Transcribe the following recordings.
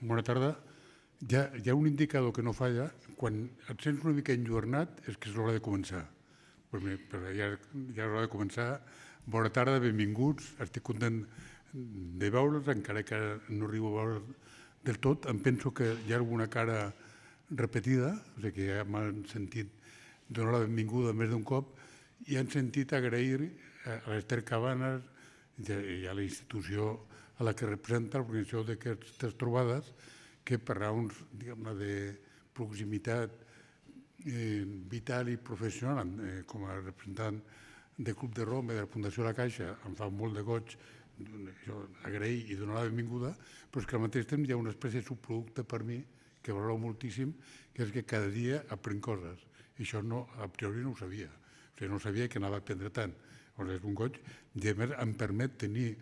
Bona tarda. Hi ha un indicador que no falla. Quan et sents una mica enlluernat és que és l'hora de començar. Però ja és l'hora de començar. Bona tarda, benvinguts. Estic content de veure'ls, encara que no arribo a veure del tot. Em penso que hi ha alguna cara repetida, o sigui que ja m'han sentit donar la benvinguda més d'un cop i han sentit agrair a l'Ester Cabanes i a la institució a la que representa l'organització d'aquestes trobades, que per raons de proximitat vital i professional, com a representant del Club de Roma i de la Fundació La Caixa, em fa molt de goig agrair i donar la benvinguda, però és que al mateix temps hi ha una espècie de subproducte per mi que valoro moltíssim, que és que cada dia aprenc coses. I això a priori no ho sabia. O sigui, no sabia que anava a aprendre tant. És un goig i a més em permet tenir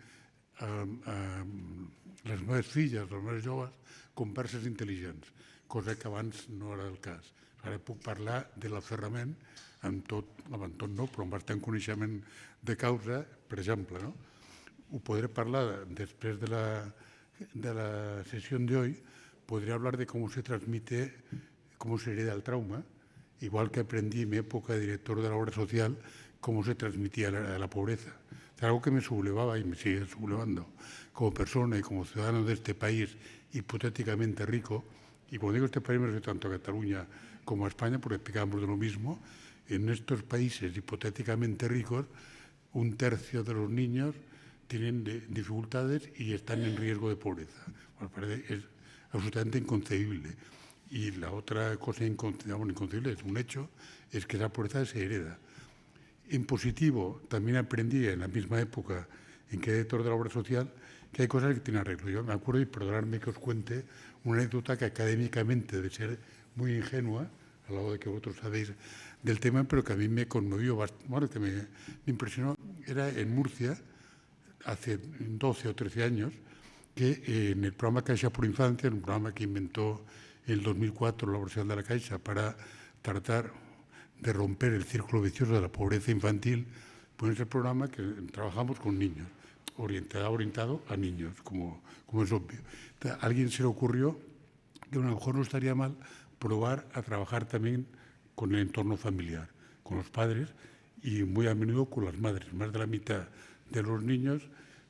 les meves filles, les meves joves, converses intel·ligents, cosa que abans no era el cas. Ara puc parlar de l'aferrament amb tot no, però amb bastant coneixement de causa, per exemple. Ho podré parlar después de la sesión de hoy. Podría hablar de cómo se transmite, cómo se hereda el trauma, igual que aprendí en mi época de director de la obra social, cómo se transmitía la pobreza. Es algo que me sublevaba y me sigue sublevando como persona y como ciudadano de este país hipotéticamente rico. Y cuando digo este país me refiero tanto a Cataluña como a España, porque explicamos de lo mismo. En estos países hipotéticamente ricos, un tercio de los niños tienen dificultades y están en riesgo de pobreza. Bueno, parece, es absolutamente inconcebible. Y la otra cosa inconcebible, es un hecho, es que la pobreza se hereda. En positivo, también aprendí en la misma época en que era director de la obra social que hay cosas que tienen arreglo. Yo me acuerdo, y perdonadme que os cuente, una anécdota que académicamente debe ser muy ingenua, al lado de que vosotros sabéis del tema, pero que a mí me conmovió, que me impresionó. Era en Murcia, hace 12 o 13 años, que en el programa Caixa por Infancia, un programa que inventó en el 2004 la Universidad de la Caixa para tratar de romper el círculo vicioso de la pobreza infantil, pues es el programa que trabajamos con niños, orientado a niños, como es obvio. Entonces, a alguien se le ocurrió que a lo mejor no estaría mal probar a trabajar también con el entorno familiar, con los padres y muy a menudo con las madres. Más de la mitad de los niños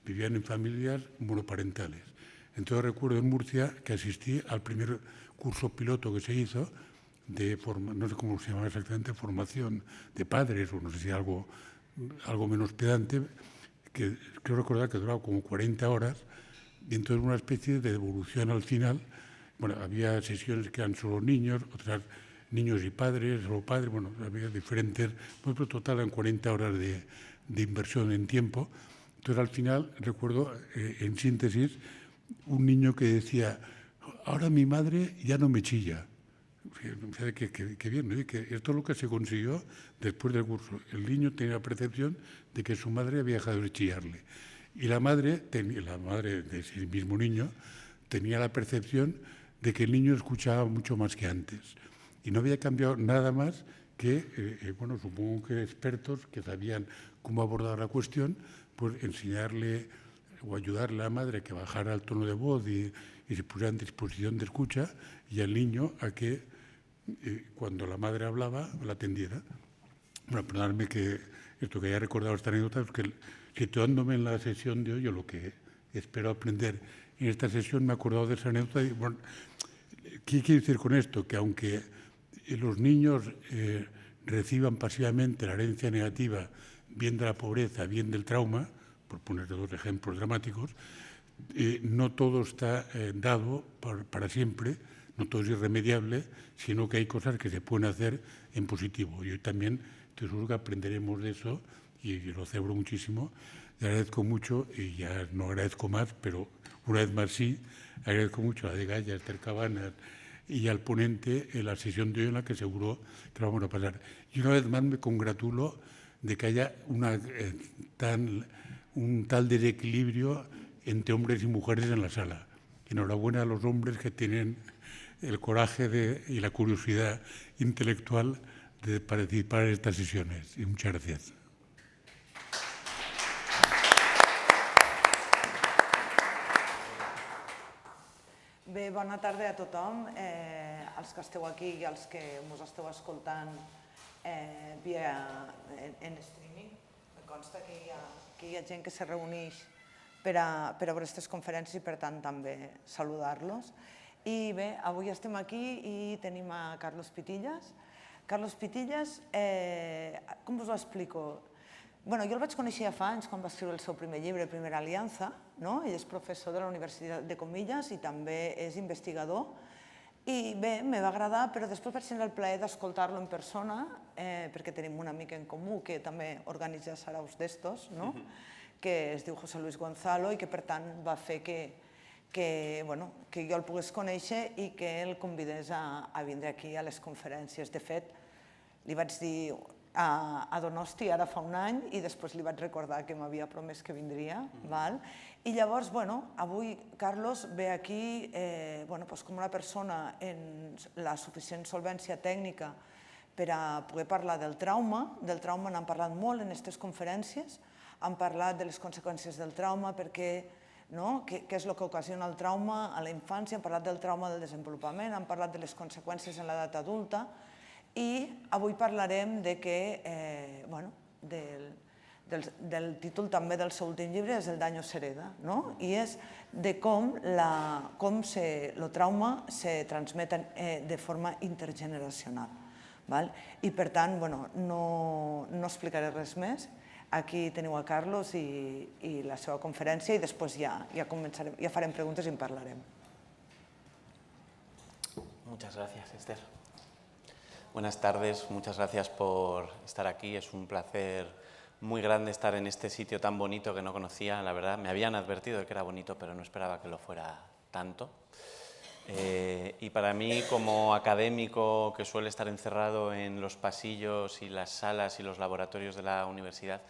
vivían en familias monoparentales. Entonces recuerdo en Murcia que asistí al primer curso piloto que se hizo de no sé cómo se llama exactamente, formación de padres, o no sé si algo menos pedante, que creo recordar que duraba como 40 horas, y entonces una especie de devolución al final. Bueno, había sesiones que eran solo niños, otras niños y padres, solo padres, bueno, había diferentes, pero total eran 40 horas de inversión en tiempo. Entonces, al final, recuerdo, en síntesis, un niño que decía, ahora mi madre ya no me chilla. Qué bien, ¿no? Que esto es lo que se consiguió después del curso. El niño tenía la percepción de que su madre había dejado de chillarle. Y la madre de ese mismo niño tenía la percepción de que el niño escuchaba mucho más que antes. Y no había cambiado nada más que, supongo que expertos que sabían cómo abordar la cuestión, pues enseñarle o ayudarle a la madre a que bajara el tono de voz y se pusiera en disposición de escucha, y al niño a que cuando la madre hablaba la atendiera. Bueno, perdonadme que esto que haya recordado esta anécdota, es que situándome en la sesión de hoy, yo lo que espero aprender en esta sesión, me he acordado de esa anécdota. Y, bueno, ¿qué quiero decir con esto? Que aunque los niños reciban pasivamente la herencia negativa, bien de la pobreza, bien del trauma, por poner dos ejemplos dramáticos, no todo está dado para siempre, no todo es irremediable, sino que hay cosas que se pueden hacer en positivo. Y hoy también estoy seguro que aprenderemos de eso y lo celebro muchísimo. Le agradezco mucho, y ya no agradezco más, pero una vez más sí, agradezco mucho a Degaya, a Ester Cabanas y al ponente en la sesión de hoy, en la que seguro que lo vamos a pasar. Y una vez más me congratulo de que haya un tal desequilibrio entre hombres y mujeres en la sala. Enhorabuena a los hombres que tienen el coraje y la curiosidad intelectual de participar en estas sesiones. Y muchas gracias. Bé, bona tarda a tothom, els que esteu aquí i els que ens esteu escoltant via en streaming. Em consta que hi ha gent que se reuneix per a veure aquestes conferències i, per tant, també saludar-los. I bé, avui estem aquí i tenim a Carlos Pitillas. Carlos Pitillas, com us ho explico? Bueno, jo el vaig conèixer ja fa anys quan va escriure el seu primer llibre, Primera Alianza, no? Ell és professor de la Universitat de Comillas i també és investigador. I bé, me va agradar, però després vaig tenir el plaer d'escoltar-lo en persona, perquè tenim un amic en comú que també organitza saraus d'estos, no? Que es diu José Luis Gonzalo i que, per tant, va fer que jo el pogués conèixer i que el convidés a vindre aquí a les conferències. De fet, li vaig dir a Donosti ara fa un any i després li vaig recordar que m'havia promès que vindria. I llavors, avui Carlos ve aquí com una persona amb la suficient solvència tècnica per a poder parlar del trauma. Del trauma n'han parlat molt en aquestes conferències, han parlat de les conseqüències del trauma, què és el que ocasiona el trauma a la infància, han parlat del trauma del desenvolupament, han parlat de les conseqüències en l'edat adulta i avui parlarem del títol també del seu últim llibre, és El daño se hereda, i és de com el trauma se transmet de forma intergeneracional. I per tant, no explicaré res més. Aquí teniu a Carlos i la seva conferència i després ja farem preguntes i en parlarem. Muchas gracias, Esther. Buenas tardes, muchas gracias por estar aquí. Es un placer muy grande estar en este sitio tan bonito que no conocía, la verdad. Me habían advertido de que era bonito, pero no esperaba que lo fuera tanto. Y para mí, como académico que suele estar encerrado en los pasillos y las salas y los laboratorios de la universidad,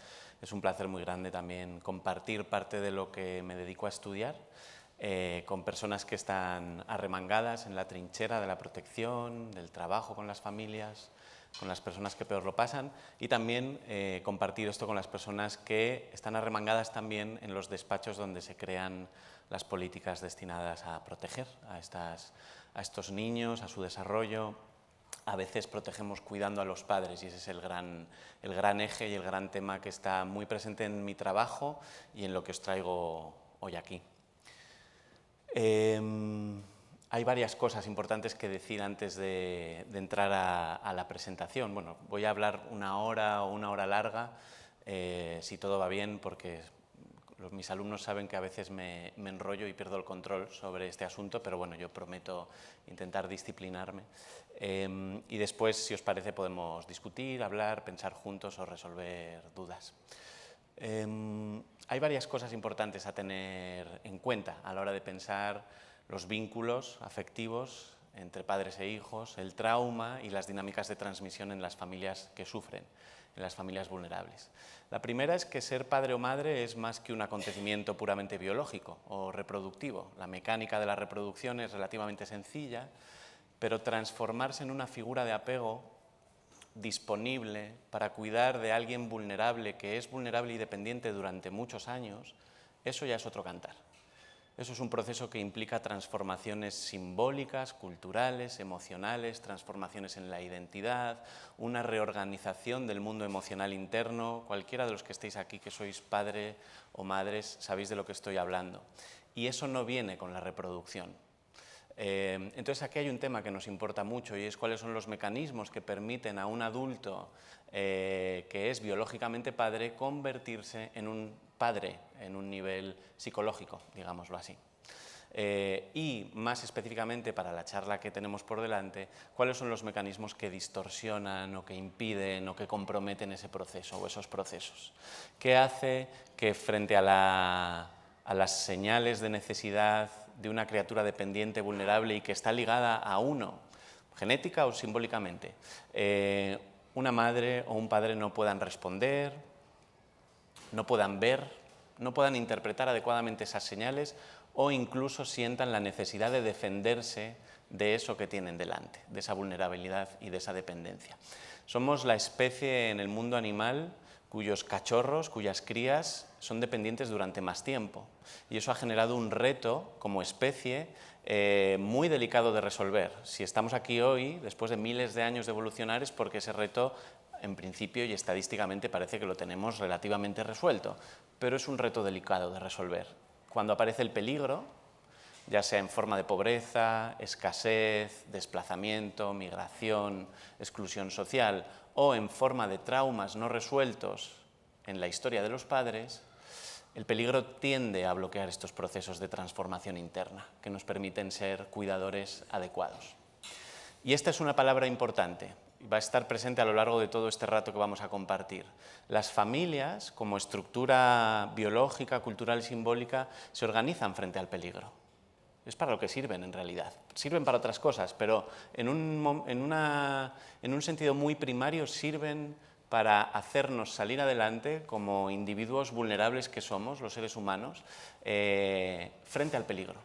es un placer muy grande también compartir parte de lo que me dedico a estudiar con personas que están arremangadas en la trinchera de la protección, del trabajo con las familias, con las personas que peor lo pasan y también compartir esto con las personas que están arremangadas también en los despachos donde se crean las políticas destinadas a proteger a estos niños, a su desarrollo. A veces protegemos cuidando a los padres y ese es el gran eje y el gran tema que está muy presente en mi trabajo y en lo que os traigo hoy aquí. Hay varias cosas importantes que decir antes de entrar a la presentación. Bueno, voy a hablar una hora larga, si todo va bien, porque mis alumnos saben que a veces me enrollo y pierdo el control sobre este asunto, pero bueno, yo prometo intentar disciplinarme. Y después, si os parece, podemos discutir, hablar, pensar juntos o resolver dudas. Hay varias cosas importantes a tener en cuenta a la hora de pensar los vínculos afectivos entre padres e hijos, el trauma y las dinámicas de transmisión en las familias que sufren, en las familias vulnerables. La primera es que ser padre o madre es más que un acontecimiento puramente biológico o reproductivo. La mecánica de la reproducción es relativamente sencilla, pero transformarse en una figura de apego disponible para cuidar de alguien vulnerable, que es vulnerable y dependiente durante muchos años, eso ya es otro cantar. Eso es un proceso que implica transformaciones simbólicas, culturales, emocionales, transformaciones en la identidad, una reorganización del mundo emocional interno. Cualquiera de los que estéis aquí, que sois padre o madres, sabéis de lo que estoy hablando. Y eso no viene con la reproducción. Entonces aquí hay un tema que nos importa mucho y es cuáles son los mecanismos que permiten a un adulto que es biológicamente padre convertirse en un padre en un nivel psicológico, digámoslo así. Y más específicamente para la charla que tenemos por delante, cuáles son los mecanismos que distorsionan o que impiden o que comprometen ese proceso o esos procesos. ¿Qué hace que frente a las señales de necesidad de una criatura dependiente, vulnerable y que está ligada a uno, genética o simbólicamente, una madre o un padre no puedan responder, no puedan ver, no puedan interpretar adecuadamente esas señales o incluso sientan la necesidad de defenderse de eso que tienen delante, de esa vulnerabilidad y de esa dependencia? Somos la especie en el mundo animal cuyos cachorros, cuyas crías son dependientes durante más tiempo. Y eso ha generado un reto como especie muy delicado de resolver. Si estamos aquí hoy, después de miles de años de evolucionar, es porque ese reto, en principio y estadísticamente, parece que lo tenemos relativamente resuelto, pero es un reto delicado de resolver. Cuando aparece el peligro, ya sea en forma de pobreza, escasez, desplazamiento, migración, exclusión social, o en forma de traumas no resueltos en la historia de los padres, el peligro tiende a bloquear estos procesos de transformación interna que nos permiten ser cuidadores adecuados. Y esta es una palabra importante, va a estar presente a lo largo de todo este rato que vamos a compartir. Las familias, como estructura biológica, cultural y simbólica, se organizan frente al peligro. Es para lo que sirven, en realidad. Sirven para otras cosas, pero en un sentido muy primario sirven para hacernos salir adelante como individuos vulnerables que somos, los seres humanos, frente al peligro.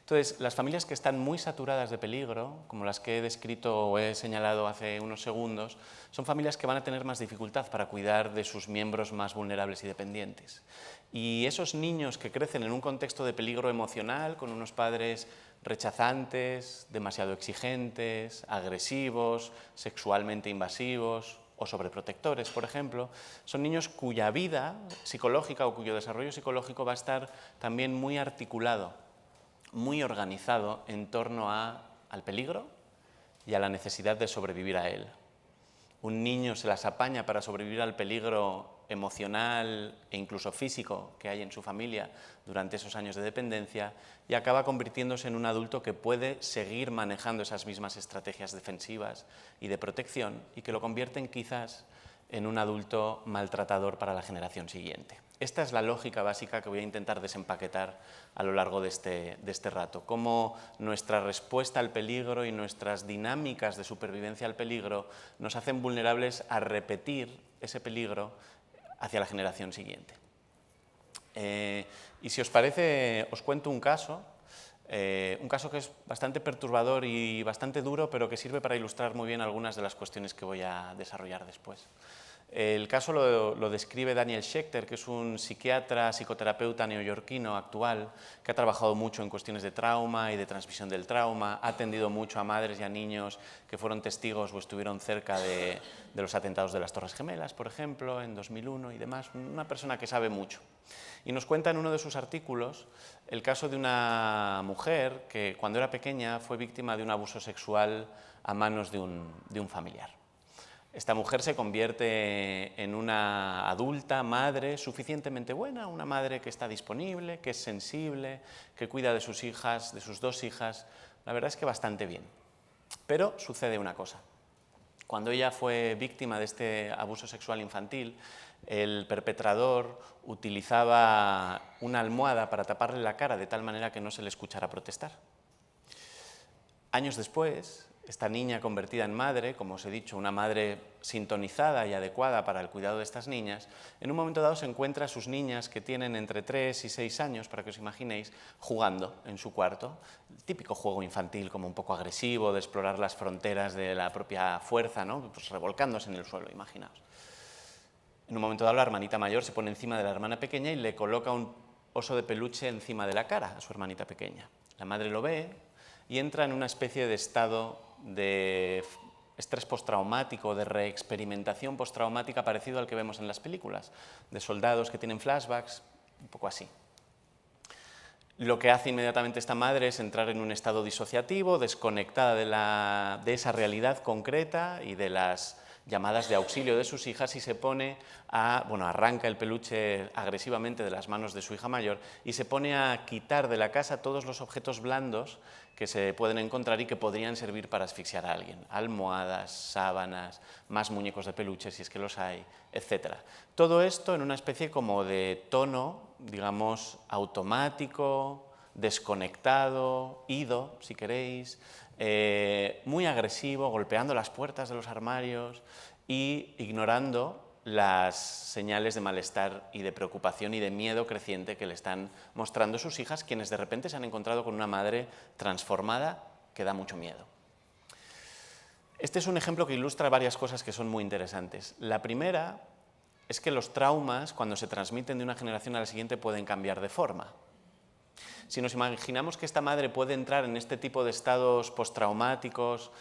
Entonces, las familias que están muy saturadas de peligro, como las que he descrito o he señalado hace unos segundos, son familias que van a tener más dificultad para cuidar de sus miembros más vulnerables y dependientes. Y esos niños que crecen en un contexto de peligro emocional, con unos padres rechazantes, demasiado exigentes, agresivos, sexualmente invasivos o sobreprotectores, por ejemplo, son niños cuya vida psicológica o cuyo desarrollo psicológico va a estar también muy articulado, muy organizado en torno al peligro y a la necesidad de sobrevivir a él. Un niño se las apaña para sobrevivir al peligro emocional e incluso físico que hay en su familia durante esos años de dependencia y acaba convirtiéndose en un adulto que puede seguir manejando esas mismas estrategias defensivas y de protección y que lo convierten quizás en un adulto maltratador para la generación siguiente. Esta es la lógica básica que voy a intentar desempaquetar a lo largo de este rato. Cómo nuestra respuesta al peligro y nuestras dinámicas de supervivencia al peligro nos hacen vulnerables a repetir ese peligro hacia la generación siguiente. Y si os parece, os cuento un caso que es bastante perturbador y bastante duro, pero que sirve para ilustrar muy bien algunas de las cuestiones que voy a desarrollar después. El caso lo describe Daniel Schechter, que es un psiquiatra, psicoterapeuta neoyorquino actual, que ha trabajado mucho en cuestiones de trauma y de transmisión del trauma, ha atendido mucho a madres y a niños que fueron testigos o estuvieron cerca de los atentados de las Torres Gemelas, por ejemplo, en 2001 y demás, una persona que sabe mucho. Y nos cuenta en uno de sus artículos el caso de una mujer que cuando era pequeña fue víctima de un abuso sexual a manos de un familiar. Esta mujer se convierte en una adulta, madre, suficientemente buena, una madre que está disponible, que es sensible, que cuida de sus hijas, de sus dos hijas, la verdad es que bastante bien. Pero sucede una cosa. Cuando ella fue víctima de este abuso sexual infantil, el perpetrador utilizaba una almohada para taparle la cara de tal manera que no se le escuchara protestar. Años después, esta niña convertida en madre, como os he dicho, una madre sintonizada y adecuada para el cuidado de estas niñas, en un momento dado se encuentra a sus niñas que tienen entre 3 y 6 años, para que os imaginéis, jugando en su cuarto. El típico juego infantil como un poco agresivo, de explorar las fronteras de la propia fuerza, ¿no? Pues revolcándose en el suelo, imaginaos. En un momento dado la hermanita mayor se pone encima de la hermana pequeña y le coloca un oso de peluche encima de la cara a su hermanita pequeña. La madre lo ve y entra en una especie de estado de estrés postraumático, de reexperimentación postraumática parecido al que vemos en las películas, de soldados que tienen flashbacks, un poco así. Lo que hace inmediatamente esta madre es entrar en un estado disociativo, desconectada de esa realidad concreta y de las llamadas de auxilio de sus hijas y se pone arranca el peluche agresivamente de las manos de su hija mayor y se pone a quitar de la casa todos los objetos blandos que se pueden encontrar y que podrían servir para asfixiar a alguien. Almohadas, sábanas, más muñecos de peluche si es que los hay, etc. Todo esto en una especie como de tono, digamos, automático, desconectado, ido, si queréis, muy agresivo, golpeando las puertas de los armarios y ignorando las señales de malestar y de preocupación y de miedo creciente que le están mostrando sus hijas, quienes de repente se han encontrado con una madre transformada que da mucho miedo. Este es un ejemplo que ilustra varias cosas que son muy interesantes. La primera es que los traumas, cuando se transmiten de una generación a la siguiente, pueden cambiar de forma. Si nos imaginamos que esta madre puede entrar en este tipo de estados postraumáticos,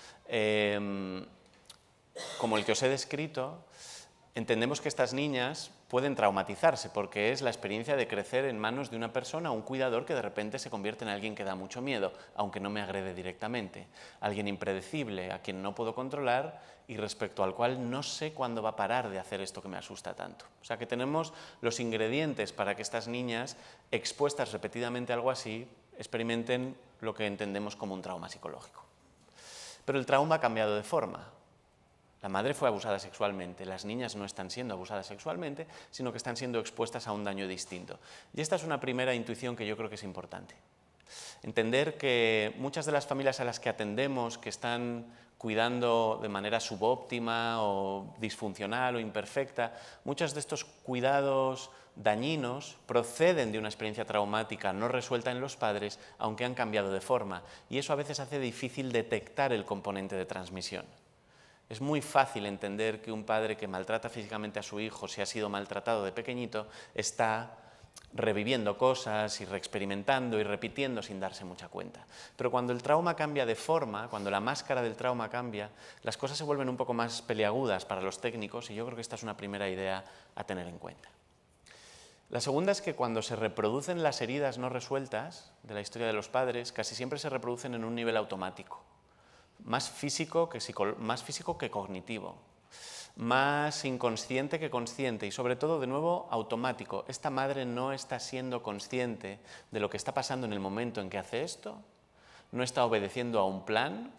como el que os he descrito, entendemos que estas niñas pueden traumatizarse porque es la experiencia de crecer en manos de una persona, un cuidador que de repente se convierte en alguien que da mucho miedo, aunque no me agrede directamente. Alguien impredecible, a quien no puedo controlar y respecto al cual no sé cuándo va a parar de hacer esto que me asusta tanto. O sea que tenemos los ingredientes para que estas niñas, expuestas repetidamente a algo así, experimenten lo que entendemos como un trauma psicológico. Pero el trauma ha cambiado de forma. La madre fue abusada sexualmente, las niñas no están siendo abusadas sexualmente, sino que están siendo expuestas a un daño distinto. Y esta es una primera intuición que yo creo que es importante. Entender que muchas de las familias a las que atendemos, que están cuidando de manera subóptima o disfuncional o imperfecta, muchos de estos cuidados dañinos proceden de una experiencia traumática no resuelta en los padres, aunque han cambiado de forma. Y eso a veces hace difícil detectar el componente de transmisión. Es muy fácil entender que un padre que maltrata físicamente a su hijo, si ha sido maltratado de pequeñito, está reviviendo cosas y reexperimentando y repitiendo sin darse mucha cuenta. Pero cuando el trauma cambia de forma, cuando la máscara del trauma cambia, las cosas se vuelven un poco más peliagudas para los técnicos y yo creo que esta es una primera idea a tener en cuenta. La segunda es que cuando se reproducen las heridas no resueltas de la historia de los padres, casi siempre se reproducen en un nivel automático. Más físico que cognitivo, más inconsciente que consciente y sobre todo, de nuevo, automático. Esta madre no está siendo consciente de lo que está pasando en el momento en que hace esto, no está obedeciendo a un plan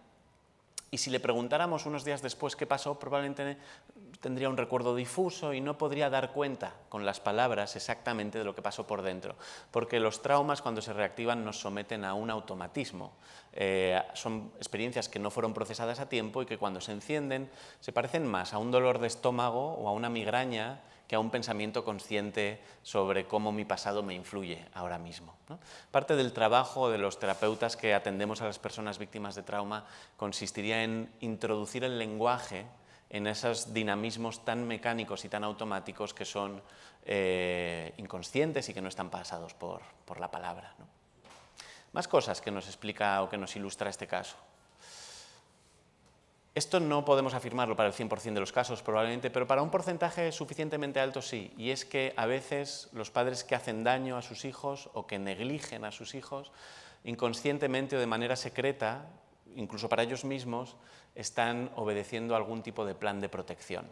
y si le preguntáramos unos días después qué pasó, probablemente tendría un recuerdo difuso y no podría dar cuenta con las palabras exactamente de lo que pasó por dentro, porque los traumas cuando se reactivan nos someten a un automatismo. Son experiencias que no fueron procesadas a tiempo y que cuando se encienden se parecen más a un dolor de estómago o a una migraña que a un pensamiento consciente sobre cómo mi pasado me influye ahora mismo, ¿no? Parte del trabajo de los terapeutas que atendemos a las personas víctimas de trauma consistiría en introducir el lenguaje en esos dinamismos tan mecánicos y tan automáticos que son inconscientes y que no están pasados por la palabra, ¿no? Más cosas que nos explica o que nos ilustra este caso. Esto no podemos afirmarlo para el 100% de los casos probablemente, pero para un porcentaje suficientemente alto sí, y es que a veces los padres que hacen daño a sus hijos o que negligen a sus hijos, inconscientemente o de manera secreta, incluso para ellos mismos, están obedeciendo a algún tipo de plan de protección.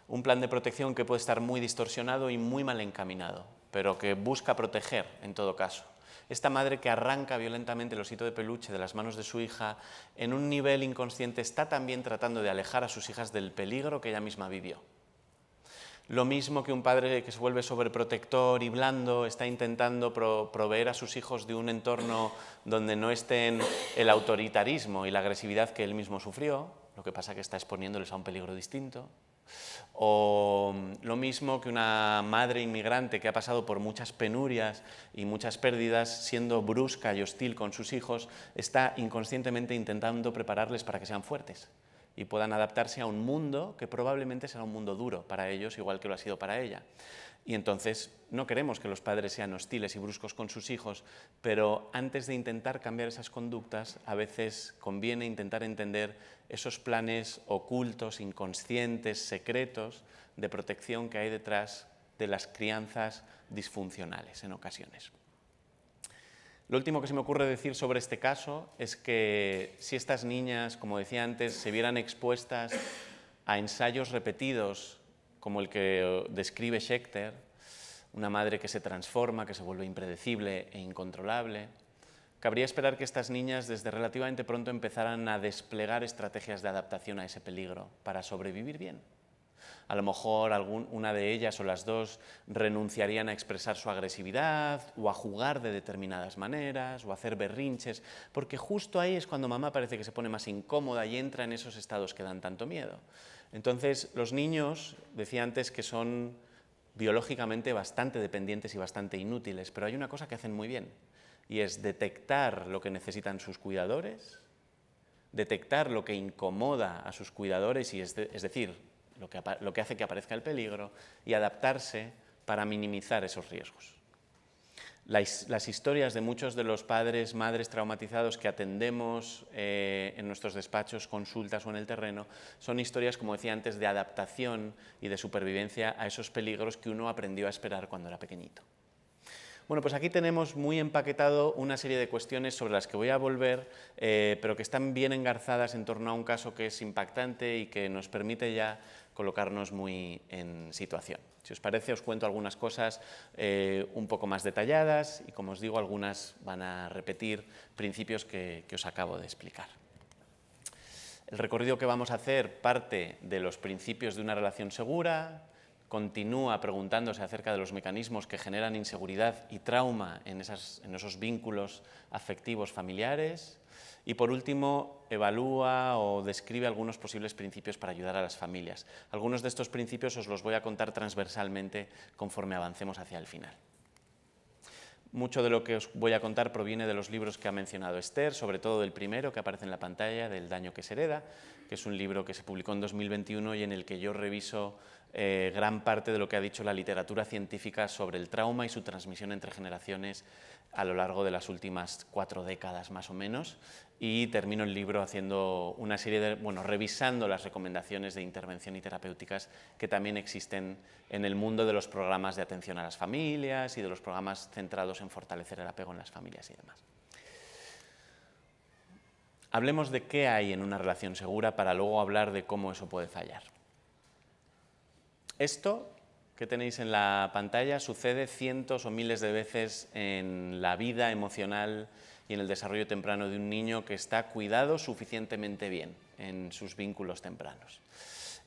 Un plan de protección que puede estar muy distorsionado y muy mal encaminado, pero que busca proteger en todo caso. Esta madre que arranca violentamente el osito de peluche de las manos de su hija, en un nivel inconsciente está también tratando de alejar a sus hijas del peligro que ella misma vivió. Lo mismo que un padre que se vuelve sobreprotector y blando está intentando proveer a sus hijos de un entorno donde no estén el autoritarismo y la agresividad que él mismo sufrió, lo que pasa que está exponiéndoles a un peligro distinto. O lo mismo que una madre inmigrante que ha pasado por muchas penurias y muchas pérdidas, siendo brusca y hostil con sus hijos, está inconscientemente intentando prepararles para que sean fuertes y puedan adaptarse a un mundo que probablemente será un mundo duro para ellos, igual que lo ha sido para ella. Y entonces no queremos que los padres sean hostiles y bruscos con sus hijos, pero antes de intentar cambiar esas conductas, a veces conviene intentar entender esos planes ocultos, inconscientes, secretos de protección que hay detrás de las crianzas disfuncionales en ocasiones. Lo último que se me ocurre decir sobre este caso es que si estas niñas, como decía antes, se vieran expuestas a ensayos repetidos como el que describe Schechter, una madre que se transforma, que se vuelve impredecible e incontrolable, cabría esperar que estas niñas desde relativamente pronto empezaran a desplegar estrategias de adaptación a ese peligro para sobrevivir bien. A lo mejor una de ellas o las dos renunciarían a expresar su agresividad o a jugar de determinadas maneras o a hacer berrinches, porque justo ahí es cuando mamá parece que se pone más incómoda y entra en esos estados que dan tanto miedo. Entonces, los niños, decía antes, que son biológicamente bastante dependientes y bastante inútiles, pero hay una cosa que hacen muy bien, y es detectar lo que necesitan sus cuidadores, detectar lo que incomoda a sus cuidadores, y es decir, lo que hace que aparezca el peligro, y adaptarse para minimizar esos riesgos. Las historias de muchos de los padres, madres traumatizados que atendemos en nuestros despachos, consultas o en el terreno, son historias, como decía antes, de adaptación y de supervivencia a esos peligros que uno aprendió a esperar cuando era pequeñito. Bueno, pues aquí tenemos muy empaquetado una serie de cuestiones sobre las que voy a volver, pero que están bien engarzadas en torno a un caso que es impactante y que nos permite ya colocarnos muy en situación. Si os parece, os cuento algunas cosas un poco más detalladas y, como os digo, algunas van a repetir principios que os acabo de explicar. El recorrido que vamos a hacer parte de los principios de una relación segura, continúa preguntándose acerca de los mecanismos que generan inseguridad y trauma en esos vínculos afectivos familiares y, por último, evalúa o describe algunos posibles principios para ayudar a las familias. Algunos de estos principios os los voy a contar transversalmente conforme avancemos hacia el final. Mucho de lo que os voy a contar proviene de los libros que ha mencionado Esther, sobre todo del primero que aparece en la pantalla, del daño que se hereda, que es un libro que se publicó en 2021 y en el que yo reviso gran parte de lo que ha dicho la literatura científica sobre el trauma y su transmisión entre generaciones a lo largo de las últimas 4 décadas más o menos, y termino el libro haciendo una serie de, revisando las recomendaciones de intervención y terapéuticas que también existen en el mundo de los programas de atención a las familias y de los programas centrados en fortalecer el apego en las familias y demás. Hablemos de qué hay en una relación segura para luego hablar de cómo eso puede fallar. Esto que tenéis en la pantalla sucede cientos o miles de veces en la vida emocional y en el desarrollo temprano de un niño que está cuidado suficientemente bien en sus vínculos tempranos.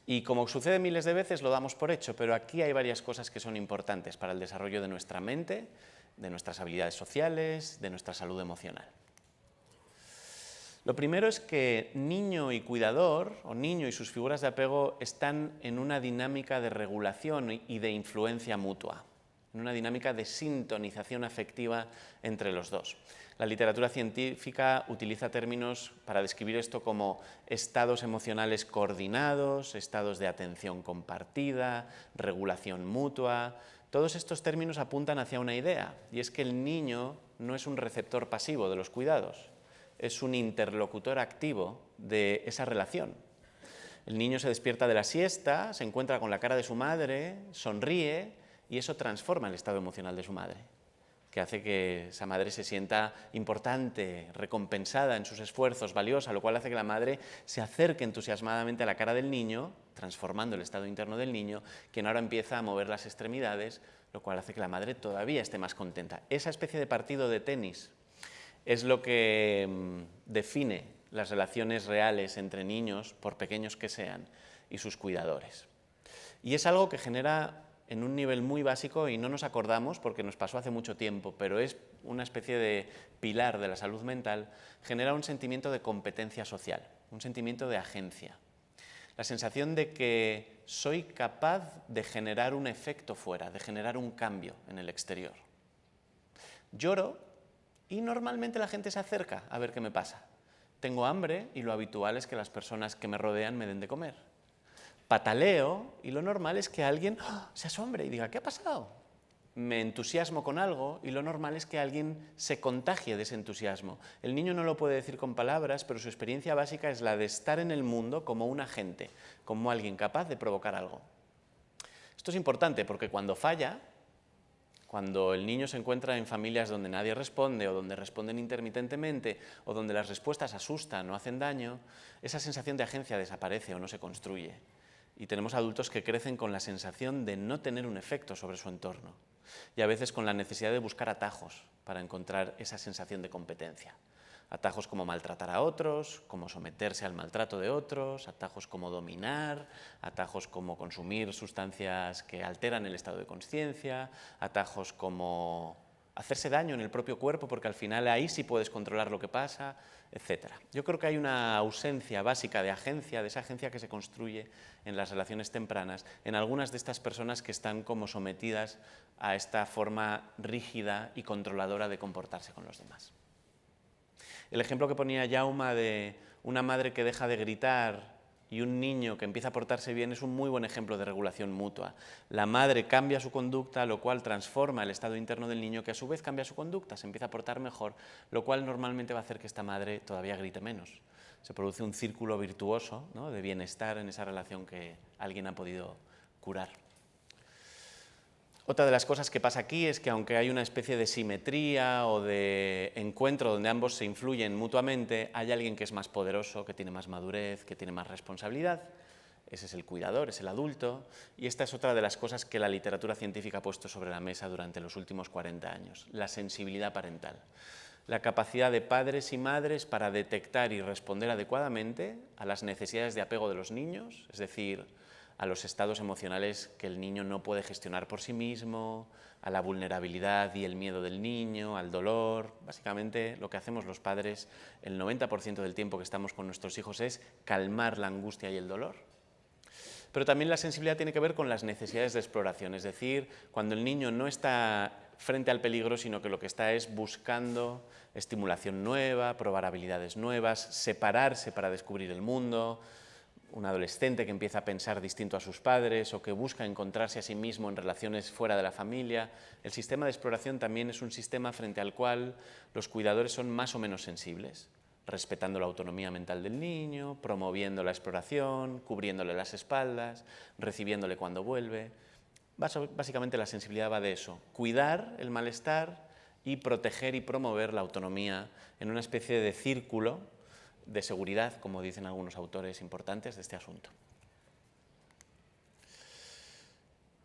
Y como sucede miles de veces, lo damos por hecho, pero aquí hay varias cosas que son importantes para el desarrollo de nuestra mente, de nuestras habilidades sociales, de nuestra salud emocional. Lo primero es que niño y cuidador, o niño y sus figuras de apego, están en una dinámica de regulación y de influencia mutua, en una dinámica de sintonización afectiva entre los dos. La literatura científica utiliza términos para describir esto como estados emocionales coordinados, estados de atención compartida, regulación mutua. Todos estos términos apuntan hacia una idea, y es que el niño no es un receptor pasivo de los cuidados, es un interlocutor activo de esa relación. El niño se despierta de la siesta, se encuentra con la cara de su madre, sonríe, y eso transforma el estado emocional de su madre, que hace que esa madre se sienta importante, recompensada en sus esfuerzos, valiosa, lo cual hace que la madre se acerque entusiasmadamente a la cara del niño, transformando el estado interno del niño, quien ahora empieza a mover las extremidades, lo cual hace que la madre todavía esté más contenta. Esa especie de partido de tenis es lo que define las relaciones reales entre niños, por pequeños que sean, y sus cuidadores. Y es algo que genera en un nivel muy básico, y no nos acordamos porque nos pasó hace mucho tiempo, pero es una especie de pilar de la salud mental, genera un sentimiento de competencia social, un sentimiento de agencia. La sensación de que soy capaz de generar un efecto fuera, de generar un cambio en el exterior. Lloro y normalmente la gente se acerca a ver qué me pasa. Tengo hambre y lo habitual es que las personas que me rodean me den de comer. Pataleo y lo normal es que alguien se asombre y diga, ¿qué ha pasado? Me entusiasmo con algo y lo normal es que alguien se contagie de ese entusiasmo. El niño no lo puede decir con palabras, pero su experiencia básica es la de estar en el mundo como un agente, como alguien capaz de provocar algo. Esto es importante porque cuando falla, cuando el niño se encuentra en familias donde nadie responde o donde responden intermitentemente o donde las respuestas asustan o hacen daño, esa sensación de agencia desaparece o no se construye. Y tenemos adultos que crecen con la sensación de no tener un efecto sobre su entorno y a veces con la necesidad de buscar atajos para encontrar esa sensación de competencia. Atajos como maltratar a otros, como someterse al maltrato de otros, atajos como dominar, atajos como consumir sustancias que alteran el estado de conciencia, atajos como hacerse daño en el propio cuerpo porque al final ahí sí puedes controlar lo que pasa, etc. Yo creo que hay una ausencia básica de agencia, de esa agencia que se construye en las relaciones tempranas, en algunas de estas personas que están como sometidas a esta forma rígida y controladora de comportarse con los demás. El ejemplo que ponía Jaume de una madre que deja de gritar y un niño que empieza a portarse bien es un muy buen ejemplo de regulación mutua. La madre cambia su conducta, lo cual transforma el estado interno del niño, que a su vez cambia su conducta, se empieza a portar mejor, lo cual normalmente va a hacer que esta madre todavía grite menos. Se produce un círculo virtuoso, ¿no?, de bienestar en esa relación que alguien ha podido curar. Otra de las cosas que pasa aquí es que aunque hay una especie de simetría o de encuentro donde ambos se influyen mutuamente, hay alguien que es más poderoso, que tiene más madurez, que tiene más responsabilidad. Ese es el cuidador, es el adulto, y esta es otra de las cosas que la literatura científica ha puesto sobre la mesa durante los últimos 40 años, la sensibilidad parental. La capacidad de padres y madres para detectar y responder adecuadamente a las necesidades de apego de los niños, es decir, a los estados emocionales que el niño no puede gestionar por sí mismo, a la vulnerabilidad y el miedo del niño, al dolor. Básicamente lo que hacemos los padres el 90% del tiempo que estamos con nuestros hijos es calmar la angustia y el dolor. Pero también la sensibilidad tiene que ver con las necesidades de exploración, es decir, cuando el niño no está frente al peligro, sino que lo que está es buscando estimulación nueva, probar habilidades nuevas, separarse para descubrir el mundo. Un adolescente que empieza a pensar distinto a sus padres o que busca encontrarse a sí mismo en relaciones fuera de la familia. El sistema de exploración también es un sistema frente al cual los cuidadores son más o menos sensibles, respetando la autonomía mental del niño, promoviendo la exploración, cubriéndole las espaldas, recibiéndole cuando vuelve. Básicamente la sensibilidad va de eso, cuidar el malestar y proteger y promover la autonomía en una especie de círculo de seguridad, como dicen algunos autores importantes de este asunto.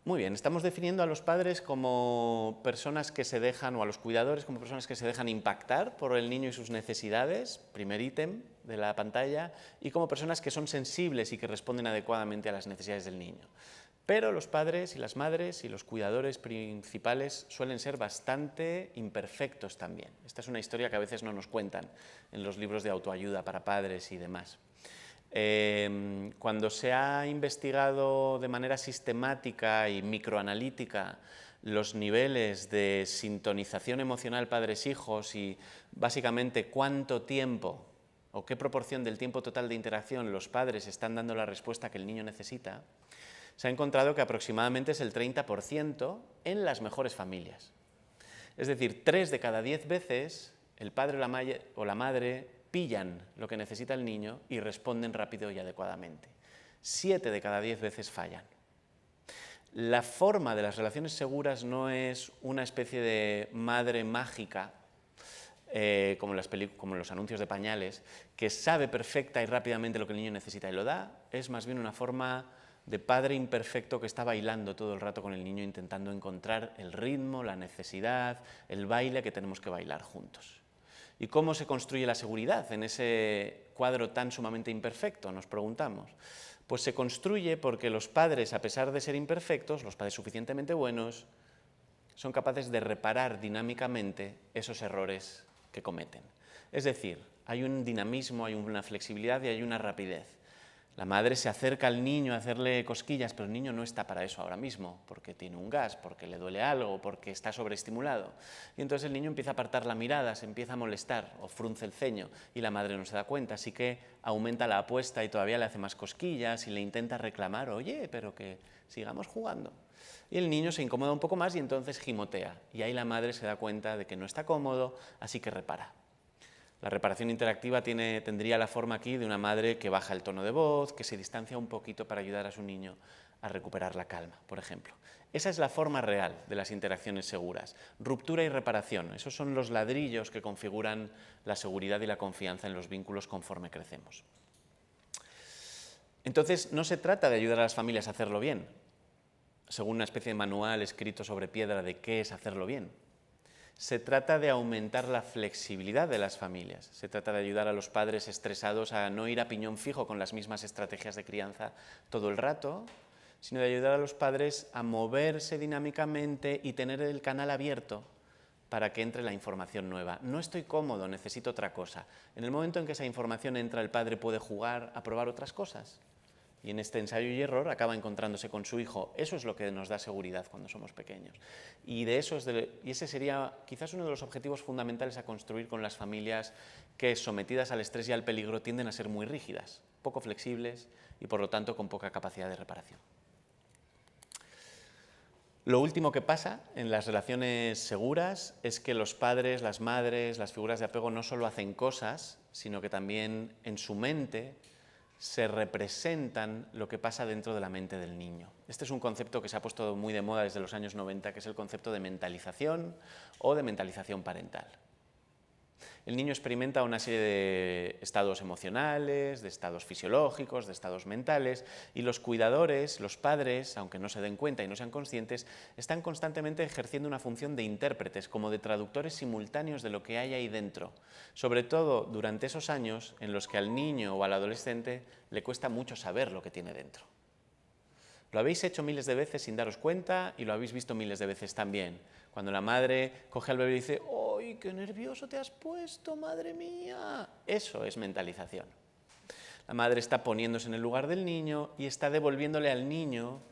Muy bien, estamos definiendo a los padres como personas que se dejan, o a los cuidadores como personas que se dejan impactar por el niño y sus necesidades, primer ítem de la pantalla, y como personas que son sensibles y que responden adecuadamente a las necesidades del niño. Pero los padres y las madres y los cuidadores principales suelen ser bastante imperfectos también. Esta es una historia que a veces no nos cuentan en los libros de autoayuda para padres y demás. Cuando se ha investigado de manera sistemática y microanalítica los niveles de sintonización emocional padres-hijos y básicamente cuánto tiempo o qué proporción del tiempo total de interacción los padres están dando la respuesta que el niño necesita, se ha encontrado que aproximadamente es el 30% en las mejores familias. Es decir, 3 de cada 10 veces el padre o la madre pillan lo que necesita el niño y responden rápido y adecuadamente. 7 de cada 10 veces fallan. La forma de las relaciones seguras no es una especie de madre mágica, como en los anuncios de pañales, que sabe perfecta y rápidamente lo que el niño necesita y lo da. Es más bien una forma de padre imperfecto que está bailando todo el rato con el niño, intentando encontrar el ritmo, la necesidad, el baile que tenemos que bailar juntos. ¿Y cómo se construye la seguridad en ese cuadro tan sumamente imperfecto?, nos preguntamos. Pues se construye porque los padres, a pesar de ser imperfectos, los padres suficientemente buenos, son capaces de reparar dinámicamente esos errores que cometen. Es decir, hay un dinamismo, hay una flexibilidad y hay una rapidez. La madre se acerca al niño a hacerle cosquillas, pero el niño no está para eso ahora mismo, porque tiene un gas, porque le duele algo, porque está sobreestimulado. Y entonces el niño empieza a apartar la mirada, se empieza a molestar o frunce el ceño y la madre no se da cuenta, así que aumenta la apuesta y todavía le hace más cosquillas y le intenta reclamar, oye, pero que sigamos jugando. Y el niño se incomoda un poco más y entonces gimotea. Y ahí la madre se da cuenta de que no está cómodo, así que repara. La reparación interactiva tendría la forma aquí de una madre que baja el tono de voz, que se distancia un poquito para ayudar a su niño a recuperar la calma, por ejemplo. Esa es la forma real de las interacciones seguras. Ruptura y reparación, esos son los ladrillos que configuran la seguridad y la confianza en los vínculos conforme crecemos. Entonces, no se trata de ayudar a las familias a hacerlo bien, según una especie de manual escrito sobre piedra de qué es hacerlo bien. Se trata de aumentar la flexibilidad de las familias, se trata de ayudar a los padres estresados a no ir a piñón fijo con las mismas estrategias de crianza todo el rato, sino de ayudar a los padres a moverse dinámicamente y tener el canal abierto para que entre la información nueva. No estoy cómodo, necesito otra cosa. En el momento en que esa información entra, el padre puede jugar a probar otras cosas. Y en este ensayo y error acaba encontrándose con su hijo. Eso es lo que nos da seguridad cuando somos pequeños. Y ese sería quizás uno de los objetivos fundamentales a construir con las familias que, sometidas al estrés y al peligro, tienden a ser muy rígidas. poco flexibles y por lo tanto con poca capacidad de reparación. Lo último que pasa en las relaciones seguras es que los padres, las madres, las figuras de apego no solo hacen cosas, sino que también en su mente se representan lo que pasa dentro de la mente del niño. Este es un concepto que se ha puesto muy de moda desde los años 90, que es el concepto de mentalización o de mentalización parental. El niño experimenta una serie de estados emocionales, de estados fisiológicos, de estados mentales, y los cuidadores, los padres, aunque no se den cuenta y no sean conscientes, están constantemente ejerciendo una función de intérpretes, como de traductores simultáneos de lo que hay ahí dentro, sobre todo durante esos años en los que al niño o al adolescente le cuesta mucho saber lo que tiene dentro. Lo habéis hecho miles de veces sin daros cuenta y lo habéis visto miles de veces también. Cuando la madre coge al bebé y dice, ¡ay, qué nervioso te has puesto, madre mía! Eso es mentalización. La madre está poniéndose en el lugar del niño y está devolviéndole al niño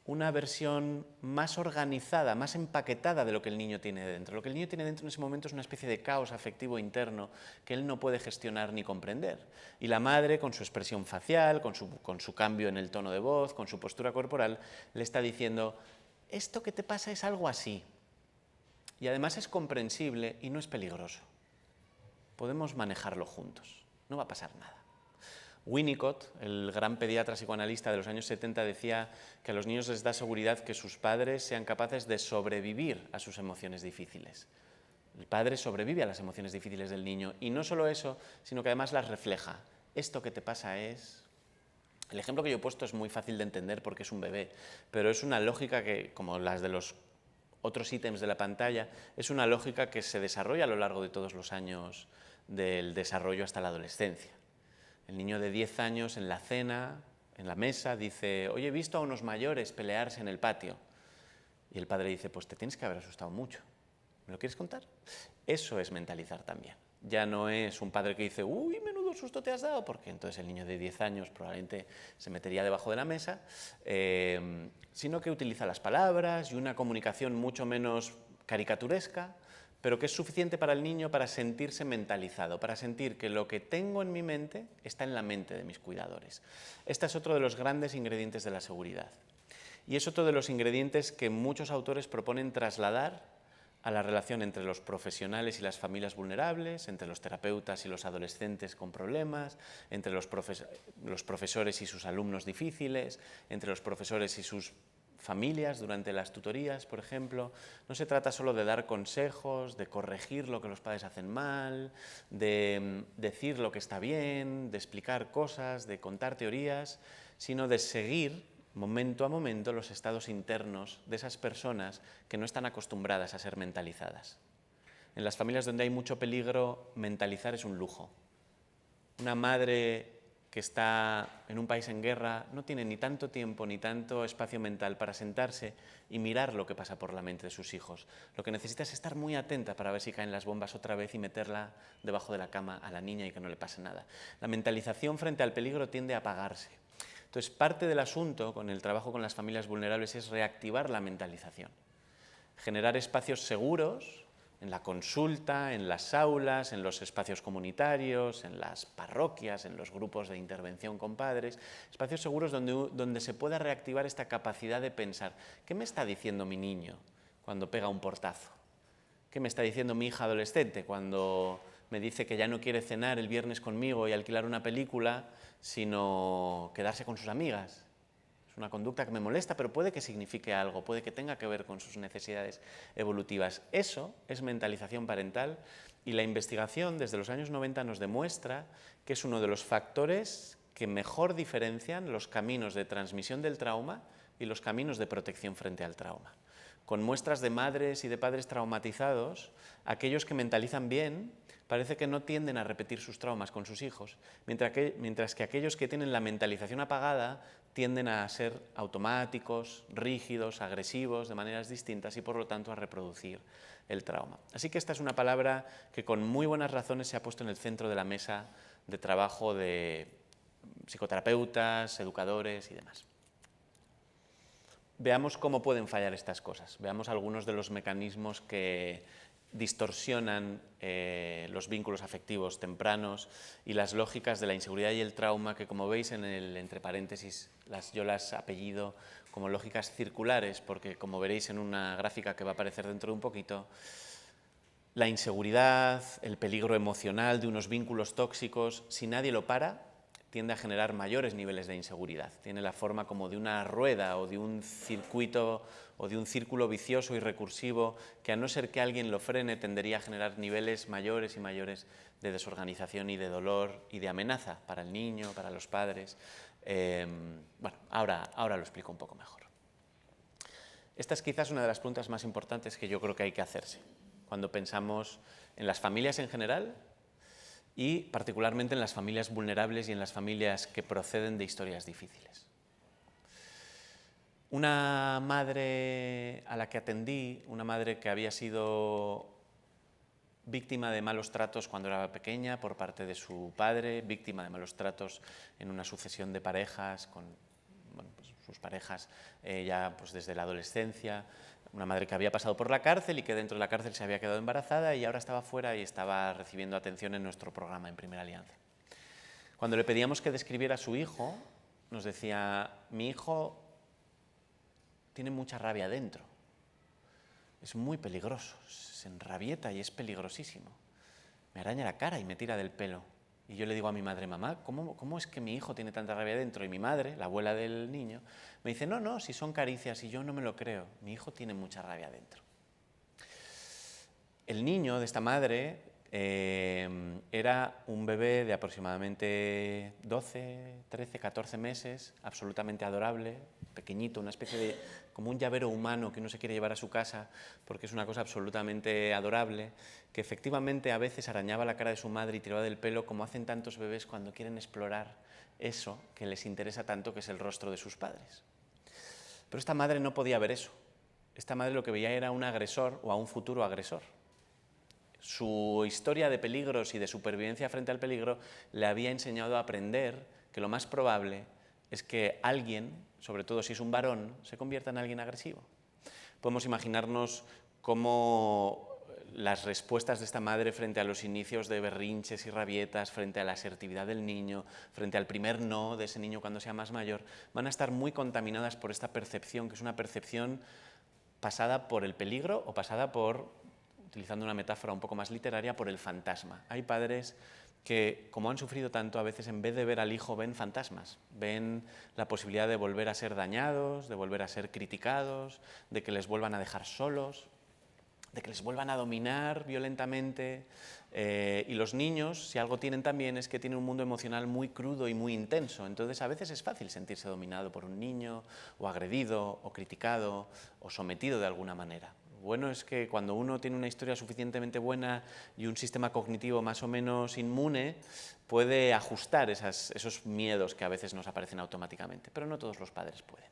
una versión más organizada, más empaquetada de lo que el niño tiene dentro. Lo que el niño tiene dentro en ese momento es una especie de caos afectivo interno que él no puede gestionar ni comprender. Y la madre, con su expresión facial, con su cambio en el tono de voz, con su postura corporal, le está diciendo, esto que te pasa es algo así. Y además es comprensible y no es peligroso. Podemos manejarlo juntos, no va a pasar nada. Winnicott, el gran pediatra psicoanalista de los años 70, decía que a los niños les da seguridad que sus padres sean capaces de sobrevivir a sus emociones difíciles. El padre sobrevive a las emociones difíciles del niño y no solo eso, sino que además las refleja. Esto que te pasa es... El ejemplo que yo he puesto es muy fácil de entender porque es un bebé, pero es una lógica que, como las de los otros ítems de la pantalla, es una lógica que se desarrolla a lo largo de todos los años del desarrollo hasta la adolescencia. El niño de 10 años en la cena, en la mesa, dice, oye, he visto a unos mayores pelearse en el patio. Y el padre dice, pues te tienes que haber asustado mucho. ¿Me lo quieres contar? Eso es mentalizar también. Ya no es un padre que dice, uy, menudo susto te has dado, porque entonces el niño de 10 años probablemente se metería debajo de la mesa, sino que utiliza las palabras y una comunicación mucho menos caricaturesca, pero que es suficiente para el niño para sentirse mentalizado, para sentir que lo que tengo en mi mente está en la mente de mis cuidadores. Este es otro de los grandes ingredientes de la seguridad. Y es otro de los ingredientes que muchos autores proponen trasladar a la relación entre los profesionales y las familias vulnerables, entre los terapeutas y los adolescentes con problemas, entre los profesores y sus alumnos difíciles, entre los profesores y sus familias durante las tutorías, por ejemplo. No se trata solo de dar consejos, de corregir lo que los padres hacen mal, de decir lo que está bien, de explicar cosas, de contar teorías, sino de seguir momento a momento los estados internos de esas personas que no están acostumbradas a ser mentalizadas. En las familias donde hay mucho peligro, mentalizar es un lujo. Una madre que está en un país en guerra no tiene ni tanto tiempo ni tanto espacio mental para sentarse y mirar lo que pasa por la mente de sus hijos. Lo que necesita es estar muy atenta para ver si caen las bombas otra vez y meterla debajo de la cama a la niña y que no le pase nada. La mentalización frente al peligro tiende a apagarse. Entonces, parte del asunto con el trabajo con las familias vulnerables es reactivar la mentalización. Generar espacios seguros en la consulta, en las aulas, en los espacios comunitarios, en las parroquias, en los grupos de intervención con padres, espacios seguros donde se pueda reactivar esta capacidad de pensar, ¿qué me está diciendo mi niño cuando pega un portazo? ¿Qué me está diciendo mi hija adolescente cuando me dice que ya no quiere cenar el viernes conmigo y alquilar una película, sino quedarse con sus amigas? Es una conducta que me molesta, pero puede que signifique algo, puede que tenga que ver con sus necesidades evolutivas. Eso es mentalización parental y la investigación desde los años 90 nos demuestra que es uno de los factores que mejor diferencian los caminos de transmisión del trauma y los caminos de protección frente al trauma. Con muestras de madres y de padres traumatizados, aquellos que mentalizan bien parece que no tienden a repetir sus traumas con sus hijos, mientras que aquellos que tienen la mentalización apagada tienden a ser automáticos, rígidos, agresivos, de maneras distintas y por lo tanto a reproducir el trauma. Así que esta es una palabra que con muy buenas razones se ha puesto en el centro de la mesa de trabajo de psicoterapeutas, educadores y demás. Veamos cómo pueden fallar estas cosas, veamos algunos de los mecanismos que distorsionan los vínculos afectivos tempranos y las lógicas de la inseguridad y el trauma que, como veis en el entre paréntesis, yo las apellido como lógicas circulares, porque como veréis en una gráfica que va a aparecer dentro de un poquito, la inseguridad, el peligro emocional de unos vínculos tóxicos, si nadie lo para, tiende a generar mayores niveles de inseguridad. Tiene la forma como de una rueda o de un circuito o de un círculo vicioso y recursivo que, a no ser que alguien lo frene, tendería a generar niveles mayores y mayores de desorganización y de dolor y de amenaza para el niño, para los padres. Bueno, ahora lo explico un poco mejor. Esta es quizás una de las preguntas más importantes que yo creo que hay que hacerse cuando pensamos en las familias en general y particularmente en las familias vulnerables y en las familias que proceden de historias difíciles. Una madre a la que atendí, una madre que había sido víctima de malos tratos cuando era pequeña por parte de su padre, víctima de malos tratos en una sucesión de parejas con sus parejas ya desde la adolescencia, una madre que había pasado por la cárcel y que dentro de la cárcel se había quedado embarazada y ahora estaba fuera y estaba recibiendo atención en nuestro programa en Primera Alianza. Cuando le pedíamos que describiera a su hijo, nos decía: mi hijo tiene mucha rabia dentro, es muy peligroso, se enrabieta y es peligrosísimo, me araña la cara y me tira del pelo. Y yo le digo a mi madre: mamá, ¿cómo es que mi hijo tiene tanta rabia dentro? Y mi madre, la abuela del niño, me dice: no, si son caricias. Y yo no me lo creo, mi hijo tiene mucha rabia dentro. El niño de esta madre era un bebé de aproximadamente 12, 13, 14 meses, absolutamente adorable, pequeñito, una especie de, como un llavero humano que uno se quiere llevar a su casa porque es una cosa absolutamente adorable, que efectivamente a veces arañaba la cara de su madre y tiraba del pelo, como hacen tantos bebés cuando quieren explorar eso que les interesa tanto, que es el rostro de sus padres. Pero esta madre no podía ver eso. Esta madre lo que veía era a un agresor o a un futuro agresor. Su historia de peligros y de supervivencia frente al peligro le había enseñado a aprender que lo más probable es que alguien, sobre todo si es un varón, se convierta en alguien agresivo. Podemos imaginarnos cómo las respuestas de esta madre frente a los inicios de berrinches y rabietas, frente a la asertividad del niño, frente al primer no de ese niño cuando sea más mayor, van a estar muy contaminadas por esta percepción, que es una percepción pasada por el peligro o pasada por, utilizando una metáfora un poco más literaria, por el fantasma. Hay padres que, como han sufrido tanto, a veces en vez de ver al hijo ven fantasmas, ven la posibilidad de volver a ser dañados, de volver a ser criticados, de que les vuelvan a dejar solos, de que les vuelvan a dominar violentamente. Y los niños, si algo tienen también, es que tienen un mundo emocional muy crudo y muy intenso. Entonces a veces es fácil sentirse dominado por un niño, o agredido, o criticado, o sometido de alguna manera. Lo bueno es que cuando uno tiene una historia suficientemente buena y un sistema cognitivo más o menos inmune, puede ajustar esos miedos que a veces nos aparecen automáticamente, pero no todos los padres pueden.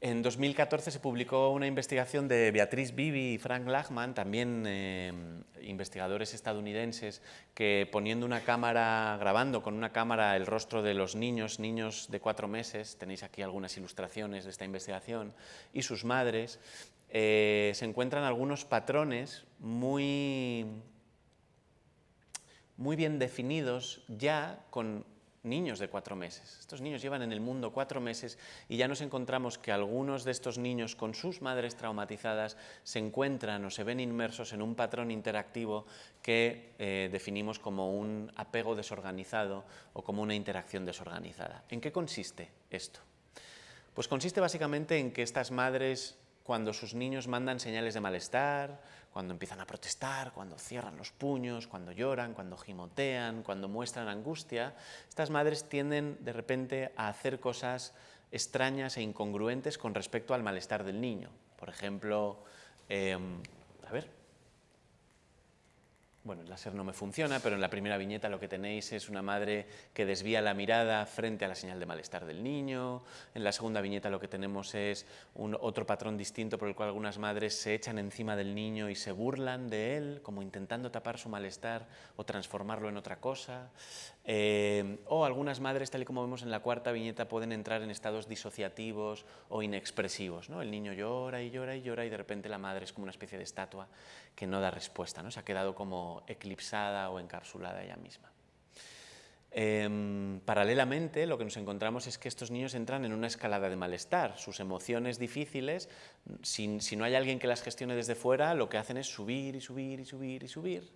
En 2014 se publicó una investigación de Beatrice Bibi y Frank Lachman, también investigadores estadounidenses, que poniendo una cámara, grabando con una cámara el rostro de los niños de 4 meses, tenéis aquí algunas ilustraciones de esta investigación, y sus madres, se encuentran algunos patrones muy bien definidos ya con niños de 4 meses. Estos niños llevan en el mundo 4 meses y ya nos encontramos que algunos de estos niños con sus madres traumatizadas se encuentran o se ven inmersos en un patrón interactivo que definimos como un apego desorganizado o como una interacción desorganizada. ¿En qué consiste esto? Pues consiste básicamente en que estas madres, cuando sus niños mandan señales de malestar, cuando empiezan a protestar, cuando cierran los puños, cuando lloran, cuando gimotean, cuando muestran angustia, estas madres tienden de repente a hacer cosas extrañas e incongruentes con respecto al malestar del niño. Por ejemplo, Bueno, el láser no me funciona, pero en la primera viñeta lo que tenéis es una madre que desvía la mirada frente a la señal de malestar del niño. En la segunda viñeta lo que tenemos es otro patrón distinto por el cual algunas madres se echan encima del niño y se burlan de él, como intentando tapar su malestar o transformarlo en otra cosa. O algunas madres, tal y como vemos en la cuarta viñeta, pueden entrar en estados disociativos o inexpresivos, ¿no? El niño llora y llora y llora y de repente la madre es como una especie de estatua que no da respuesta, ¿no? Se ha quedado como eclipsada o encapsulada ella misma. Paralelamente, lo que nos encontramos es que estos niños entran en una escalada de malestar. Sus emociones difíciles, si no hay alguien que las gestione desde fuera, lo que hacen es subir y subir y subir y subir.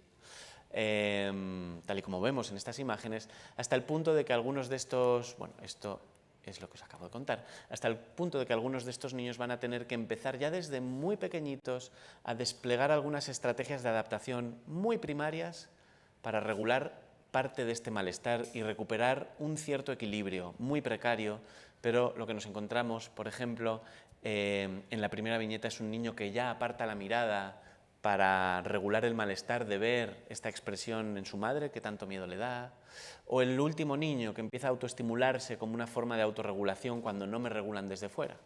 Tal y como vemos en estas imágenes, hasta el punto de que algunos de estos, bueno, esto es lo que os acabo de contar, hasta el punto de que algunos de estos niños van a tener que empezar ya desde muy pequeñitos a desplegar algunas estrategias de adaptación muy primarias para regular parte de este malestar y recuperar un cierto equilibrio muy precario, pero lo que nos encontramos, por ejemplo, en la primera viñeta es un niño que ya aparta la mirada para regular el malestar de ver esta expresión en su madre que tanto miedo le da, o el último niño que empieza a autoestimularse como una forma de autorregulación cuando no me regulan desde fuera.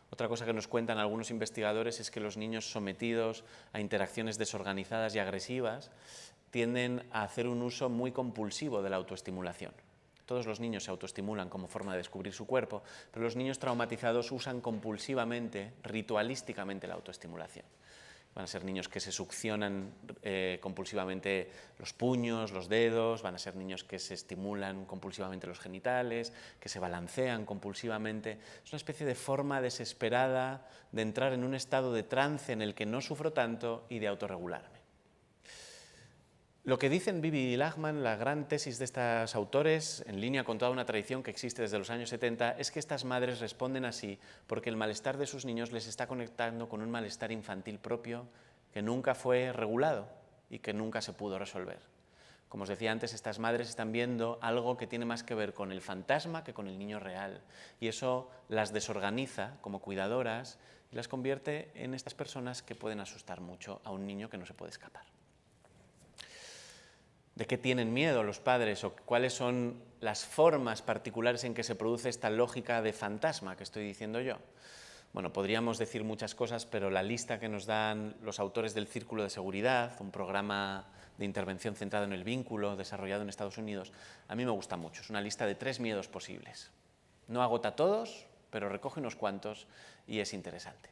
Otra cosa que nos cuentan algunos investigadores es que los niños sometidos a interacciones desorganizadas y agresivas tienden a hacer un uso muy compulsivo de la autoestimulación. Todos los niños se autoestimulan como forma de descubrir su cuerpo, pero los niños traumatizados usan compulsivamente, ritualísticamente la autoestimulación. Van a ser niños que se succionan compulsivamente los puños, los dedos, van a ser niños que se estimulan compulsivamente los genitales, que se balancean compulsivamente. Es una especie de forma desesperada de entrar en un estado de trance en el que no sufro tanto y de autorregularme. Lo que dicen Bibi y Lachman, la gran tesis de estos autores, en línea con toda una tradición que existe desde los años 70, es que estas madres responden así porque el malestar de sus niños les está conectando con un malestar infantil propio que nunca fue regulado y que nunca se pudo resolver. Como os decía antes, estas madres están viendo algo que tiene más que ver con el fantasma que con el niño real, y eso las desorganiza como cuidadoras y las convierte en estas personas que pueden asustar mucho a un niño que no se puede escapar. ¿De qué tienen miedo los padres o cuáles son las formas particulares en que se produce esta lógica de fantasma que estoy diciendo yo? Bueno, podríamos decir muchas cosas, pero la lista que nos dan los autores del Círculo de Seguridad, un programa de intervención centrado en el vínculo desarrollado en Estados Unidos, a mí me gusta mucho. Es una lista de 3 miedos posibles. No agota todos, pero recoge unos cuantos y es interesante.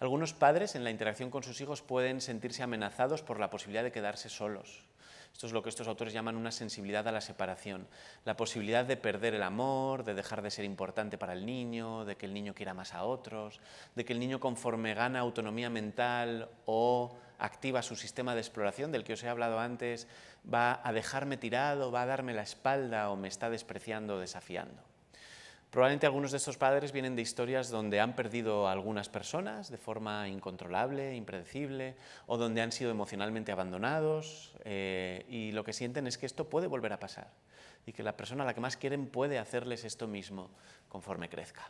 Algunos padres en la interacción con sus hijos pueden sentirse amenazados por la posibilidad de quedarse solos. Esto es lo que estos autores llaman una sensibilidad a la separación, la posibilidad de perder el amor, de dejar de ser importante para el niño, de que el niño quiera más a otros, de que el niño conforme gana autonomía mental o activa su sistema de exploración del que os he hablado antes, va a dejarme tirado, va a darme la espalda o me está despreciando o desafiando. Probablemente algunos de estos padres vienen de historias donde han perdido a algunas personas de forma incontrolable, impredecible, o donde han sido emocionalmente abandonados, y lo que sienten es que esto puede volver a pasar y que la persona a la que más quieren puede hacerles esto mismo conforme crezca.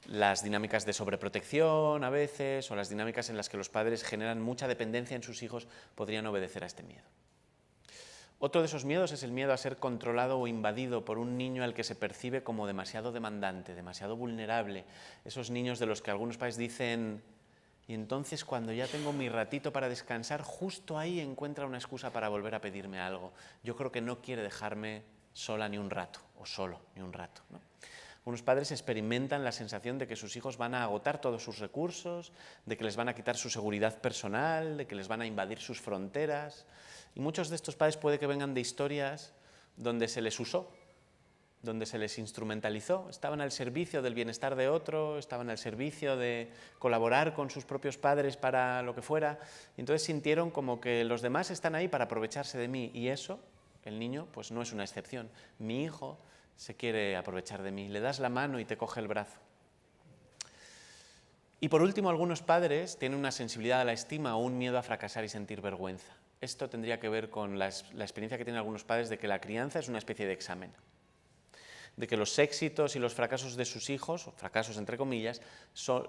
Las dinámicas de sobreprotección a veces, o las dinámicas en las que los padres generan mucha dependencia en sus hijos, podrían obedecer a este miedo. Otro de esos miedos es el miedo a ser controlado o invadido por un niño al que se percibe como demasiado demandante, demasiado vulnerable. Esos niños de los que algunos padres dicen, y entonces cuando ya tengo mi ratito para descansar, justo ahí encuentra una excusa para volver a pedirme algo. Yo creo que no quiere dejarme sola ni un rato, o solo ni un rato, ¿no? Algunos padres experimentan la sensación de que sus hijos van a agotar todos sus recursos, de que les van a quitar su seguridad personal, de que les van a invadir sus fronteras. Y muchos de estos padres puede que vengan de historias donde se les usó, donde se les instrumentalizó, estaban al servicio del bienestar de otro, estaban al servicio de colaborar con sus propios padres para lo que fuera, y entonces sintieron como que los demás están ahí para aprovecharse de mí, y eso, el niño, pues no es una excepción. Mi hijo se quiere aprovechar de mí, le das la mano y te coge el brazo. Y por último, algunos padres tienen una sensibilidad a la estima o un miedo a fracasar y sentir vergüenza. Esto tendría que ver con la experiencia que tienen algunos padres de que la crianza es una especie de examen. de que los éxitos y los fracasos de sus hijos, o fracasos entre comillas,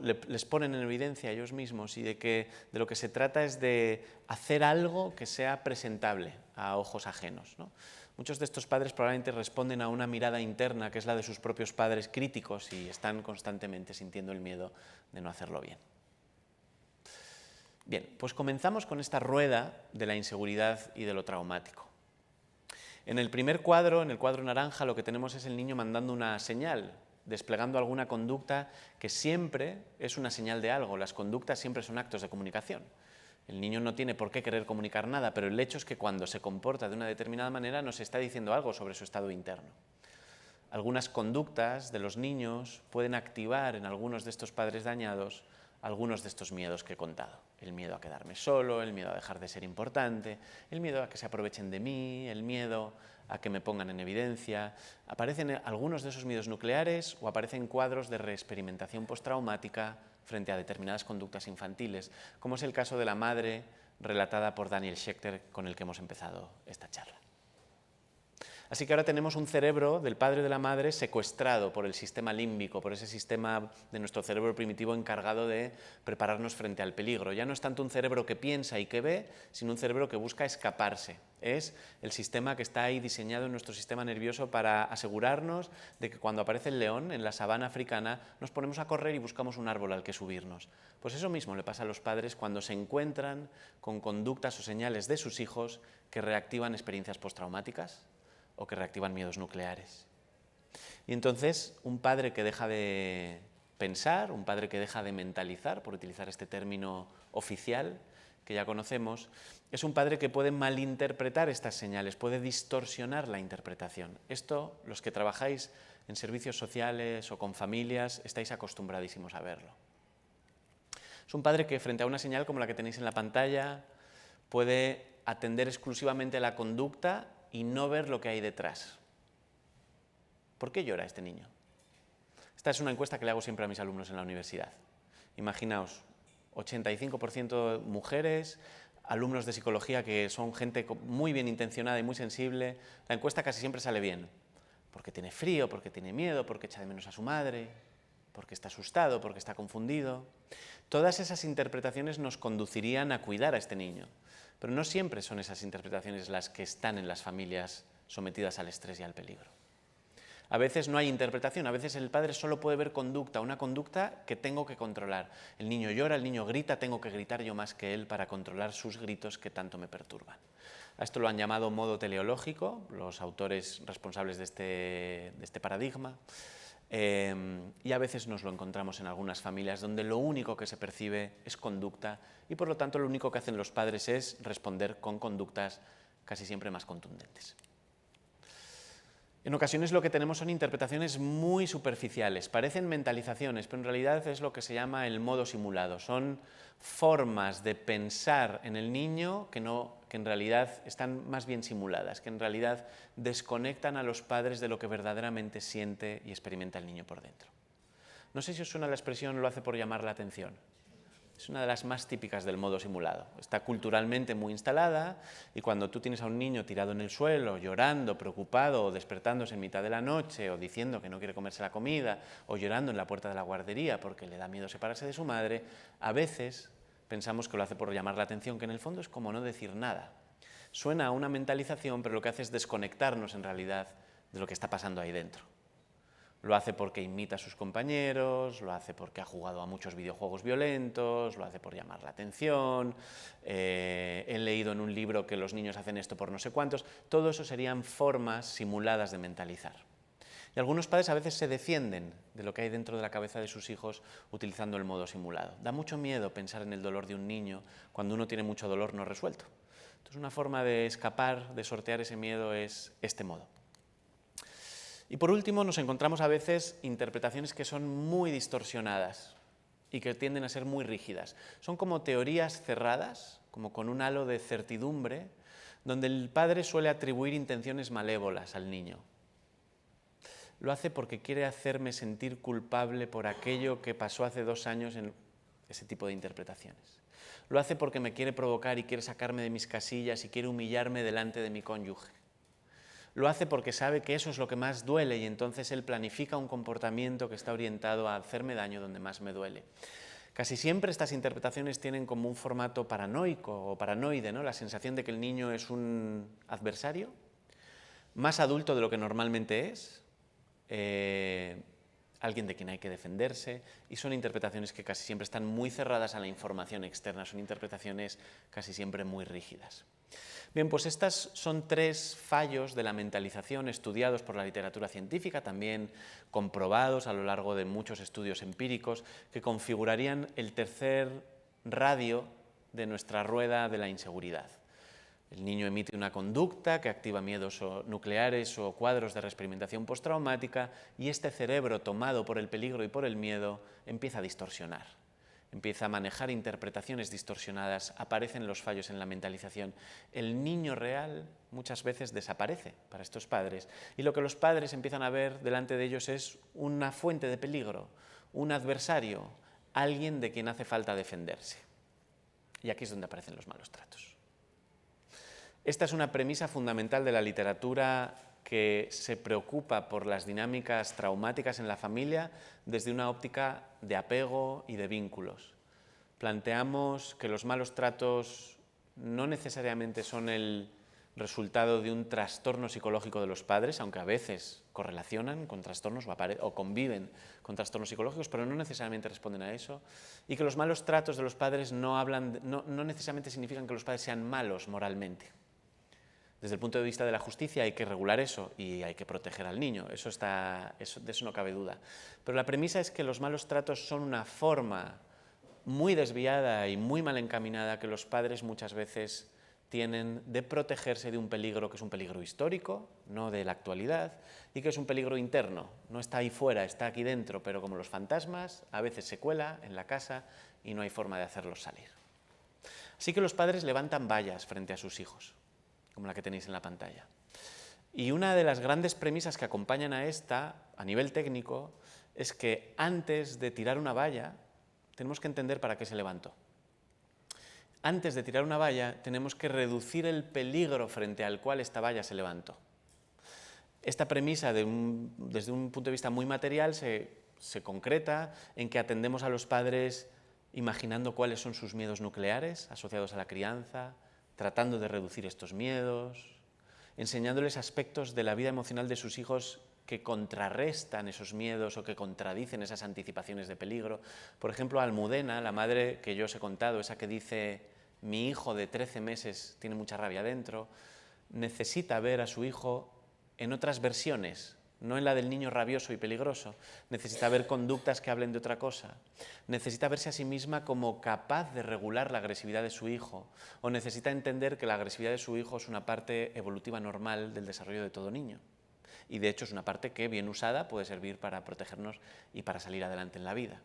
les ponen en evidencia a ellos mismos y de lo que se trata es de hacer algo que sea presentable a ojos ajenos, ¿no? Muchos de estos padres probablemente responden a una mirada interna que es la de sus propios padres críticos y están constantemente sintiendo el miedo de no hacerlo bien. Bien, pues comenzamos con esta rueda de la inseguridad y de lo traumático. En el primer cuadro, en el cuadro naranja, lo que tenemos es el niño mandando una señal, desplegando alguna conducta que siempre es una señal de algo. Las conductas siempre son actos de comunicación. El niño no tiene por qué querer comunicar nada, pero el hecho es que cuando se comporta de una determinada manera nos está diciendo algo sobre su estado interno. Algunas conductas de los niños pueden activar en algunos de estos padres dañados algunos de estos miedos que he contado. El miedo a quedarme solo, el miedo a dejar de ser importante, el miedo a que se aprovechen de mí, el miedo a que me pongan en evidencia. Aparecen algunos de esos miedos nucleares o aparecen cuadros de reexperimentación postraumática frente a determinadas conductas infantiles, como es el caso de la madre relatada por Daniel Schechter, con el que hemos empezado esta charla. Así que ahora tenemos un cerebro del padre y de la madre secuestrado por el sistema límbico, por ese sistema de nuestro cerebro primitivo encargado de prepararnos frente al peligro. Ya no es tanto un cerebro que piensa y que ve, sino un cerebro que busca escaparse. Es el sistema que está ahí diseñado en nuestro sistema nervioso para asegurarnos de que cuando aparece el león en la sabana africana nos ponemos a correr y buscamos un árbol al que subirnos. Pues eso mismo le pasa a los padres cuando se encuentran con conductas o señales de sus hijos que reactivan experiencias postraumáticas o que reactivan miedos nucleares. Y entonces, un padre que deja de pensar, un padre que deja de mentalizar, por utilizar este término oficial que ya conocemos, es un padre que puede malinterpretar estas señales, puede distorsionar la interpretación. Esto, los que trabajáis en servicios sociales o con familias, estáis acostumbradísimos a verlo. Es un padre que, frente a una señal como la que tenéis en la pantalla, puede atender exclusivamente a la conducta y no ver lo que hay detrás. ¿Por qué llora este niño? Esta es una encuesta que le hago siempre a mis alumnos en la universidad. Imaginaos, 85% mujeres, alumnos de psicología que son gente muy bien intencionada y muy sensible. La encuesta casi siempre sale bien. Porque tiene frío, porque tiene miedo, porque echa de menos a su madre, porque está asustado, porque está confundido. Todas esas interpretaciones nos conducirían a cuidar a este niño. Pero no siempre son esas interpretaciones las que están en las familias sometidas al estrés y al peligro. A veces no hay interpretación, a veces el padre solo puede ver conducta, una conducta que tengo que controlar. El niño llora, el niño grita, tengo que gritar yo más que él para controlar sus gritos que tanto me perturban. A esto lo han llamado modo teleológico, los autores responsables de este paradigma. Y a veces nos lo encontramos en algunas familias donde lo único que se percibe es conducta y por lo tanto lo único que hacen los padres es responder con conductas casi siempre más contundentes. En ocasiones lo que tenemos son interpretaciones muy superficiales, parecen mentalizaciones, pero en realidad es lo que se llama el modo simulado. Son formas de pensar en el niño que en realidad están más bien simuladas, que en realidad desconectan a los padres de lo que verdaderamente siente y experimenta el niño por dentro. No sé si os suena la expresión "lo hace por llamar la atención". Es una de las más típicas del modo simulado. Está culturalmente muy instalada y cuando tú tienes a un niño tirado en el suelo, llorando, preocupado o despertándose en mitad de la noche o diciendo que no quiere comerse la comida o llorando en la puerta de la guardería porque le da miedo separarse de su madre, a veces pensamos que lo hace por llamar la atención, que en el fondo es como no decir nada. Suena a una mentalización, pero lo que hace es desconectarnos en realidad de lo que está pasando ahí dentro. Lo hace porque imita a sus compañeros, lo hace porque ha jugado a muchos videojuegos violentos, lo hace por llamar la atención, he leído en un libro que los niños hacen esto por no sé cuántos. Todo eso serían formas simuladas de mentalizar. Y algunos padres a veces se defienden de lo que hay dentro de la cabeza de sus hijos utilizando el modo simulado. Da mucho miedo pensar en el dolor de un niño cuando uno tiene mucho dolor no resuelto. Entonces una forma de escapar, de sortear ese miedo es este modo. Y por último nos encontramos a veces interpretaciones que son muy distorsionadas y que tienden a ser muy rígidas. Son como teorías cerradas, como con un halo de certidumbre, donde el padre suele atribuir intenciones malévolas al niño. Lo hace porque quiere hacerme sentir culpable por aquello que pasó hace 2 años en ese tipo de interpretaciones. Lo hace porque me quiere provocar y quiere sacarme de mis casillas y quiere humillarme delante de mi cónyuge. lo hace porque sabe que eso es lo que más duele y entonces él planifica un comportamiento que está orientado a hacerme daño donde más me duele. Casi siempre estas interpretaciones tienen como un formato paranoico o paranoide, ¿no? La sensación de que el niño es un adversario, más adulto de lo que normalmente es, alguien de quien hay que defenderse, y son interpretaciones que casi siempre están muy cerradas a la información externa, son interpretaciones casi siempre muy rígidas. Bien, pues estas son 3 fallos de la mentalización estudiados por la literatura científica, también comprobados a lo largo de muchos estudios empíricos, que configurarían el tercer radio de nuestra rueda de la inseguridad. El niño emite una conducta que activa miedos nucleares o cuadros de reexperimentación postraumática y este cerebro, tomado por el peligro y por el miedo, empieza a distorsionar. Empieza a manejar interpretaciones distorsionadas, aparecen los fallos en la mentalización. El niño real muchas veces desaparece para estos padres y lo que los padres empiezan a ver delante de ellos es una fuente de peligro, un adversario, alguien de quien hace falta defenderse. Y aquí es donde aparecen los malos tratos. Esta es una premisa fundamental de la literatura que se preocupa por las dinámicas traumáticas en la familia desde una óptica de apego y de vínculos. Planteamos que los malos tratos no necesariamente son el resultado de un trastorno psicológico de los padres, aunque a veces correlacionan con trastornos o conviven con trastornos psicológicos, pero no necesariamente responden a eso, y que los malos tratos de los padres no necesariamente significan que los padres sean malos moralmente. Desde el punto de vista de la justicia hay que regular eso y hay que proteger al niño, de eso no cabe duda. Pero la premisa es que los malos tratos son una forma muy desviada y muy mal encaminada que los padres muchas veces tienen de protegerse de un peligro que es un peligro histórico, no de la actualidad, y que es un peligro interno. No está ahí fuera, está aquí dentro, pero como los fantasmas, a veces se cuela en la casa y no hay forma de hacerlos salir. Así que los padres levantan vallas frente a sus hijos, como la que tenéis en la pantalla. Y una de las grandes premisas que acompañan a esta, a nivel técnico, es que antes de tirar una valla, tenemos que entender para qué se levantó. Antes de tirar una valla, tenemos que reducir el peligro frente al cual esta valla se levantó. Esta premisa, desde un punto de vista muy material, se concreta en que atendemos a los padres imaginando cuáles son sus miedos nucleares asociados a la crianza, tratando de reducir estos miedos, enseñándoles aspectos de la vida emocional de sus hijos que contrarrestan esos miedos o que contradicen esas anticipaciones de peligro. Por ejemplo, Almudena, la madre que yo os he contado, esa que dice, mi hijo de 13 meses tiene mucha rabia dentro, necesita ver a su hijo en otras versiones, no en la del niño rabioso y peligroso, necesita ver conductas que hablen de otra cosa, necesita verse a sí misma como capaz de regular la agresividad de su hijo, o necesita entender que la agresividad de su hijo es una parte evolutiva normal del desarrollo de todo niño. Y de hecho es una parte que, bien usada, puede servir para protegernos y para salir adelante en la vida.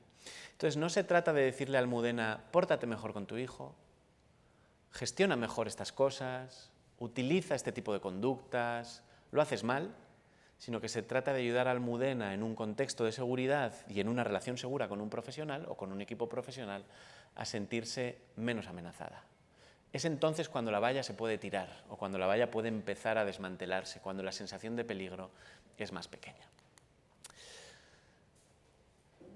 Entonces no se trata de decirle a Almudena, pórtate mejor con tu hijo, gestiona mejor estas cosas, utiliza este tipo de conductas, lo haces mal, sino que se trata de ayudar a Almudena en un contexto de seguridad y en una relación segura con un profesional o con un equipo profesional a sentirse menos amenazada. Es entonces cuando la valla se puede tirar o cuando la valla puede empezar a desmantelarse, cuando la sensación de peligro es más pequeña.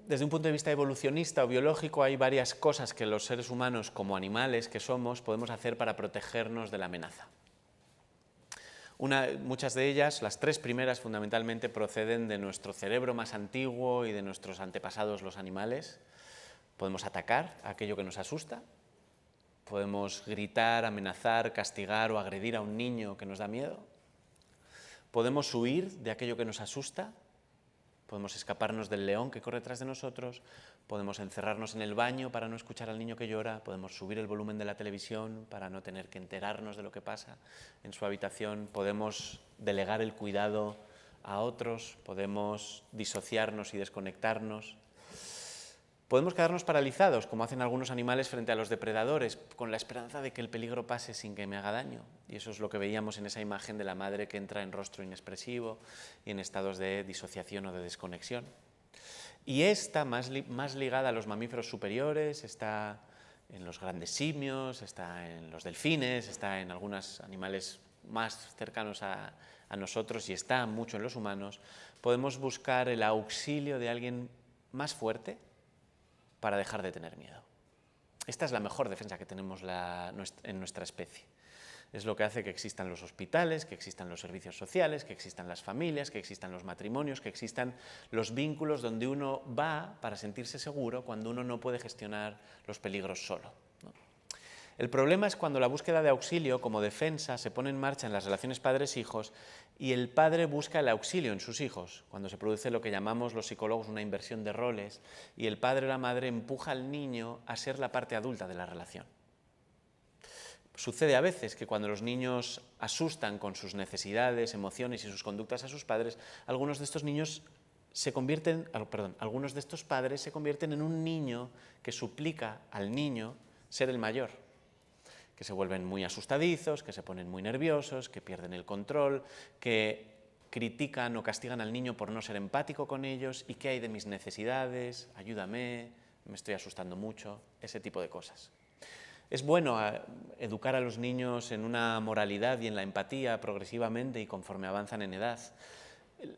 Desde un punto de vista evolucionista o biológico hay varias cosas que los seres humanos, como animales que somos, podemos hacer para protegernos de la amenaza. Muchas de ellas, las 3 primeras fundamentalmente, proceden de nuestro cerebro más antiguo y de nuestros antepasados, los animales. Podemos atacar a aquello que nos asusta, podemos gritar, amenazar, castigar o agredir a un niño que nos da miedo, podemos huir de aquello que nos asusta, podemos escaparnos del león que corre tras de nosotros, podemos encerrarnos en el baño para no escuchar al niño que llora, podemos subir el volumen de la televisión para no tener que enterarnos de lo que pasa en su habitación, podemos delegar el cuidado a otros, podemos disociarnos y desconectarnos. Podemos quedarnos paralizados, como hacen algunos animales frente a los depredadores, con la esperanza de que el peligro pase sin que me haga daño. Y eso es lo que veíamos en esa imagen de la madre que entra en rostro inexpresivo y en estados de disociación o de desconexión. Y esta, más ligada a los mamíferos superiores, está en los grandes simios, está en los delfines, está en algunos animales más cercanos a nosotros y está mucho en los humanos, podemos buscar el auxilio de alguien más fuerte para dejar de tener miedo. Esta es la mejor defensa que tenemos en nuestra especie. Es lo que hace que existan los hospitales, que existan los servicios sociales, que existan las familias, que existan los matrimonios, que existan los vínculos donde uno va para sentirse seguro cuando uno no puede gestionar los peligros solo, ¿no? El problema es cuando la búsqueda de auxilio como defensa se pone en marcha en las relaciones padres-hijos y el padre busca el auxilio en sus hijos, cuando se produce lo que llamamos los psicólogos una inversión de roles y el padre o la madre empuja al niño a ser la parte adulta de la relación. Sucede a veces que cuando los niños asustan con sus necesidades, emociones y sus conductas a sus padres, algunos de estos padres se convierten en un niño que suplica al niño ser el mayor, que se vuelven muy asustadizos, que se ponen muy nerviosos, que pierden el control, que critican o castigan al niño por no ser empático con ellos. ¿Y qué hay de mis necesidades? Ayúdame, me estoy asustando mucho, ese tipo de cosas. Es bueno educar a los niños en una moralidad y en la empatía progresivamente y conforme avanzan en edad.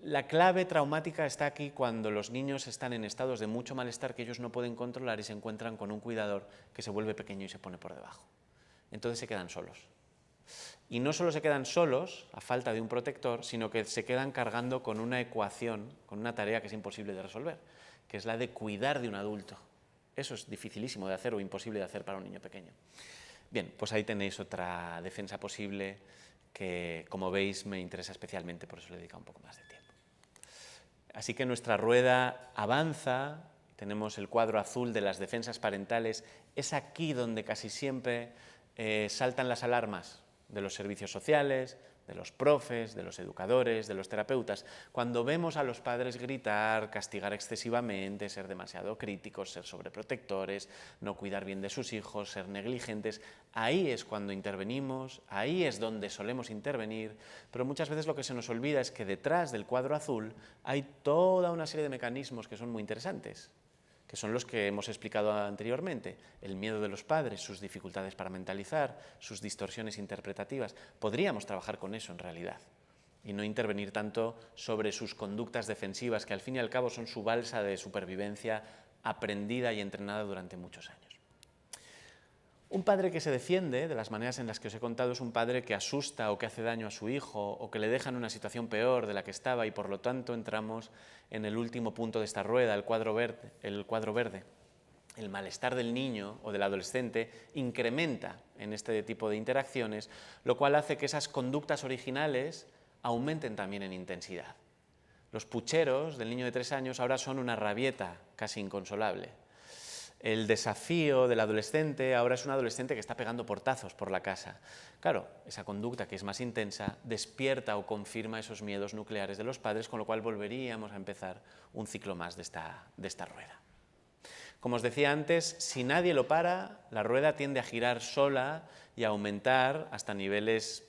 La clave traumática está aquí cuando los niños están en estados de mucho malestar que ellos no pueden controlar y se encuentran con un cuidador que se vuelve pequeño y se pone por debajo. Entonces se quedan solos. Y no solo se quedan solos, a falta de un protector, sino que se quedan cargando con una ecuación, con una tarea que es imposible de resolver, que es la de cuidar de un adulto. Eso es dificilísimo de hacer o imposible de hacer para un niño pequeño. Bien, pues ahí tenéis otra defensa posible que, como veis, me interesa especialmente, por eso le he dedicado un poco más de tiempo. Así que nuestra rueda avanza, tenemos el cuadro azul de las defensas parentales, es aquí donde casi siempre saltan las alarmas de los servicios sociales, de los profes, de los educadores, de los terapeutas. Cuando vemos a los padres gritar, castigar excesivamente, ser demasiado críticos, ser sobreprotectores, no cuidar bien de sus hijos, ser negligentes, ahí es cuando intervenimos, ahí es donde solemos intervenir, pero muchas veces lo que se nos olvida es que detrás del cuadro azul hay toda una serie de mecanismos que son muy interesantes, que son los que hemos explicado anteriormente, el miedo de los padres, sus dificultades para mentalizar, sus distorsiones interpretativas. Podríamos trabajar con eso en realidad y no intervenir tanto sobre sus conductas defensivas, que al fin y al cabo son su balsa de supervivencia aprendida y entrenada durante muchos años. Un padre que se defiende, de las maneras en las que os he contado, es un padre que asusta o que hace daño a su hijo o que le deja en una situación peor de la que estaba y por lo tanto entramos en el último punto de esta rueda, el cuadro verde. El malestar del niño o del adolescente incrementa en este tipo de interacciones, lo cual hace que esas conductas originales aumenten también en intensidad. Los pucheros del niño de 3 años ahora son una rabieta casi inconsolable. El desafío del adolescente ahora es un adolescente que está pegando portazos por la casa. Claro, esa conducta que es más intensa despierta o confirma esos miedos nucleares de los padres, con lo cual volveríamos a empezar un ciclo más de esta rueda. Como os decía antes, si nadie lo para, la rueda tiende a girar sola y a aumentar hasta niveles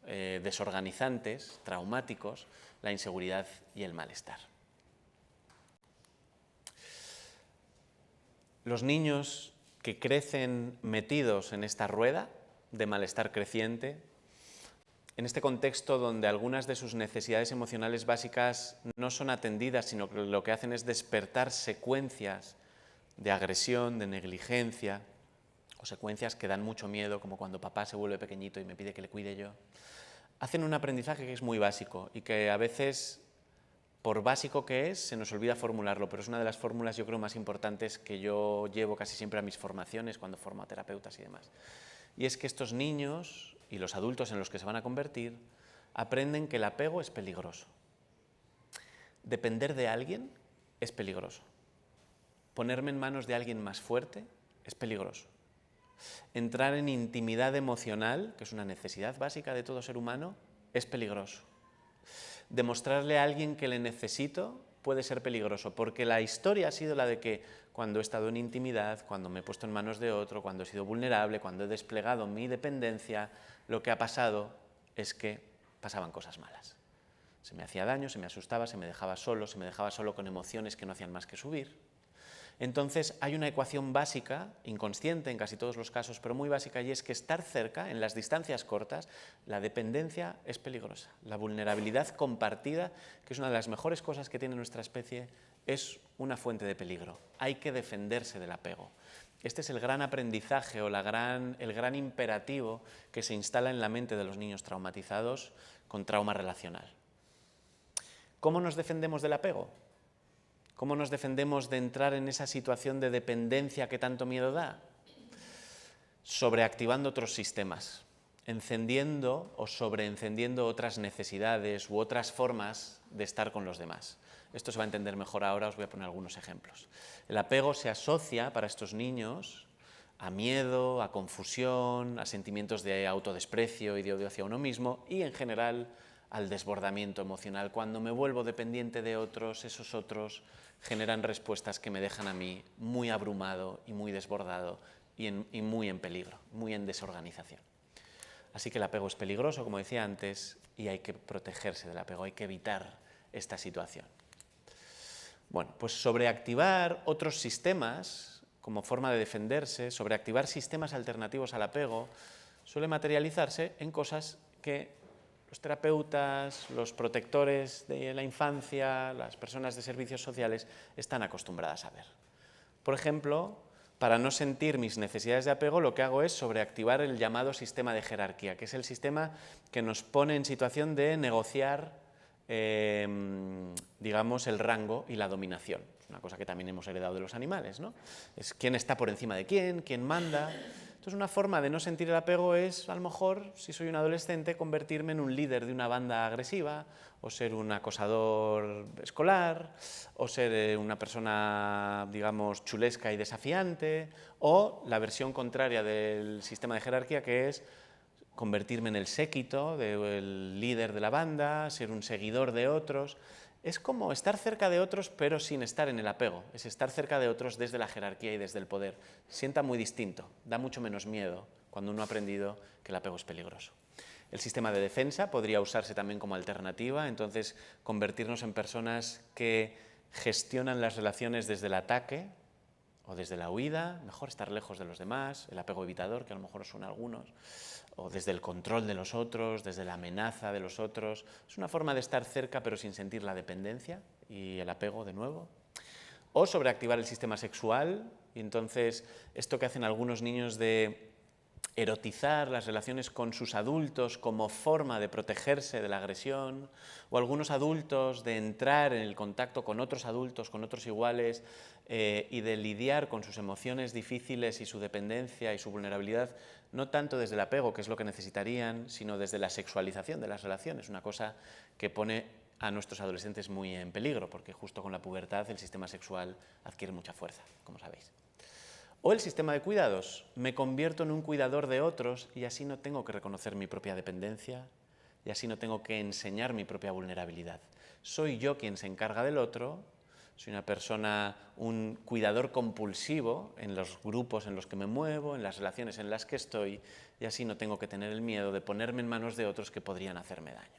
desorganizantes, traumáticos, la inseguridad y el malestar. Los niños que crecen metidos en esta rueda de malestar creciente, en este contexto donde algunas de sus necesidades emocionales básicas no son atendidas, sino que lo que hacen es despertar secuencias de agresión, de negligencia, o secuencias que dan mucho miedo, como cuando papá se vuelve pequeñito y me pide que le cuide yo, hacen un aprendizaje que es muy básico y que a veces, por básico que es, se nos olvida formularlo, pero es una de las fórmulas, yo creo, más importantes que yo llevo casi siempre a mis formaciones cuando formo a terapeutas y demás. Y es que estos niños y los adultos en los que se van a convertir aprenden que el apego es peligroso. Depender de alguien es peligroso. Ponerme en manos de alguien más fuerte es peligroso. Entrar en intimidad emocional, que es una necesidad básica de todo ser humano, es peligroso. Demostrarle a alguien que le necesito puede ser peligroso, porque la historia ha sido la de que cuando he estado en intimidad, cuando me he puesto en manos de otro, cuando he sido vulnerable, cuando he desplegado mi dependencia, lo que ha pasado es que pasaban cosas malas. Se me hacía daño, se me asustaba, se me dejaba solo con emociones que no hacían más que subir. Entonces hay una ecuación básica, inconsciente en casi todos los casos, pero muy básica, y es que estar cerca, en las distancias cortas, la dependencia es peligrosa. La vulnerabilidad compartida, que es una de las mejores cosas que tiene nuestra especie, es una fuente de peligro. Hay que defenderse del apego. Este es el gran aprendizaje o el gran imperativo que se instala en la mente de los niños traumatizados con trauma relacional. ¿Cómo nos defendemos del apego? ¿Cómo nos defendemos de entrar en esa situación de dependencia que tanto miedo da? Sobreactivando otros sistemas, encendiendo o sobreencendiendo otras necesidades u otras formas de estar con los demás. Esto se va a entender mejor ahora, os voy a poner algunos ejemplos. El apego se asocia para estos niños a miedo, a confusión, a sentimientos de autodesprecio y de odio hacia uno mismo y, en general, al desbordamiento emocional. Cuando me vuelvo dependiente de otros, esos otros generan respuestas que me dejan a mí muy abrumado y muy desbordado y muy en peligro, muy en desorganización. Así que el apego es peligroso, como decía antes, y hay que protegerse del apego, hay que evitar esta situación. Bueno, pues sobreactivar otros sistemas como forma de defenderse, sobreactivar sistemas alternativos al apego, suele materializarse en cosas que los terapeutas, los protectores de la infancia, las personas de servicios sociales están acostumbradas a ver. Por ejemplo, para no sentir mis necesidades de apego, lo que hago es sobreactivar el llamado sistema de jerarquía, que es el sistema que nos pone en situación de negociar digamos, el rango y la dominación. Es una cosa que también hemos heredado de los animales, ¿no? Es quién está por encima de quién manda. Entonces, una forma de no sentir el apego es, a lo mejor, si soy un adolescente, convertirme en un líder de una banda agresiva, o ser un acosador escolar, o ser una persona, digamos, chulesca y desafiante, o la versión contraria del sistema de jerarquía, que es convertirme en el séquito del líder de la banda, ser un seguidor de otros. Es como estar cerca de otros, pero sin estar en el apego. Es estar cerca de otros desde la jerarquía y desde el poder. Sienta muy distinto, da mucho menos miedo cuando uno ha aprendido que el apego es peligroso. El sistema de defensa podría usarse también como alternativa, entonces convertirnos en personas que gestionan las relaciones desde el ataque o desde la huida, mejor estar lejos de los demás, el apego evitador, que a lo mejor os suena a algunos, o desde el control de los otros, desde la amenaza de los otros. Es una forma de estar cerca pero sin sentir la dependencia y el apego de nuevo. O sobreactivar el sistema sexual, y entonces esto que hacen algunos niños de erotizar las relaciones con sus adultos como forma de protegerse de la agresión, o algunos adultos de entrar en el contacto con otros adultos, con otros iguales, y de lidiar con sus emociones difíciles y su dependencia y su vulnerabilidad, no tanto desde el apego, que es lo que necesitarían, sino desde la sexualización de las relaciones, una cosa que pone a nuestros adolescentes muy en peligro, porque justo con la pubertad el sistema sexual adquiere mucha fuerza, como sabéis. O el sistema de cuidados, me convierto en un cuidador de otros y así no tengo que reconocer mi propia dependencia y así no tengo que enseñar mi propia vulnerabilidad. Soy yo quien se encarga del otro, soy una persona, un cuidador compulsivo en los grupos en los que me muevo, en las relaciones en las que estoy, y así no tengo que tener el miedo de ponerme en manos de otros que podrían hacerme daño.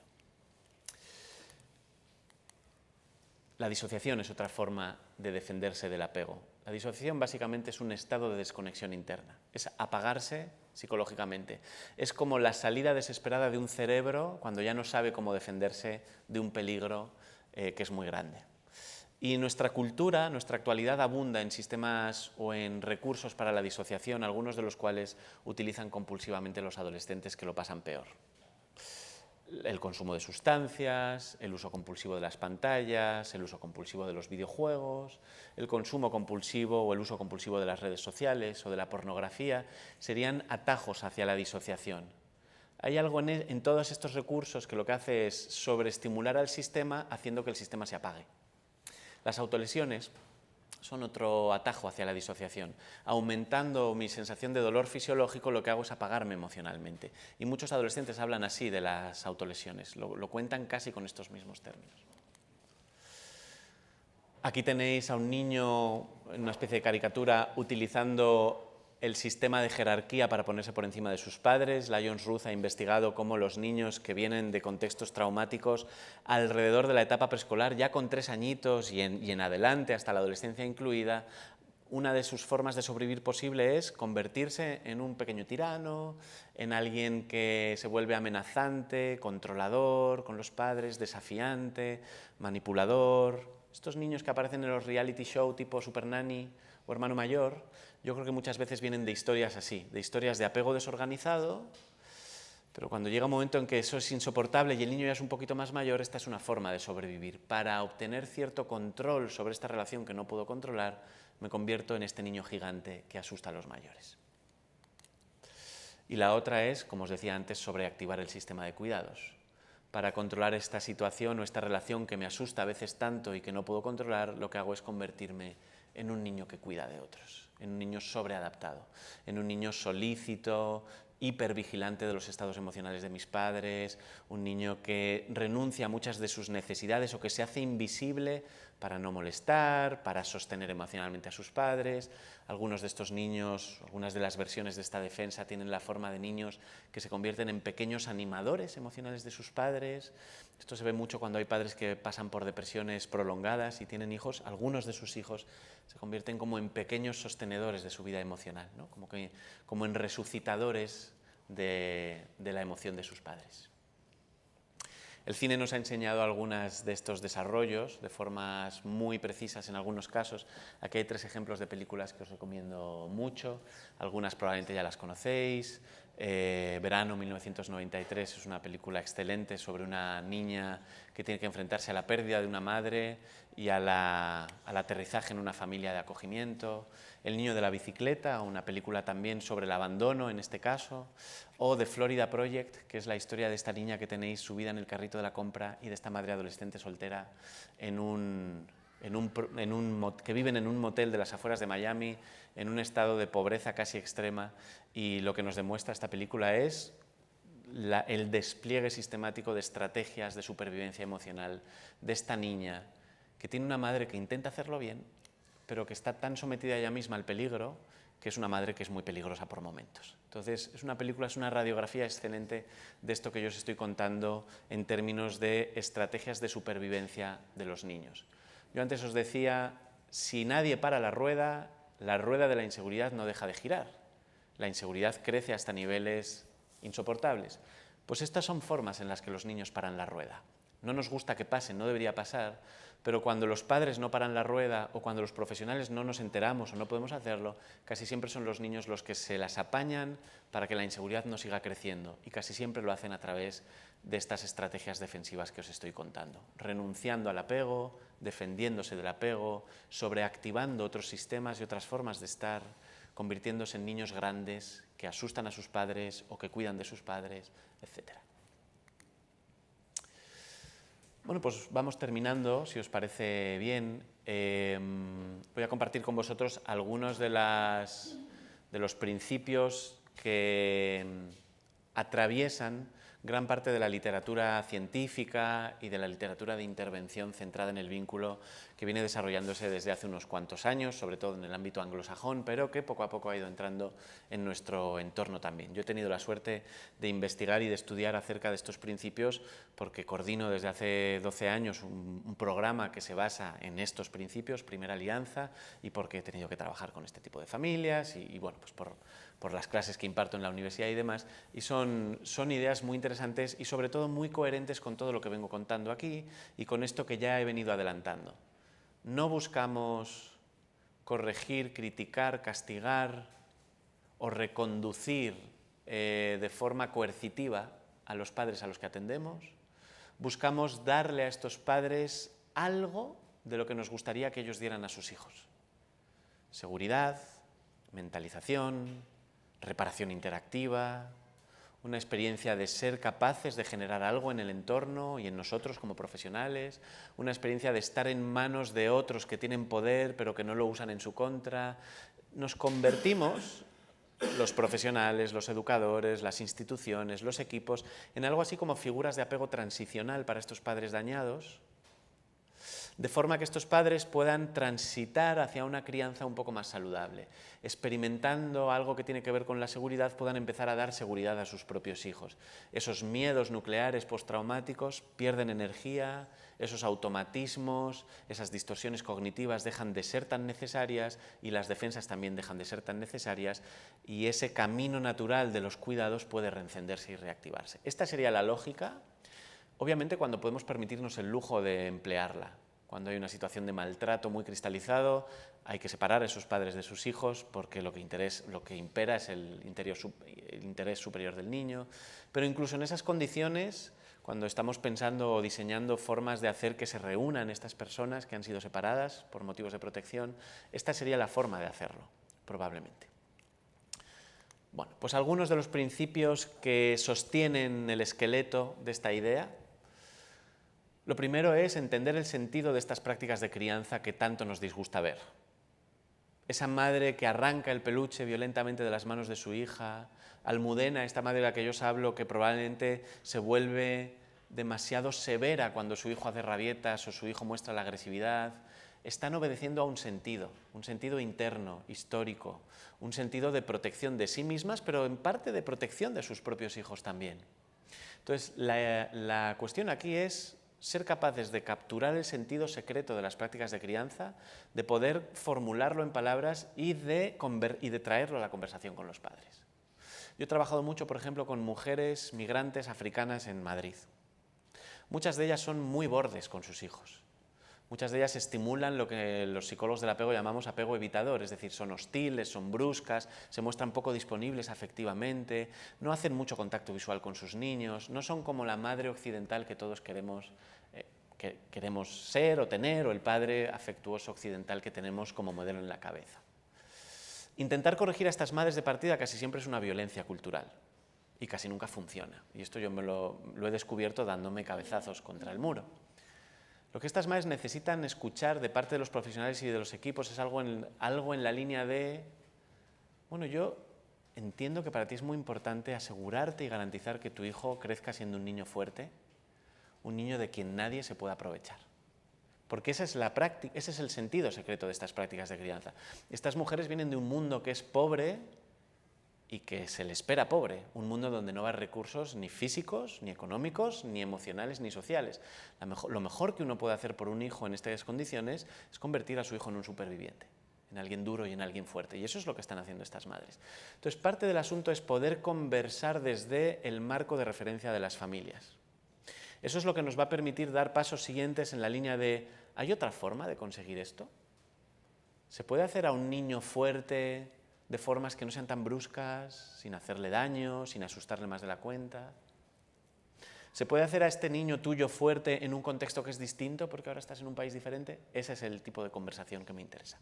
La disociación es otra forma de defenderse del apego. La disociación básicamente es un estado de desconexión interna, es apagarse psicológicamente. Es como la salida desesperada de un cerebro cuando ya no sabe cómo defenderse de un peligro que es muy grande. Y nuestra cultura, nuestra actualidad abunda en sistemas o en recursos para la disociación, algunos de los cuales utilizan compulsivamente los adolescentes que lo pasan peor. El consumo de sustancias, el uso compulsivo de las pantallas, el uso compulsivo de los videojuegos, el consumo compulsivo o el uso compulsivo de las redes sociales o de la pornografía, serían atajos hacia la disociación. Hay algo en todos estos recursos que lo que hace es sobreestimular al sistema haciendo que el sistema se apague. Las autolesiones son otro atajo hacia la disociación. Aumentando mi sensación de dolor fisiológico, lo que hago es apagarme emocionalmente. Y muchos adolescentes hablan así de las autolesiones, lo cuentan casi con estos mismos términos. Aquí tenéis a un niño en una especie de caricatura utilizando el sistema de jerarquía para ponerse por encima de sus padres. Lyons Ruth ha investigado cómo los niños que vienen de contextos traumáticos alrededor de la etapa preescolar, ya con 3 añitos y en adelante, hasta la adolescencia incluida, una de sus formas de sobrevivir posible es convertirse en un pequeño tirano, en alguien que se vuelve amenazante, controlador con los padres, desafiante, manipulador. Estos niños que aparecen en los reality show tipo Super Nanny o Hermano Mayor, yo creo que muchas veces vienen de historias así, de historias de apego desorganizado, pero cuando llega un momento en que eso es insoportable y el niño ya es un poquito más mayor, esta es una forma de sobrevivir. Para obtener cierto control sobre esta relación que no puedo controlar, me convierto en este niño gigante que asusta a los mayores. Y la otra es, como os decía antes, sobreactivar el sistema de cuidados. Para controlar esta situación o esta relación que me asusta a veces tanto y que no puedo controlar, lo que hago es convertirme en un niño que cuida de otros, en un niño sobreadaptado, en un niño solícito, hipervigilante de los estados emocionales de mis padres, un niño que renuncia a muchas de sus necesidades o que se hace invisible para no molestar, para sostener emocionalmente a sus padres. Algunos de estos niños, algunas de las versiones de esta defensa tienen la forma de niños que se convierten en pequeños animadores emocionales de sus padres. Esto se ve mucho cuando hay padres que pasan por depresiones prolongadas y tienen hijos. Algunos de sus hijos se convierten como en pequeños sostenedores de su vida emocional, ¿no? como en resucitadores de la emoción de sus padres. El cine nos ha enseñado algunos de estos desarrollos de formas muy precisas en algunos casos. Aquí hay 3 ejemplos de películas que os recomiendo mucho. Algunas probablemente ya las conocéis. Verano 1993 es una película excelente sobre una niña que tiene que enfrentarse a la pérdida de una madre y al aterrizaje en una familia de acogimiento. El niño de la bicicleta, una película también sobre el abandono en este caso. O The Florida Project, que es la historia de esta niña que tenéis subida en el carrito de la compra y de esta madre adolescente soltera que viven en un motel de las afueras de Miami, en un estado de pobreza casi extrema, y lo que nos demuestra esta película es el despliegue sistemático de estrategias de supervivencia emocional de esta niña que tiene una madre que intenta hacerlo bien, pero que está tan sometida ella misma al peligro que es una madre que es muy peligrosa por momentos. Entonces, es una película, es una radiografía excelente de esto que yo os estoy contando en términos de estrategias de supervivencia de los niños. Yo antes os decía, si nadie para la rueda de la inseguridad no deja de girar. La inseguridad crece hasta niveles insoportables. Pues estas son formas en las que los niños paran la rueda. No nos gusta que pasen, no debería pasar, pero cuando los padres no paran la rueda o cuando los profesionales no nos enteramos o no podemos hacerlo, casi siempre son los niños los que se las apañan para que la inseguridad no siga creciendo, y casi siempre lo hacen a través de estas estrategias defensivas que os estoy contando, renunciando al apego, defendiéndose del apego, sobreactivando otros sistemas y otras formas de estar, convirtiéndose en niños grandes que asustan a sus padres o que cuidan de sus padres, etc. Bueno, pues vamos terminando, si os parece bien. Voy a compartir con vosotros algunos de los principios que atraviesan gran parte de la literatura científica y de la literatura de intervención centrada en el vínculo que viene desarrollándose desde hace unos cuantos años, sobre todo en el ámbito anglosajón, pero que poco a poco ha ido entrando en nuestro entorno también. Yo he tenido la suerte de investigar y de estudiar acerca de estos principios porque coordino desde hace 12 años un programa que se basa en estos principios, Primera Alianza, y porque he tenido que trabajar con este tipo de familias y bueno, pues por las clases que imparto en la universidad y demás, y son ideas muy interesantes y sobre todo muy coherentes con todo lo que vengo contando aquí y con esto que ya he venido adelantando. No buscamos corregir, criticar, castigar o reconducir de forma coercitiva a los padres a los que atendemos. Buscamos darle a estos padres algo de lo que nos gustaría que ellos dieran a sus hijos. Seguridad, mentalización, reparación interactiva, una experiencia de ser capaces de generar algo en el entorno y en nosotros como profesionales, una experiencia de estar en manos de otros que tienen poder pero que no lo usan en su contra. Nos convertimos, los profesionales, los educadores, las instituciones, los equipos, en algo así como figuras de apego transicional para estos padres dañados, de forma que estos padres puedan transitar hacia una crianza un poco más saludable. Experimentando algo que tiene que ver con la seguridad, puedan empezar a dar seguridad a sus propios hijos. Esos miedos nucleares postraumáticos pierden energía, esos automatismos, esas distorsiones cognitivas dejan de ser tan necesarias y las defensas también dejan de ser tan necesarias, y ese camino natural de los cuidados puede reencenderse y reactivarse. Esta sería la lógica, obviamente cuando podemos permitirnos el lujo de emplearla. Cuando hay una situación de maltrato muy cristalizado, hay que separar a esos padres de sus hijos porque lo que impera es el interés superior del niño. Pero incluso en esas condiciones, cuando estamos pensando o diseñando formas de hacer que se reúnan estas personas que han sido separadas por motivos de protección, esta sería la forma de hacerlo, probablemente. Bueno, pues algunos de los principios que sostienen el esqueleto de esta idea. Lo primero es entender el sentido de estas prácticas de crianza que tanto nos disgusta ver. Esa madre que arranca el peluche violentamente de las manos de su hija, Almudena, esta madre de la que yo os hablo, que probablemente se vuelve demasiado severa cuando su hijo hace rabietas o su hijo muestra la agresividad, están obedeciendo a un sentido interno, histórico, un sentido de protección de sí mismas, pero en parte de protección de sus propios hijos también. Entonces, la cuestión aquí es ser capaces de capturar el sentido secreto de las prácticas de crianza, de poder formularlo en palabras y de traerlo a la conversación con los padres. Yo he trabajado mucho, por ejemplo, con mujeres migrantes africanas en Madrid. Muchas de ellas son muy bordes con sus hijos. Muchas de ellas estimulan lo que los psicólogos del apego llamamos apego evitador, es decir, son hostiles, son bruscas, se muestran poco disponibles afectivamente, no hacen mucho contacto visual con sus niños, no son como la madre occidental que todos queremos ser o tener, o el padre afectuoso occidental que tenemos como modelo en la cabeza. Intentar corregir a estas madres de partida casi siempre es una violencia cultural y casi nunca funciona. Y esto yo lo he descubierto dándome cabezazos contra el muro. Lo que estas madres necesitan escuchar de parte de los profesionales y de los equipos es algo en la línea de, bueno, yo entiendo que para ti es muy importante asegurarte y garantizar que tu hijo crezca siendo un niño fuerte, un niño de quien nadie se pueda aprovechar. Porque ese es el sentido secreto de estas prácticas de crianza. Estas mujeres vienen de un mundo que es pobre y que se le espera pobre, un mundo donde no va a haber recursos ni físicos, ni económicos, ni emocionales, ni sociales. Lo mejor que uno puede hacer por un hijo en estas condiciones es convertir a su hijo en un superviviente, en alguien duro y en alguien fuerte, y eso es lo que están haciendo estas madres. Entonces, parte del asunto es poder conversar desde el marco de referencia de las familias. Eso es lo que nos va a permitir dar pasos siguientes en la línea de, ¿hay otra forma de conseguir esto? ¿Se puede hacer a un niño fuerte de formas que no sean tan bruscas, sin hacerle daño, sin asustarle más de la cuenta? ¿Se puede hacer a este niño tuyo fuerte en un contexto que es distinto porque ahora estás en un país diferente? Ese es el tipo de conversación que me interesa.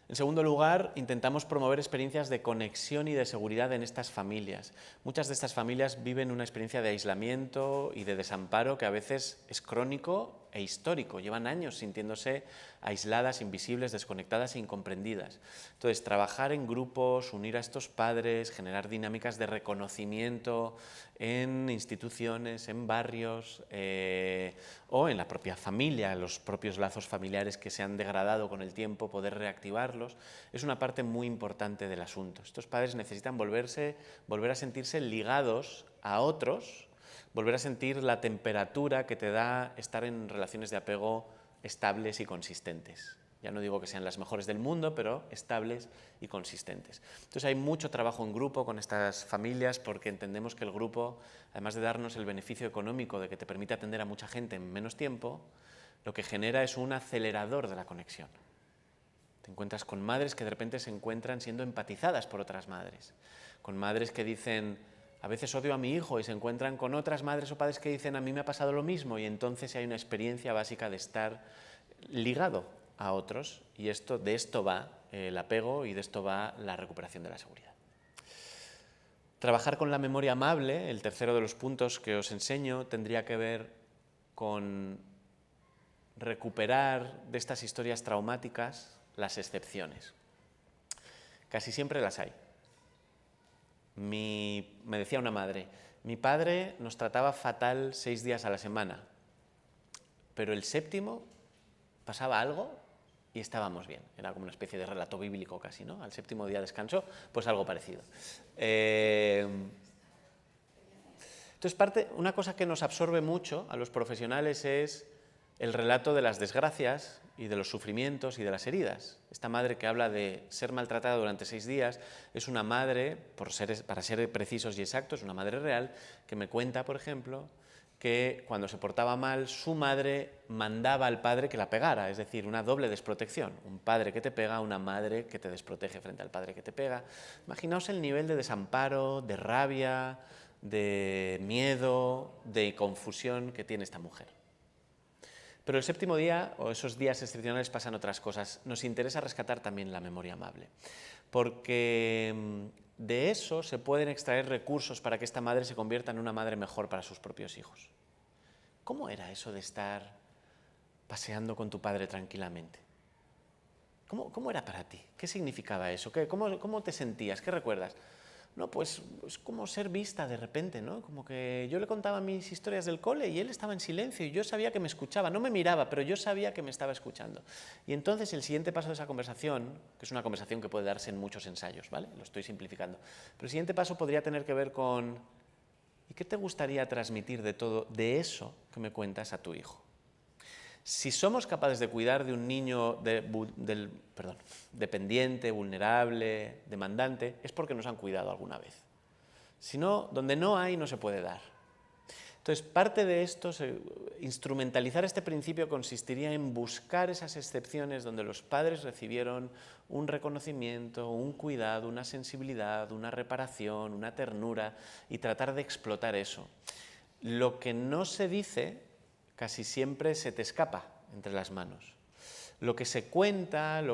En segundo lugar, intentamos promover experiencias de conexión y de seguridad en estas familias. Muchas de estas familias viven una experiencia de aislamiento y de desamparo que a veces es crónico e histórico. Llevan años sintiéndose aisladas, invisibles, desconectadas e incomprendidas. Entonces, trabajar en grupos, unir a estos padres, generar dinámicas de reconocimiento en instituciones, en barrios o en la propia familia, los propios lazos familiares que se han degradado con el tiempo, poder reactivarlos, es una parte muy importante del asunto. Estos padres necesitan volver a sentirse ligados a otros, volver a sentir la temperatura que te da estar en relaciones de apego estables y consistentes. Ya no digo que sean las mejores del mundo, pero estables y consistentes. Entonces hay mucho trabajo en grupo con estas familias porque entendemos que el grupo, además de darnos el beneficio económico de que te permite atender a mucha gente en menos tiempo, lo que genera es un acelerador de la conexión. Te encuentras con madres que de repente se encuentran siendo empatizadas por otras madres, con madres que dicen, a veces odio a mi hijo, y se encuentran con otras madres o padres que dicen, a mí me ha pasado lo mismo, y entonces hay una experiencia básica de estar ligado a otros, y de esto va el apego y de esto va la recuperación de la seguridad. Trabajar con la memoria amable, el tercero de los puntos que os enseño, tendría que ver con recuperar de estas historias traumáticas las excepciones. Casi siempre las hay. Me decía una madre, mi padre nos trataba fatal 6 días a la semana, pero el séptimo pasaba algo y estábamos bien. Era como una especie de relato bíblico casi, ¿no? Al séptimo día descansó, pues algo parecido. Entonces, una cosa que nos absorbe mucho a los profesionales es el relato de las desgracias y de los sufrimientos y de las heridas. Esta madre que habla de ser maltratada durante 6 días es una madre, para ser precisos y exactos, una madre real, que me cuenta, por ejemplo, que cuando se portaba mal, su madre mandaba al padre que la pegara, es decir, una doble desprotección. Un padre que te pega, una madre que te desprotege frente al padre que te pega. Imaginaos el nivel de desamparo, de rabia, de miedo, de confusión que tiene esta mujer. Pero el séptimo día, o esos días excepcionales, pasan otras cosas. Nos interesa rescatar también la memoria amable, porque de eso se pueden extraer recursos para que esta madre se convierta en una madre mejor para sus propios hijos. ¿Cómo era eso de estar paseando con tu padre tranquilamente? ¿Cómo era para ti? ¿Qué significaba eso? ¿Cómo te sentías? ¿Qué recuerdas? No, pues es como ser vista de repente, ¿no? Como que yo le contaba mis historias del cole y él estaba en silencio y yo sabía que me escuchaba, no me miraba, pero yo sabía que me estaba escuchando. Y entonces el siguiente paso de esa conversación, que es una conversación que puede darse en muchos ensayos, ¿vale? Lo estoy simplificando. Pero el siguiente paso podría tener que ver con ¿y qué te gustaría transmitir de eso que me cuentas a tu hijo? Si somos capaces de cuidar de un niño dependiente, vulnerable, demandante, es porque nos han cuidado alguna vez. Si no, donde no hay, no se puede dar. Entonces, parte de esto, instrumentalizar este principio consistiría en buscar esas excepciones donde los padres recibieron un reconocimiento, un cuidado, una sensibilidad, una reparación, una ternura y tratar de explotar eso. Lo que no se dice casi siempre se te escapa entre las manos. Lo que se cuenta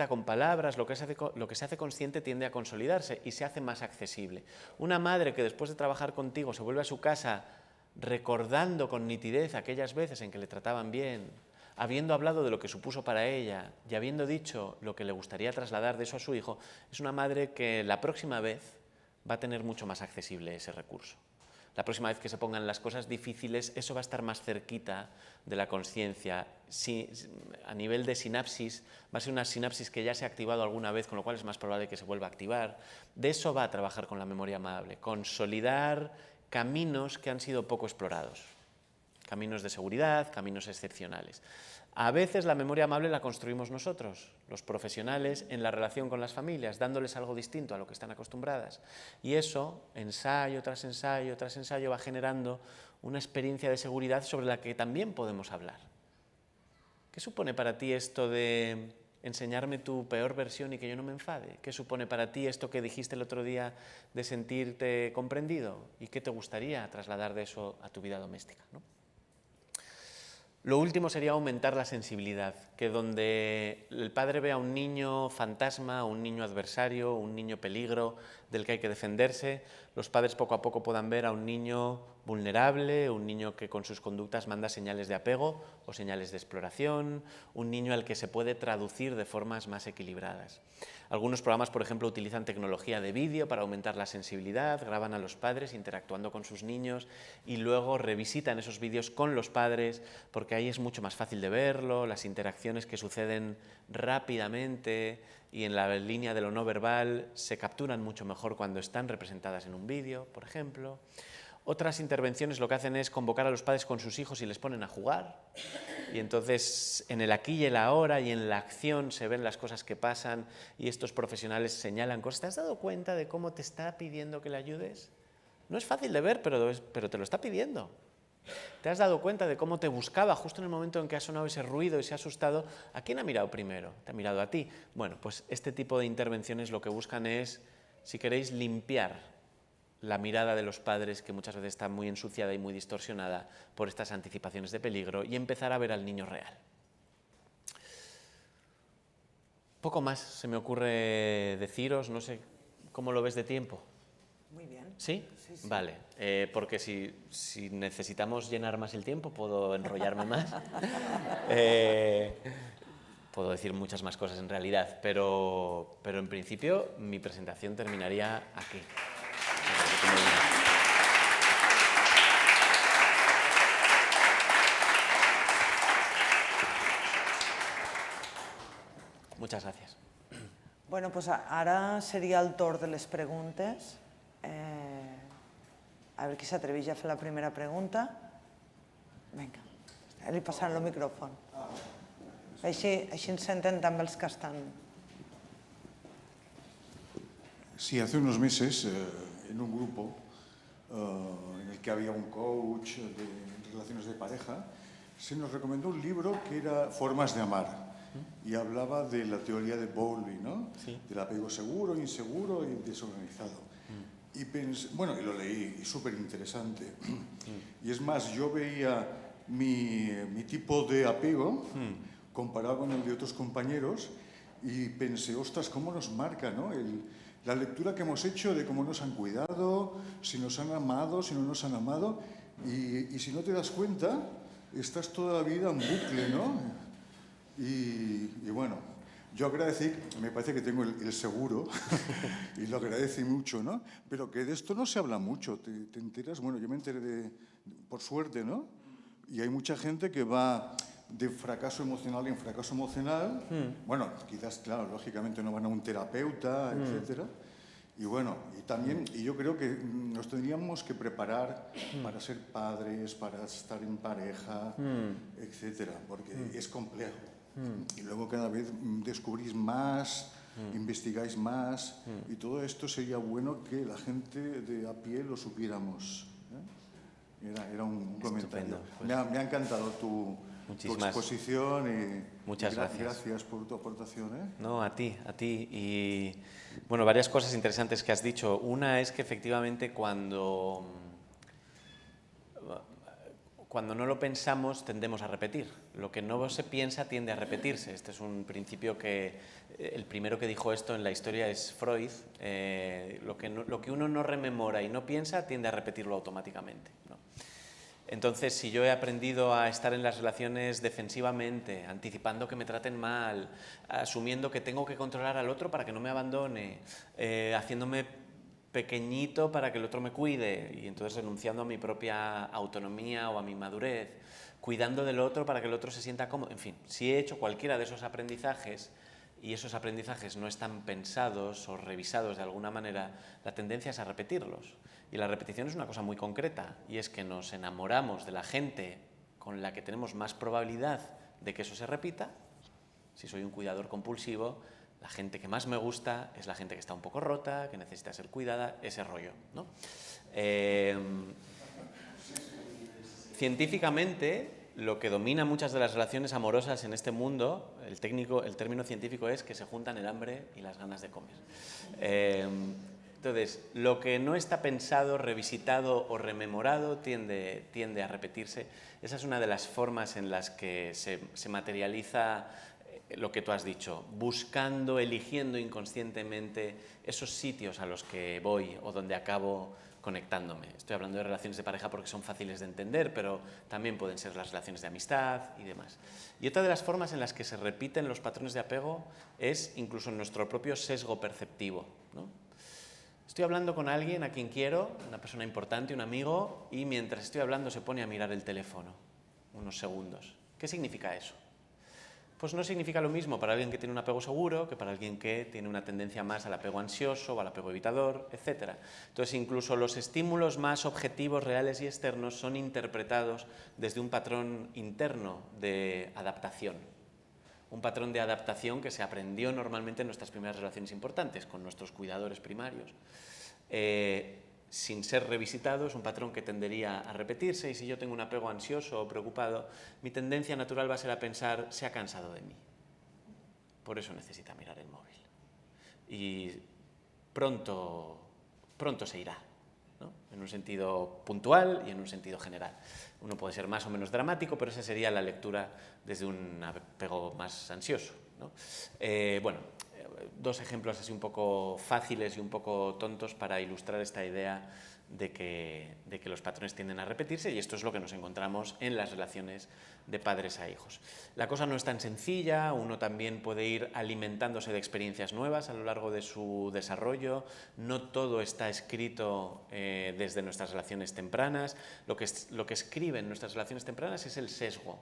con palabras, lo que se hace consciente tiende a consolidarse y se hace más accesible. Una madre que después de trabajar contigo se vuelve a su casa recordando con nitidez aquellas veces en que le trataban bien, habiendo hablado de lo que supuso para ella y habiendo dicho lo que le gustaría trasladar de eso a su hijo, es una madre que la próxima vez va a tener mucho más accesible ese recurso. La próxima vez que se pongan las cosas difíciles, eso va a estar más cerquita de la consciencia. A nivel de sinapsis, va a ser una sinapsis que ya se ha activado alguna vez, con lo cual es más probable que se vuelva a activar. De eso va a trabajar con la memoria amable, consolidar caminos que han sido poco explorados. Caminos de seguridad, caminos excepcionales. A veces la memoria amable la construimos nosotros, los profesionales, en la relación con las familias, dándoles algo distinto a lo que están acostumbradas. Y eso, ensayo tras ensayo tras ensayo, va generando una experiencia de seguridad sobre la que también podemos hablar. ¿Qué supone para ti esto de enseñarme tu peor versión y que yo no me enfade? ¿Qué supone para ti esto que dijiste el otro día de sentirte comprendido? ¿Y qué te gustaría trasladar de eso a tu vida doméstica, ¿no? Lo último sería aumentar la sensibilidad, que donde el padre ve a un niño fantasma, un niño adversario, un niño peligro del que hay que defenderse, los padres poco a poco puedan ver a un niño vulnerable, un niño que con sus conductas manda señales de apego o señales de exploración, un niño al que se puede traducir de formas más equilibradas. Algunos programas, por ejemplo, utilizan tecnología de vídeo para aumentar la sensibilidad, graban a los padres interactuando con sus niños y luego revisitan esos vídeos con los padres porque ahí es mucho más fácil de verlo, las interacciones que suceden rápidamente y en la línea de lo no verbal se capturan mucho mejor cuando están representadas en un vídeo, por ejemplo. Otras intervenciones lo que hacen es convocar a los padres con sus hijos y les ponen a jugar. Y entonces en el aquí y el ahora y en la acción se ven las cosas que pasan y estos profesionales señalan cosas. ¿Te has dado cuenta de cómo te está pidiendo que le ayudes? No es fácil de ver, pero te lo está pidiendo. ¿Te has dado cuenta de cómo te buscaba justo en el momento en que ha sonado ese ruido y se ha asustado? ¿A quién ha mirado primero? ¿Te ha mirado a ti? Bueno, pues este tipo de intervenciones lo que buscan es, si queréis, limpiar la mirada de los padres, que muchas veces está muy ensuciada y muy distorsionada por estas anticipaciones de peligro, y empezar a ver al niño real. Poco más se me ocurre deciros, no sé cómo lo ves de tiempo. Muy bien. ¿Sí? Sí, sí. Vale, porque si necesitamos llenar más el tiempo, puedo enrollarme más. Puedo decir muchas más cosas en realidad, pero en principio mi presentación terminaría aquí. Muchas gracias. Bueno, pues ara seria el torn de les preguntes. A veure qui s'atreveix a fer la primera pregunta. Vinga, li passaré el micròfon. Així ens senten també els que estan... Sí, hace unos meses, en un grupo en el que había un coach de relaciones de pareja, se nos recomendó un libro que era Formas de amar y hablaba de la teoría de Bowlby, ¿no? Sí. Del apego seguro, inseguro y desorganizado. Y pensé, bueno, y lo leí, y súper interesante. Y es más, yo veía mi tipo de apego comparado con el de otros compañeros y pensé, ostras, cómo nos marca, ¿no? La lectura que hemos hecho de cómo nos han cuidado, si nos han amado, si no nos han amado, y si no te das cuenta, estás toda la vida en bucle, ¿no? Y bueno, yo agradecí, me parece que tengo el seguro, y lo agradecí mucho, ¿no? Pero que de esto no se habla mucho, te enteras, bueno, yo me enteré por suerte, ¿no? Y hay mucha gente que va de fracaso emocional en fracaso emocional. Bueno, quizás, claro, lógicamente no van a un terapeuta, etcétera. Y bueno, y también, y yo creo que nos tendríamos que preparar para ser padres, para estar en pareja, etcétera, porque es complejo. Y luego cada vez descubrís más, investigáis más, y todo esto sería bueno que la gente de a pie lo supiéramos. Era un comentario. Pues Me ha encantado tu exposición y muchas gracias. Gracias por tu aportación. No, a ti. Y bueno, varias cosas interesantes que has dicho. Una es que efectivamente cuando no lo pensamos tendemos a repetir. Lo que no se piensa tiende a repetirse. Este es un principio que el primero que dijo esto en la historia es Freud. Lo que uno no rememora y no piensa tiende a repetirlo automáticamente, ¿no? Entonces, si yo he aprendido a estar en las relaciones defensivamente, anticipando que me traten mal, asumiendo que tengo que controlar al otro para que no me abandone, haciéndome pequeñito para que el otro me cuide y entonces renunciando a mi propia autonomía o a mi madurez, cuidando del otro para que el otro se sienta cómodo, en fin, si he hecho cualquiera de esos aprendizajes y esos aprendizajes no están pensados o revisados de alguna manera, la tendencia es a repetirlos. Y la repetición es una cosa muy concreta, y es que nos enamoramos de la gente con la que tenemos más probabilidad de que eso se repita. Si soy un cuidador compulsivo, la gente que más me gusta es la gente que está un poco rota, que necesita ser cuidada, ese rollo, ¿no? Científicamente, lo que domina muchas de las relaciones amorosas en este mundo, el término científico es que se juntan el hambre y las ganas de comer. Entonces, lo que no está pensado, revisitado o rememorado tiende a repetirse. Esa es una de las formas en las que se materializa lo que tú has dicho, buscando, eligiendo inconscientemente esos sitios a los que voy o donde acabo conectándome. Estoy hablando de relaciones de pareja porque son fáciles de entender, pero también pueden ser las relaciones de amistad y demás. Y otra de las formas en las que se repiten los patrones de apego es incluso en nuestro propio sesgo perceptivo, ¿no? Estoy hablando con alguien a quien quiero, una persona importante, un amigo, y mientras estoy hablando se pone a mirar el teléfono unos segundos. ¿Qué significa eso? Pues no significa lo mismo para alguien que tiene un apego seguro que para alguien que tiene una tendencia más al apego ansioso o al apego evitador, etc. Entonces, incluso los estímulos más objetivos, reales y externos son interpretados desde un patrón interno de adaptación. Un patrón de adaptación que se aprendió normalmente en nuestras primeras relaciones importantes, con nuestros cuidadores primarios. Sin ser revisitado, es un patrón que tendería a repetirse, y si yo tengo un apego ansioso o preocupado, mi tendencia natural va a ser a pensar, se ha cansado de mí. Por eso necesita mirar el móvil. Y pronto se irá, ¿no? En un sentido puntual y en un sentido general. Uno puede ser más o menos dramático, pero esa sería la lectura desde un apego más ansioso, ¿no? Bueno, dos ejemplos así un poco fáciles y un poco tontos para ilustrar esta idea de que los patrones tienden a repetirse, y esto es lo que nos encontramos en las relaciones de padres a hijos. La cosa no es tan sencilla, uno también puede ir alimentándose de experiencias nuevas a lo largo de su desarrollo, no todo está escrito desde nuestras relaciones tempranas, lo que escribe en nuestras relaciones tempranas es el sesgo,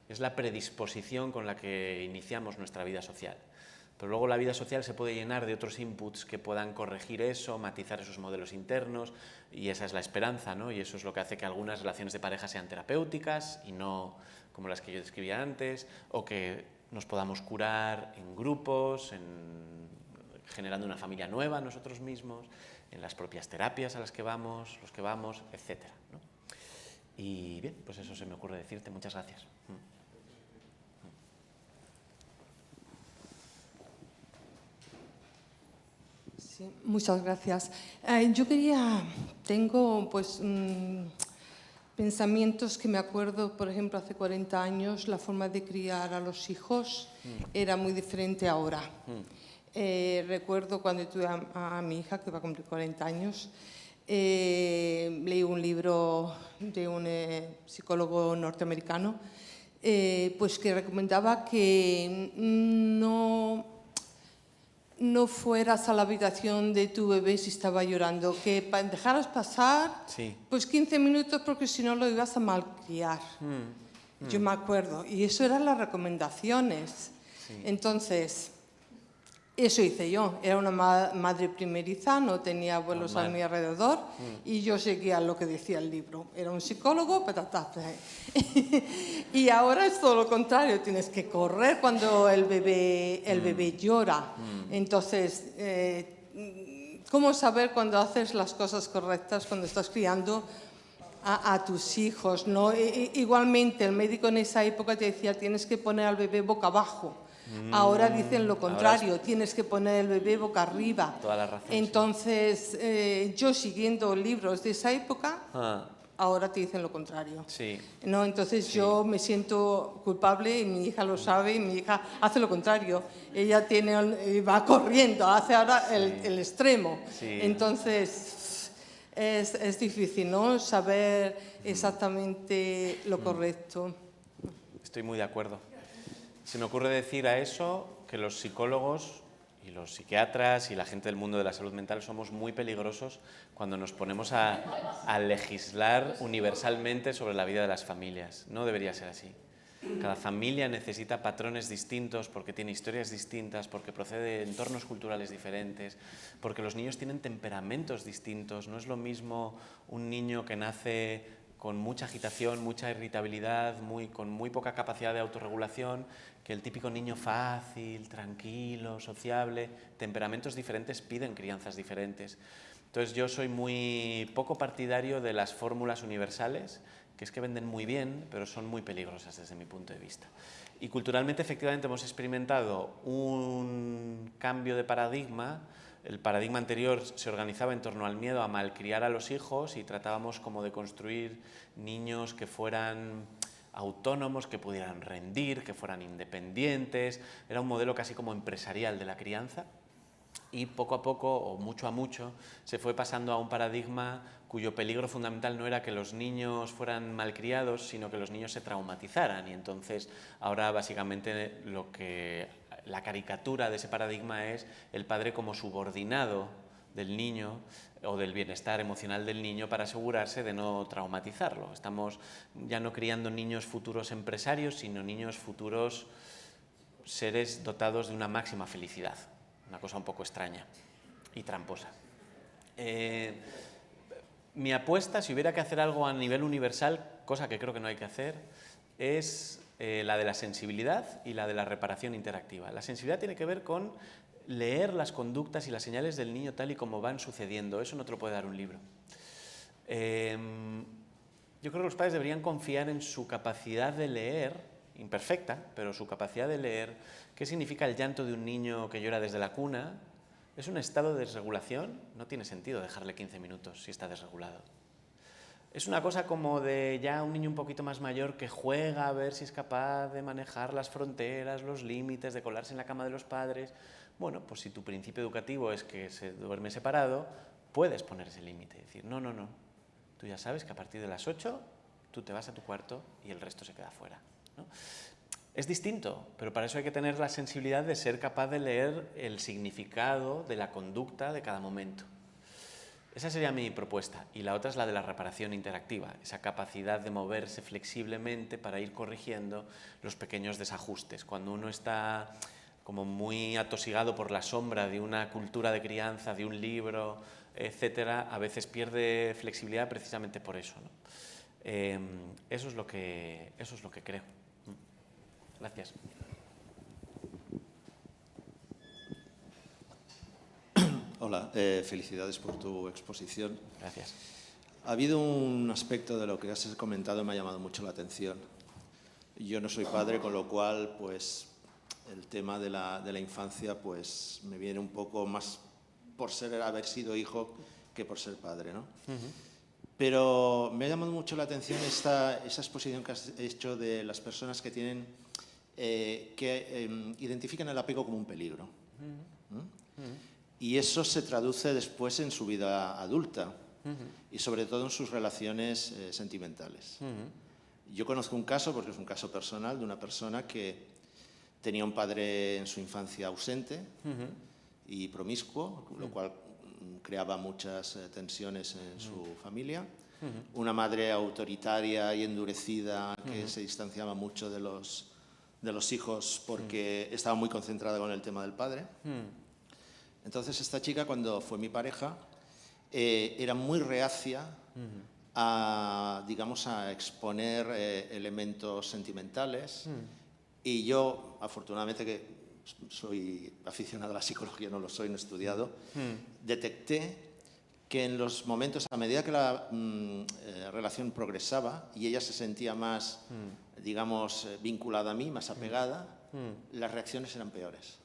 es la predisposición con la que iniciamos nuestra vida social. pero luego la vida social se puede llenar de otros inputs que puedan corregir eso, matizar esos modelos internos, y esa es la esperanza, ¿no? Y eso es lo que hace que algunas relaciones de pareja sean terapéuticas y no como las que yo describía antes, o que nos podamos curar en grupos, generando una familia nueva nosotros mismos, en las propias terapias a las que vamos, los que vamos, etc., ¿no? Y bien, pues eso se me ocurre decirte. Muchas gracias. Sí, muchas gracias. Tengo pues pensamientos que me acuerdo, por ejemplo, hace 40 años la forma de criar a los hijos era muy diferente ahora. Recuerdo cuando tuve a mi hija, que va a cumplir 40 años, leí un libro de un psicólogo norteamericano pues que recomendaba que no fueras a la habitación de tu bebé si estaba llorando, que dejaras pasar pues 15 minutos porque si no lo ibas a malcriar. Yo me acuerdo, y eso eran las recomendaciones. Entonces, eso hice yo. Era una madre primeriza, no tenía abuelos a mi alrededor y yo seguía lo que decía el libro. Era un psicólogo, y ahora es todo lo contrario. Tienes que correr cuando el bebé llora. Entonces, ¿cómo saber cuando haces las cosas correctas, cuando estás criando a tus hijos, ¿no? Igualmente, el médico en esa época te decía, tienes que poner al bebé boca abajo. Ahora dicen lo contrario, tienes que poner el bebé boca arriba. Toda la razón. Entonces, yo siguiendo libros de esa época, ahora te dicen lo contrario. Sí. ¿No? Entonces yo me siento culpable y mi hija lo sabe y mi hija hace lo contrario. Ella va corriendo, hace ahora el extremo. Sí. Entonces es difícil, ¿no? Saber exactamente lo correcto. Estoy muy de acuerdo. Se me ocurre decir a eso que los psicólogos y los psiquiatras y la gente del mundo de la salud mental somos muy peligrosos cuando nos ponemos a legislar universalmente sobre la vida de las familias. No debería ser así. Cada familia necesita patrones distintos porque tiene historias distintas, porque procede de entornos culturales diferentes, porque los niños tienen temperamentos distintos. No es lo mismo un niño que nace con mucha agitación, mucha irritabilidad, con muy poca capacidad de autorregulación, que el típico niño fácil, tranquilo, sociable. Temperamentos diferentes piden crianzas diferentes. Entonces yo soy muy poco partidario de las fórmulas universales, que es que venden muy bien, pero son muy peligrosas desde mi punto de vista. Y culturalmente, efectivamente, hemos experimentado un cambio de paradigma. El paradigma anterior se organizaba en torno al miedo a malcriar a los hijos y tratábamos como de construir niños que fueran autónomos, que pudieran rendir, que fueran independientes. Era un modelo casi como empresarial de la crianza. Y poco a poco, o mucho a mucho, se fue pasando a un paradigma cuyo peligro fundamental no era que los niños fueran malcriados, sino que los niños se traumatizaran. Y entonces ahora básicamente la caricatura de ese paradigma es el padre como subordinado del niño o del bienestar emocional del niño para asegurarse de no traumatizarlo. Estamos ya no criando niños futuros empresarios, sino niños futuros seres dotados de una máxima felicidad. Una cosa un poco extraña y tramposa. Mi apuesta, si hubiera que hacer algo a nivel universal, cosa que creo que no hay que hacer, es la de la sensibilidad y la de la reparación interactiva. La sensibilidad tiene que ver con leer las conductas y las señales del niño tal y como van sucediendo. Eso no te lo puede dar un libro. Yo creo que los padres deberían confiar en su capacidad de leer, imperfecta, pero su capacidad de leer. ¿Qué significa el llanto de un niño que llora desde la cuna? ¿Es un estado de desregulación? No tiene sentido dejarle 15 minutos si está desregulado. Es una cosa como de ya un niño un poquito más mayor que juega a ver si es capaz de manejar las fronteras, los límites, de colarse en la cama de los padres. Bueno, pues si tu principio educativo es que se duerme separado, puedes poner ese límite. Decir, no, tú ya sabes que a partir de las 8 tú te vas a tu cuarto y el resto se queda fuera, ¿no? Es distinto, pero para eso hay que tener la sensibilidad de ser capaz de leer el significado de la conducta de cada momento. Esa sería mi propuesta. Y la otra es la de la reparación interactiva, esa capacidad de moverse flexiblemente para ir corrigiendo los pequeños desajustes. Cuando como muy atosigado por la sombra de una cultura de crianza, de un libro, etcétera, a veces pierde flexibilidad precisamente por eso, ¿no? Eso es lo que creo. Gracias. Hola, felicidades por tu exposición. Gracias. Ha habido un aspecto de lo que has comentado que me ha llamado mucho la atención. Yo no soy padre, con lo cual, pues, el tema de la infancia, pues, me viene un poco más por haber sido hijo que por ser padre, ¿no? Pero me ha llamado mucho la atención esa exposición que has hecho de las personas que tienen, que identifican el apego como un peligro. Y eso se traduce después en su vida adulta y sobre todo en sus relaciones sentimentales. Yo conozco un caso, porque es un caso personal, de una persona que tenía un padre en su infancia ausente y promiscuo, lo cual creaba muchas tensiones en su familia. Una madre autoritaria y endurecida que se distanciaba mucho de los hijos porque estaba muy concentrada con el tema del padre. Entonces esta chica, cuando fue mi pareja, era muy reacia a, digamos, a exponer elementos sentimentales. Y yo, afortunadamente, que soy aficionado a la psicología, no lo soy, no he estudiado, detecté que en los momentos, a medida que la relación progresaba y ella se sentía más, digamos, vinculada a mí, más apegada, las reacciones eran peores.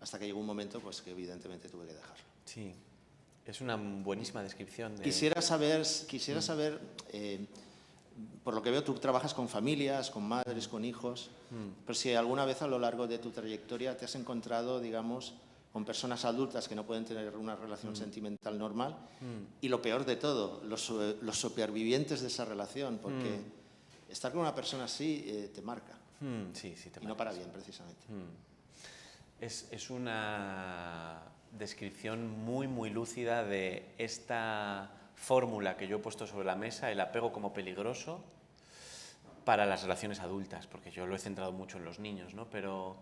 Hasta que llegó un momento, pues, que evidentemente tuve que dejarlo. Sí, es una buenísima descripción. Quisiera saber, por lo que veo, tú trabajas con familias, con madres, con hijos, pero si alguna vez a lo largo de tu trayectoria te has encontrado, digamos, con personas adultas que no pueden tener una relación sentimental normal, y lo peor de todo, los supervivientes de esa relación, porque estar con una persona así te marca. Sí, sí, te y no para bien, precisamente. Es una descripción muy, muy lúcida de esta fórmula que yo he puesto sobre la mesa, el apego como peligroso para las relaciones adultas, porque yo lo he centrado mucho en los niños, ¿no? Pero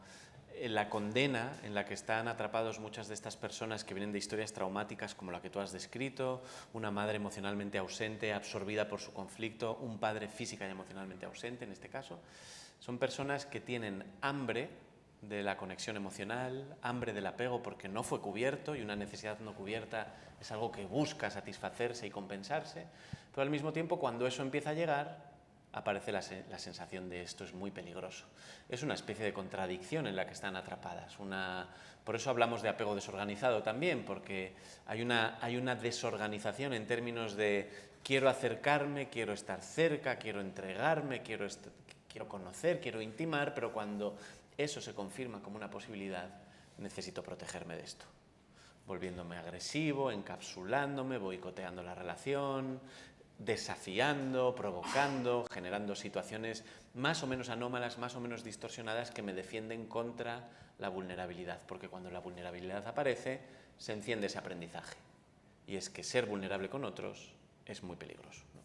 la condena en la que están atrapados muchas de estas personas que vienen de historias traumáticas como la que tú has descrito, una madre emocionalmente ausente, absorbida por su conflicto, un padre física y emocionalmente ausente en este caso, son personas que tienen hambre de la conexión emocional, hambre del apego porque no fue cubierto, y una necesidad no cubierta es algo que busca satisfacerse y compensarse, pero al mismo tiempo, cuando eso empieza a llegar, aparece la sensación de esto es muy peligroso. Es una especie de contradicción en la que están atrapadas. Por eso hablamos de apego desorganizado también, porque hay una desorganización en términos de quiero acercarme, quiero estar cerca, quiero entregarme, quiero conocer, quiero intimar, pero cuando eso se confirma como una posibilidad, necesito protegerme de esto, volviéndome agresivo, encapsulándome, boicoteando la relación, desafiando, provocando, generando situaciones más o menos anómalas, más o menos distorsionadas que me defienden contra la vulnerabilidad, porque cuando la vulnerabilidad aparece, se enciende ese aprendizaje, y es que ser vulnerable con otros es muy peligroso, ¿no?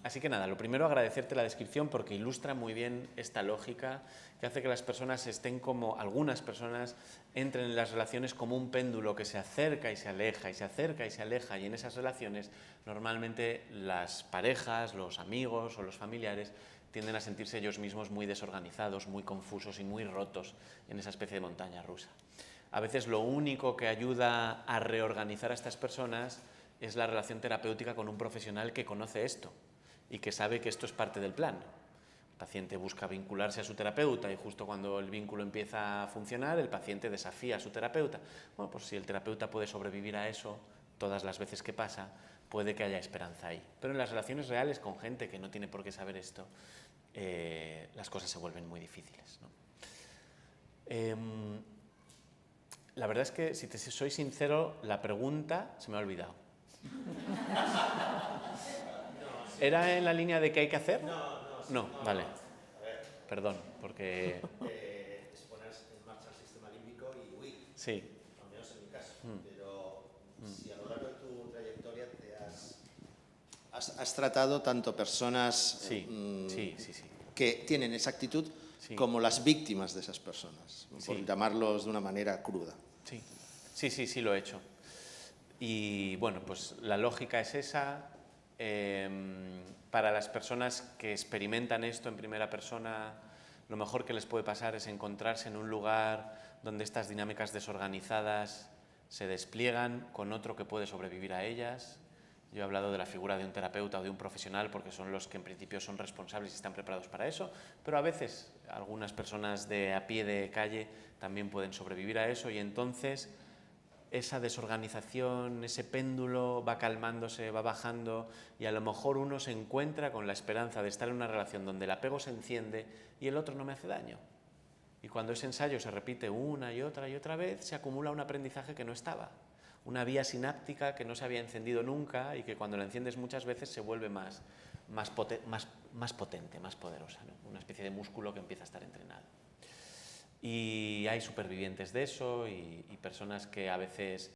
Así que nada, lo primero, agradecerte la descripción porque ilustra muy bien esta lógica que hace que las personas estén como, algunas personas entren en las relaciones como un péndulo que se acerca y se aleja, y se acerca y se aleja, y en esas relaciones normalmente las parejas, los amigos o los familiares tienden a sentirse ellos mismos muy desorganizados, muy confusos y muy rotos en esa especie de montaña rusa. A veces lo único que ayuda a reorganizar a estas personas es la relación terapéutica con un profesional que conoce esto y que sabe que esto es parte del plan. El paciente busca vincularse a su terapeuta y justo cuando el vínculo empieza a funcionar, el paciente desafía a su terapeuta. Bueno, pues si el terapeuta puede sobrevivir a eso todas las veces que pasa, puede que haya esperanza ahí. Pero en las relaciones reales con gente que no tiene por qué saber esto, las cosas se vuelven muy difíciles, ¿no? La verdad es que, si te soy sincero, la pregunta se me ha olvidado. ¿Era en la línea de qué hay que hacer? No, vale. Perdón, porque... Es poner en marcha el sistema límbico y huir. Sí. Al menos en mi caso. Pero si a lo largo de tu trayectoria has tratado tanto personas Sí. que tienen esa actitud como las víctimas de esas personas, por Sí. llamarlos de una manera cruda. Sí, lo he hecho. Y bueno, pues la lógica es esa. Para las personas que experimentan esto en primera persona, lo mejor que les puede pasar es encontrarse en un lugar donde estas dinámicas desorganizadas se despliegan con otro que puede sobrevivir a ellas. Yo he hablado de la figura de un terapeuta o de un profesional porque son los que en principio son responsables y están preparados para eso, pero a veces algunas personas de a pie de calle también pueden sobrevivir a eso, y entonces esa desorganización, ese péndulo va calmándose, va bajando, y a lo mejor uno se encuentra con la esperanza de estar en una relación donde el apego se enciende y el otro no me hace daño. Y cuando ese ensayo se repite una y otra vez, se acumula un aprendizaje que no estaba. Una vía sináptica que no se había encendido nunca y que cuando la enciendes muchas veces se vuelve más potente, más poderosa, ¿no? Una especie de músculo que empieza a estar entrenado. Y hay supervivientes de eso y personas que a veces,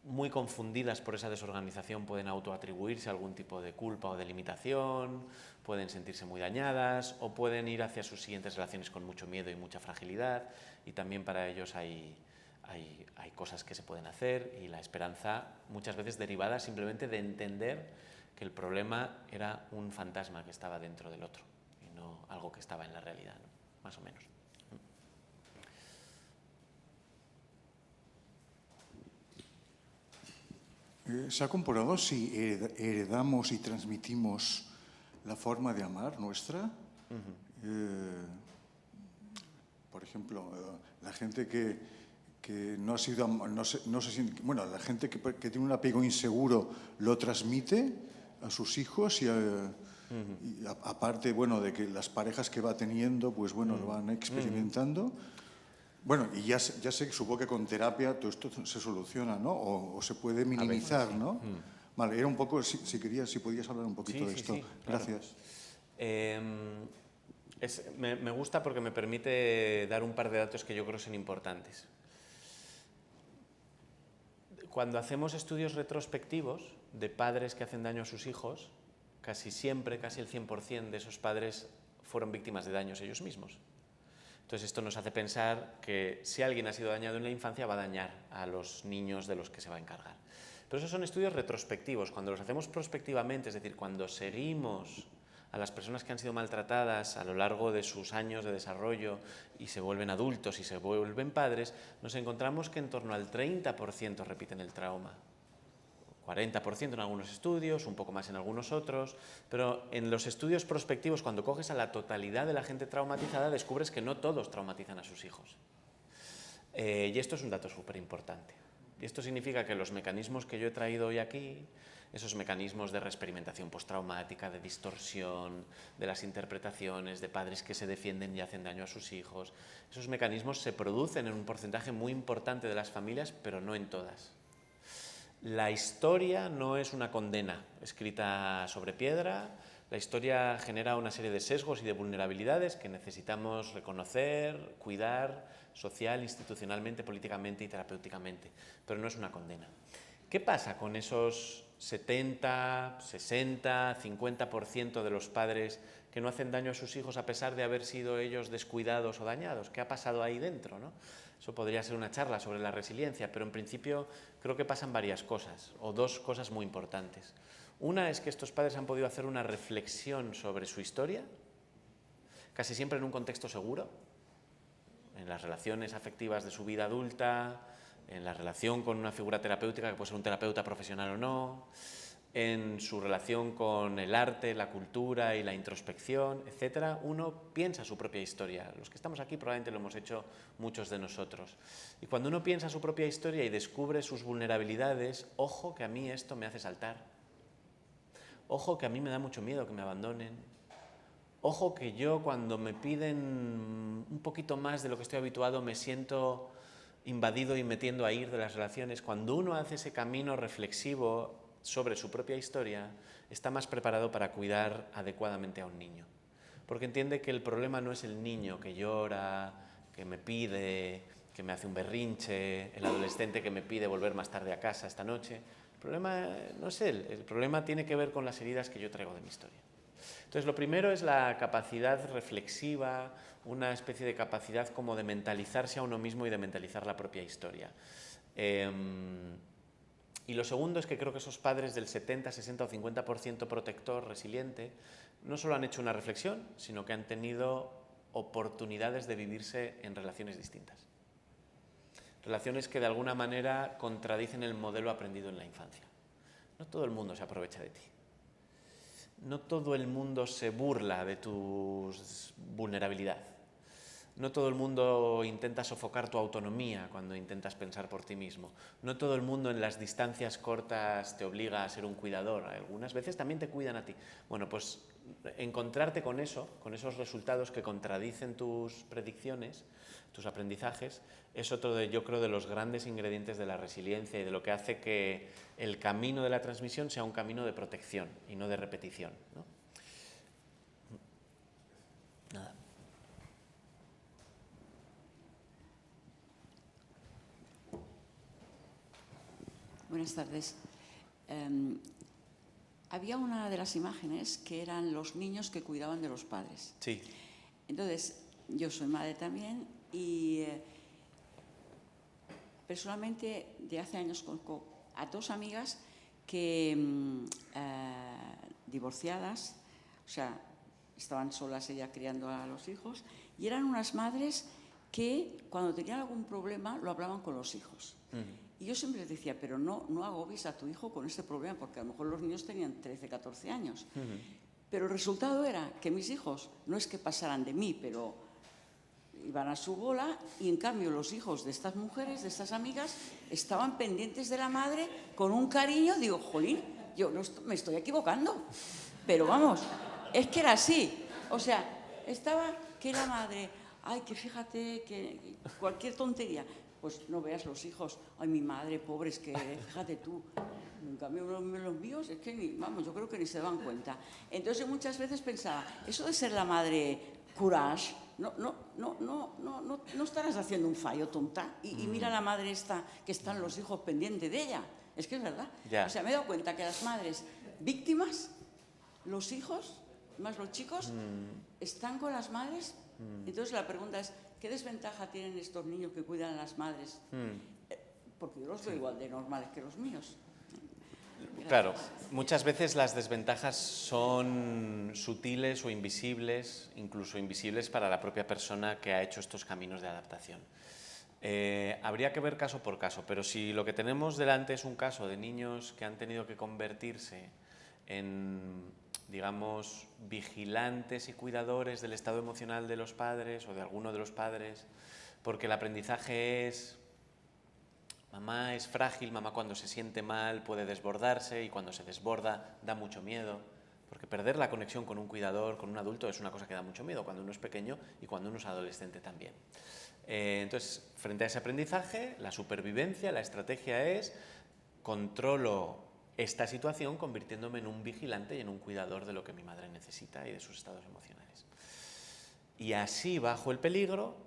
muy confundidas por esa desorganización, pueden autoatribuirse algún tipo de culpa o de limitación, pueden sentirse muy dañadas o pueden ir hacia sus siguientes relaciones con mucho miedo y mucha fragilidad, y también para ellos hay cosas que se pueden hacer, y la esperanza muchas veces derivada simplemente de entender que el problema era un fantasma que estaba dentro del otro y no algo que estaba en la realidad, ¿no? Más o menos. ¿Se ha comprobado si heredamos y transmitimos la forma de amar nuestra? Por ejemplo, la gente que no ha sido, no se siente, bueno, la gente que tiene un apego inseguro lo transmite a sus hijos y aparte, bueno, de que las parejas que va teniendo, pues bueno, lo van experimentando. Bueno, y ya sé, supongo que con terapia todo esto se soluciona, ¿no? O se puede minimizar, ¿no? Vale, era un poco, si podías hablar un poquito de esto. Sí, claro. Gracias. Me gusta porque me permite dar un par de datos que yo creo son importantes. Cuando hacemos estudios retrospectivos de padres que hacen daño a sus hijos, casi siempre, casi el 100% de esos padres fueron víctimas de daños ellos mismos. Entonces esto nos hace pensar que si alguien ha sido dañado en la infancia va a dañar a los niños de los que se va a encargar. Pero esos son estudios retrospectivos. Cuando los hacemos prospectivamente, es decir, cuando seguimos a las personas que han sido maltratadas a lo largo de sus años de desarrollo y se vuelven adultos y se vuelven padres, nos encontramos que en torno al 30% repiten el trauma. 40% en algunos estudios, un poco más en algunos otros, pero en los estudios prospectivos, cuando coges a la totalidad de la gente traumatizada, descubres que no todos traumatizan a sus hijos. Y esto es un dato súper importante. Y esto significa que los mecanismos que yo he traído hoy aquí, esos mecanismos de reexperimentación postraumática, de distorsión, de las interpretaciones, de padres que se defienden y hacen daño a sus hijos, esos mecanismos se producen en un porcentaje muy importante de las familias, pero no en todas. La historia no es una condena escrita sobre piedra. La historia genera una serie de sesgos y de vulnerabilidades que necesitamos reconocer, cuidar, social, institucionalmente, políticamente y terapéuticamente, pero no es una condena. ¿Qué pasa con esos 70, 60, 50% de los padres que no hacen daño a sus hijos a pesar de haber sido ellos descuidados o dañados? ¿Qué ha pasado ahí dentro, ¿no? Eso podría ser una charla sobre la resiliencia, pero en principio creo que pasan varias cosas, o dos cosas muy importantes. Una es que estos padres han podido hacer una reflexión sobre su historia, casi siempre en un contexto seguro, en las relaciones afectivas de su vida adulta, en la relación con una figura terapéutica, que puede ser un terapeuta profesional o no, en su relación con el arte, la cultura y la introspección, etc. Uno piensa su propia historia. Los que estamos aquí probablemente lo hemos hecho muchos de nosotros. Y cuando uno piensa su propia historia y descubre sus vulnerabilidades, ojo que a mí esto me hace saltar. Ojo que a mí me da mucho miedo que me abandonen. Ojo que yo cuando me piden un poquito más de lo que estoy habituado me siento invadido y metiendo a ir de las relaciones. Cuando uno hace ese camino reflexivo sobre su propia historia, está más preparado para cuidar adecuadamente a un niño. Porque entiende que el problema no es el niño que llora, que me pide, que me hace un berrinche, el adolescente que me pide volver más tarde a casa esta noche. El problema no es él, el problema tiene que ver con las heridas que yo traigo de mi historia. Entonces, lo primero es la capacidad reflexiva, una especie de capacidad como de mentalizarse a uno mismo y de mentalizar la propia historia. Y lo segundo es que creo que esos padres del 70, 60 o 50% protector, resiliente, no solo han hecho una reflexión, sino que han tenido oportunidades de vivirse en relaciones distintas. Relaciones que de alguna manera contradicen el modelo aprendido en la infancia. No todo el mundo se aprovecha de ti. No todo el mundo se burla de tu vulnerabilidad. No todo el mundo intenta sofocar tu autonomía cuando intentas pensar por ti mismo. No todo el mundo en las distancias cortas te obliga a ser un cuidador. Algunas veces también te cuidan a ti. Bueno, pues encontrarte con eso, con esos resultados que contradicen tus predicciones, tus aprendizajes, es otro de, yo creo, de los grandes ingredientes de la resiliencia y de lo que hace que el camino de la transmisión sea un camino de protección y no de repetición, ¿no? Nada. Buenas tardes. Había una de las imágenes que eran los niños que cuidaban de los padres. Sí. Entonces, yo soy madre también y personalmente de hace años conozco a dos amigas que divorciadas, o sea, estaban solas ella criando a los hijos y eran unas madres que cuando tenían algún problema lo hablaban con los hijos. Y yo siempre les decía, pero no agobies a tu hijo con este problema, porque a lo mejor los niños tenían 13, 14 años. Pero el resultado era que mis hijos no es que pasaran de mí, pero iban a su bola, y en cambio los hijos de estas mujeres, de estas amigas, estaban pendientes de la madre con un cariño. Digo, jolín, yo no me estoy equivocando. Pero vamos, es que era así. O sea, estaba que la madre, ay, que fíjate, que cualquier tontería. Pues no veas los hijos, ay, mi madre, pobres, que fíjate tú. En cambio, los míos, es que vamos, yo creo que ni se dan cuenta. Entonces, muchas veces pensaba, eso de ser la madre courage, no estarás haciendo un fallo, tonta. Y mira la madre esta, que están los hijos pendientes de ella. Es que es verdad. Ya. O sea, me he dado cuenta que las madres víctimas, los hijos, más los chicos, están con las madres. Entonces, la pregunta es, ¿qué desventaja tienen estos niños que cuidan a las madres? Porque yo los veo igual de normales que los míos. Gracias. Claro, muchas veces las desventajas son sutiles o invisibles, incluso invisibles para la propia persona que ha hecho estos caminos de adaptación. Habría que ver caso por caso, pero si lo que tenemos delante es un caso de niños que han tenido que convertirse en, digamos, vigilantes y cuidadores del estado emocional de los padres o de alguno de los padres, porque el aprendizaje es: mamá es frágil, mamá cuando se siente mal puede desbordarse y cuando se desborda da mucho miedo, porque perder la conexión con un cuidador, con un adulto, es una cosa que da mucho miedo cuando uno es pequeño y cuando uno es adolescente también. Entonces, frente a ese aprendizaje, la supervivencia, la estrategia es: controlo esta situación convirtiéndome en un vigilante y en un cuidador de lo que mi madre necesita y de sus estados emocionales. Y así bajo el peligro,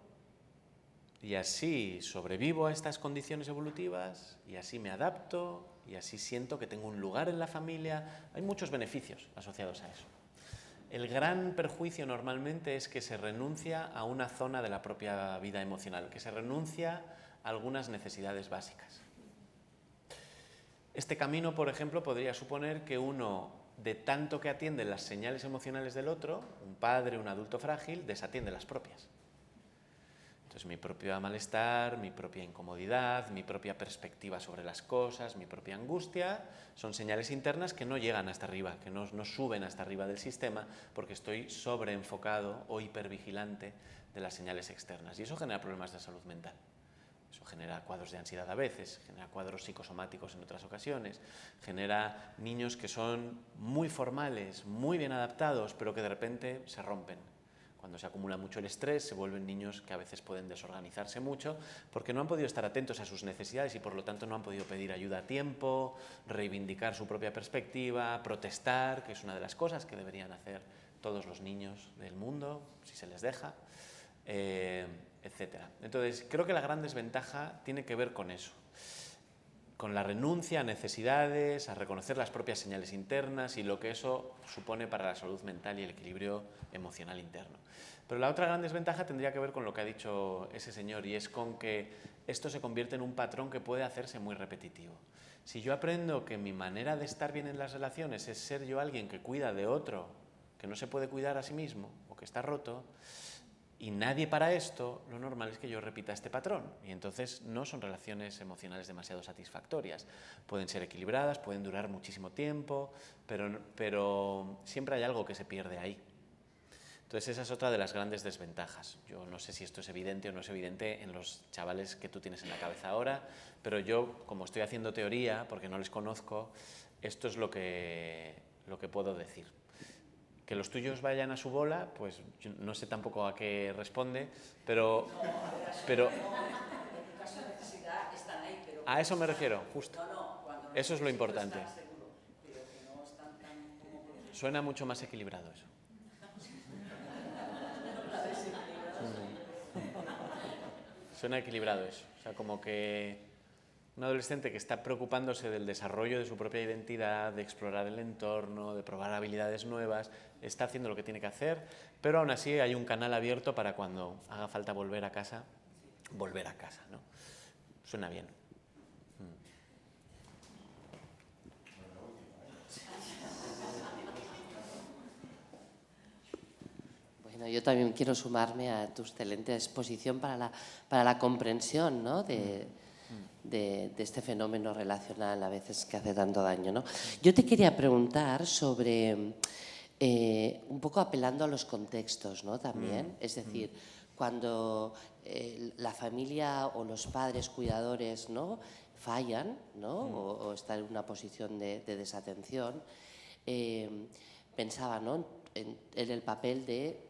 y así sobrevivo a estas condiciones evolutivas, y así me adapto, y así siento que tengo un lugar en la familia. Hay muchos beneficios asociados a eso. El gran perjuicio normalmente es que se renuncia a una zona de la propia vida emocional, que se renuncia a algunas necesidades básicas. Este camino, por ejemplo, podría suponer que uno, de tanto que atiende las señales emocionales del otro, un padre, un adulto frágil, desatiende las propias. Entonces, mi propio malestar, mi propia incomodidad, mi propia perspectiva sobre las cosas, mi propia angustia, son señales internas que no llegan hasta arriba, que no suben hasta arriba del sistema, porque estoy sobreenfocado o hipervigilante de las señales externas. Y eso genera problemas de salud mental. Eso genera cuadros de ansiedad a veces, genera cuadros psicosomáticos en otras ocasiones, genera niños que son muy formales, muy bien adaptados, pero que de repente se rompen. Cuando se acumula mucho el estrés, se vuelven niños que a veces pueden desorganizarse mucho porque no han podido estar atentos a sus necesidades y por lo tanto no han podido pedir ayuda a tiempo, reivindicar su propia perspectiva, protestar, que es una de las cosas que deberían hacer todos los niños del mundo, si se les deja, etc. Entonces, creo que la gran desventaja tiene que ver con eso, con la renuncia a necesidades, a reconocer las propias señales internas y lo que eso supone para la salud mental y el equilibrio emocional interno. Pero la otra gran desventaja tendría que ver con lo que ha dicho ese señor, y es con que esto se convierte en un patrón que puede hacerse muy repetitivo. Si yo aprendo que mi manera de estar bien en las relaciones es ser yo alguien que cuida de otro, que no se puede cuidar a sí mismo o que está roto, y nadie para esto, lo normal es que yo repita este patrón. Y entonces no son relaciones emocionales demasiado satisfactorias. Pueden ser equilibradas, pueden durar muchísimo tiempo, pero siempre hay algo que se pierde ahí. Entonces esa es otra de las grandes desventajas. Yo no sé si esto es evidente o no es evidente en los chavales que tú tienes en la cabeza ahora, pero yo, como estoy haciendo teoría, porque no les conozco, esto es lo que puedo decir. Que los tuyos vayan a su bola, pues yo no sé tampoco a qué responde, pero a eso me refiero, justo. Eso es lo importante. Suena mucho más equilibrado eso. Suena equilibrado eso. O sea, como que un adolescente que está preocupándose del desarrollo de su propia identidad, de explorar el entorno, de probar habilidades nuevas, está haciendo lo que tiene que hacer, pero aún así hay un canal abierto para cuando haga falta volver a casa, ¿no? Suena bien. Bueno, yo también quiero sumarme a tu excelente exposición para la comprensión, ¿no?, de este fenómeno relacional a veces que hace tanto daño, ¿no? Yo te quería preguntar sobre, un poco apelando a los contextos, ¿no?, también, es decir, cuando la familia o los padres cuidadores, ¿no?, fallan, ¿no?, o están en una posición de desatención, pensaba, ¿no?, en el papel de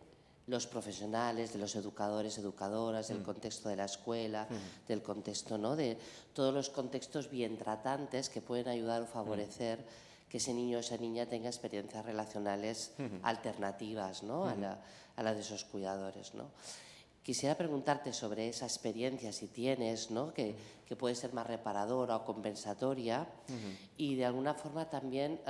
los profesionales, de los educadores, educadoras, del contexto de la escuela, del contexto, ¿no?, de todos los contextos bien tratantes que pueden ayudar o favorecer que ese niño o esa niña tenga experiencias relacionales alternativas, ¿no?, a la de esos cuidadores, ¿no? Quisiera preguntarte sobre esa experiencia, si tienes, ¿no?, que puede ser más reparadora o compensatoria, y de alguna forma también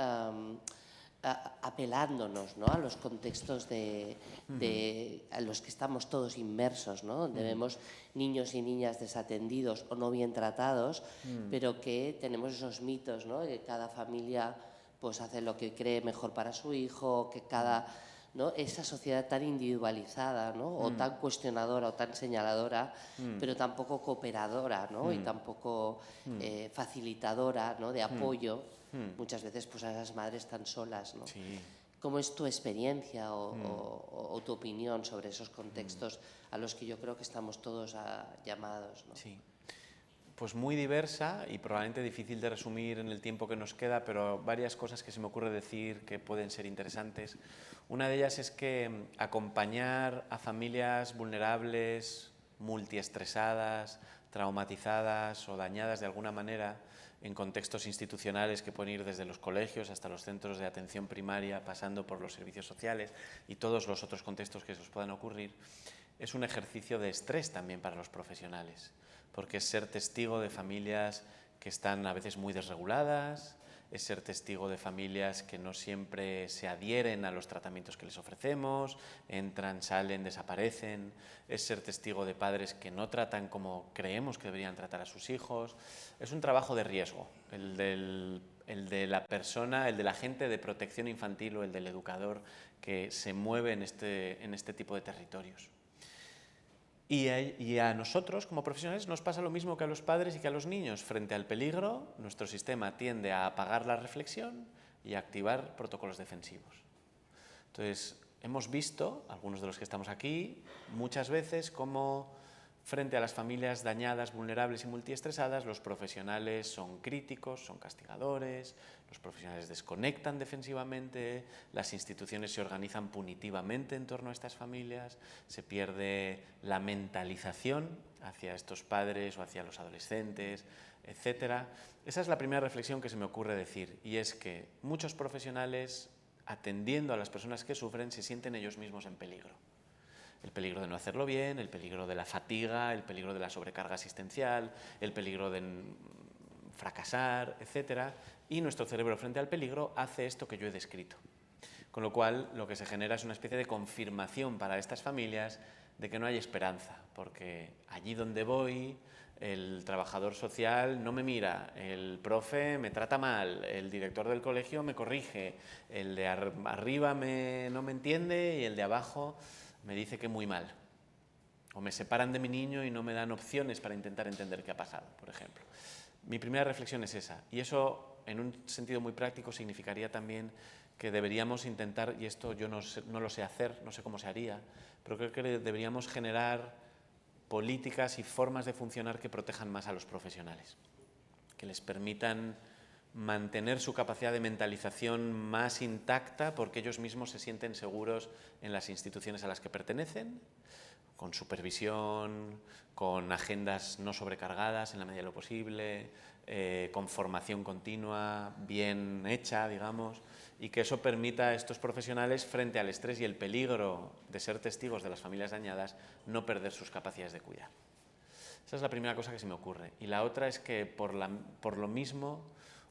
apelándonos, ¿no?, a los contextos a los que estamos todos inmersos, ¿no?, donde vemos niños y niñas desatendidos o no bien tratados, pero que tenemos esos mitos, ¿no?, de que cada familia pues hace lo que cree mejor para su hijo, que ¿no?, esa sociedad tan individualizada, ¿no?, o tan cuestionadora o tan señaladora, pero tampoco cooperadora, ¿no?, y tampoco facilitadora, ¿no?, de apoyo, muchas veces pues a esas madres tan solas, ¿no? Sí. ¿Cómo es tu experiencia o tu opinión sobre esos contextos a los que yo creo que estamos todos llamados, ¿no? Sí. Pues muy diversa y probablemente difícil de resumir en el tiempo que nos queda, pero varias cosas que se me ocurre decir que pueden ser interesantes. Una de ellas es que acompañar a familias vulnerables, multiestresadas, traumatizadas o dañadas de alguna manera en contextos institucionales que pueden ir desde los colegios hasta los centros de atención primaria, pasando por los servicios sociales y todos los otros contextos que se os puedan ocurrir, es un ejercicio de estrés también para los profesionales, porque es ser testigo de familias que están a veces muy desreguladas, es ser testigo de familias que no siempre se adhieren a los tratamientos que les ofrecemos, entran, salen, desaparecen, es ser testigo de padres que no tratan como creemos que deberían tratar a sus hijos. Es un trabajo de riesgo, el de la persona, el del agente de protección infantil o el del educador que se mueve en este tipo de territorios. Y a nosotros, como profesionales, nos pasa lo mismo que a los padres y que a los niños. Frente al peligro, nuestro sistema tiende a apagar la reflexión y a activar protocolos defensivos. Entonces, hemos visto, algunos de los que estamos aquí, muchas veces cómo frente a las familias dañadas, vulnerables y multiestresadas, los profesionales son críticos, son castigadores, los profesionales desconectan defensivamente, las instituciones se organizan punitivamente en torno a estas familias, se pierde la mentalización hacia estos padres o hacia los adolescentes, etc. Esa es la primera reflexión que se me ocurre decir, y es que muchos profesionales, atendiendo a las personas que sufren, se sienten ellos mismos en peligro. El peligro de no hacerlo bien, el peligro de la fatiga, el peligro de la sobrecarga asistencial, el peligro de fracasar, etc. Y nuestro cerebro frente al peligro hace esto que yo he descrito. Con lo cual, lo que se genera es una especie de confirmación para estas familias de que no hay esperanza, porque allí donde voy, el trabajador social no me mira, el profe me trata mal, el director del colegio me corrige, el de arriba no me entiende y el de abajo me dice que muy mal. O me separan de mi niño y no me dan opciones para intentar entender qué ha pasado, por ejemplo. Mi primera reflexión es esa, y eso en un sentido muy práctico significaría también que deberíamos intentar, y esto yo no lo sé hacer, no sé cómo se haría, pero creo que deberíamos generar políticas y formas de funcionar que protejan más a los profesionales, que les permitan mantener su capacidad de mentalización más intacta porque ellos mismos se sienten seguros en las instituciones a las que pertenecen, con supervisión, con agendas no sobrecargadas en la medida de lo posible, con formación continua, bien hecha, digamos, y que eso permita a estos profesionales, frente al estrés y el peligro de ser testigos de las familias dañadas, no perder sus capacidades de cuidar. Esa es la primera cosa que se me ocurre. Y la otra es que, por lo mismo,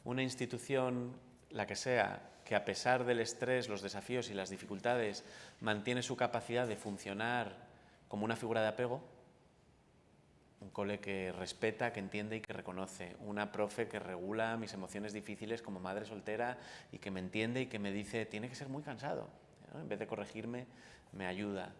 una institución, la que sea, que a pesar del estrés, los desafíos y las dificultades, mantiene su capacidad de funcionar como una figura de apego, un cole que respeta, que entiende y que reconoce, una profe que regula mis emociones difíciles como madre soltera y que me entiende y que me dice, tiene que ser muy cansado, ¿no? En vez de corregirme, me ayuda.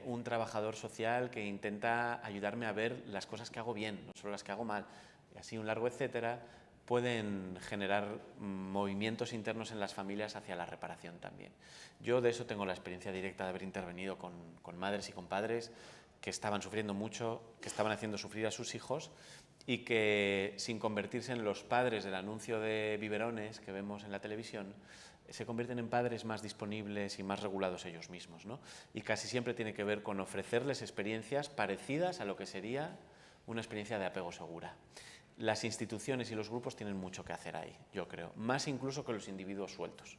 Un trabajador social que intenta ayudarme a ver las cosas que hago bien, no solo las que hago mal, y así un largo etcétera, pueden generar movimientos internos en las familias hacia la reparación también. Yo de eso tengo la experiencia directa de haber intervenido con madres y con padres que estaban sufriendo mucho, que estaban haciendo sufrir a sus hijos y que, sin convertirse en los padres del anuncio de biberones que vemos en la televisión, se convierten en padres más disponibles y más regulados ellos mismos, ¿no? Y casi siempre tiene que ver con ofrecerles experiencias parecidas a lo que sería una experiencia de apego segura. Las instituciones y los grupos tienen mucho que hacer ahí, yo creo, más incluso que los individuos sueltos.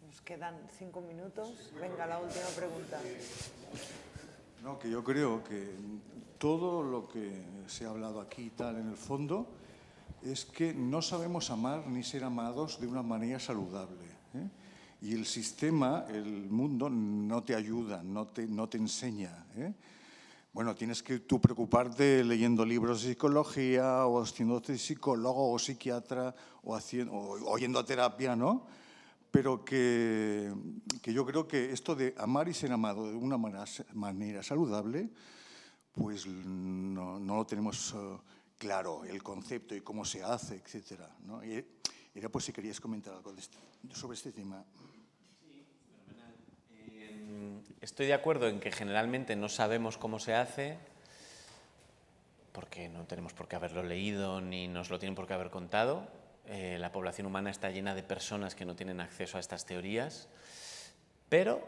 Nos quedan 5 minutos. Venga, la última pregunta. No, que yo creo que todo lo que se ha hablado aquí y tal, en el fondo, es que no sabemos amar ni ser amados de una manera saludable, ¿eh? Y el sistema, el mundo, no te ayuda, no te enseña, ¿eh? Bueno, tienes que tú preocuparte leyendo libros de psicología o haciéndote psicólogo o psiquiatra o oyendo a terapia, ¿no? Pero que yo creo que esto de amar y ser amado de una manera saludable, pues no lo tenemos claro, el concepto y cómo se hace, etcétera, ¿no? Y era pues si querías comentar algo sobre este tema. Sí, fenomenal. Estoy de acuerdo en que generalmente no sabemos cómo se hace, porque no tenemos por qué haberlo leído ni nos lo tienen por qué haber contado. La población humana está llena de personas que no tienen acceso a estas teorías, pero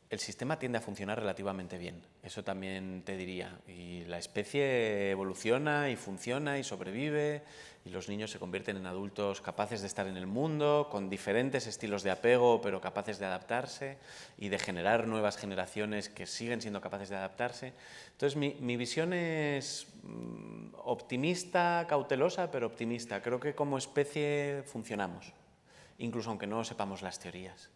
el sistema tiende a funcionar relativamente bien, eso también te diría. Y la especie evoluciona y funciona y sobrevive, y los niños se convierten en adultos capaces de estar en el mundo, con diferentes estilos de apego, pero capaces de adaptarse y de generar nuevas generaciones que siguen siendo capaces de adaptarse. Entonces, mi visión es optimista, cautelosa, pero optimista. Creo que como especie funcionamos, incluso aunque no sepamos las teorías.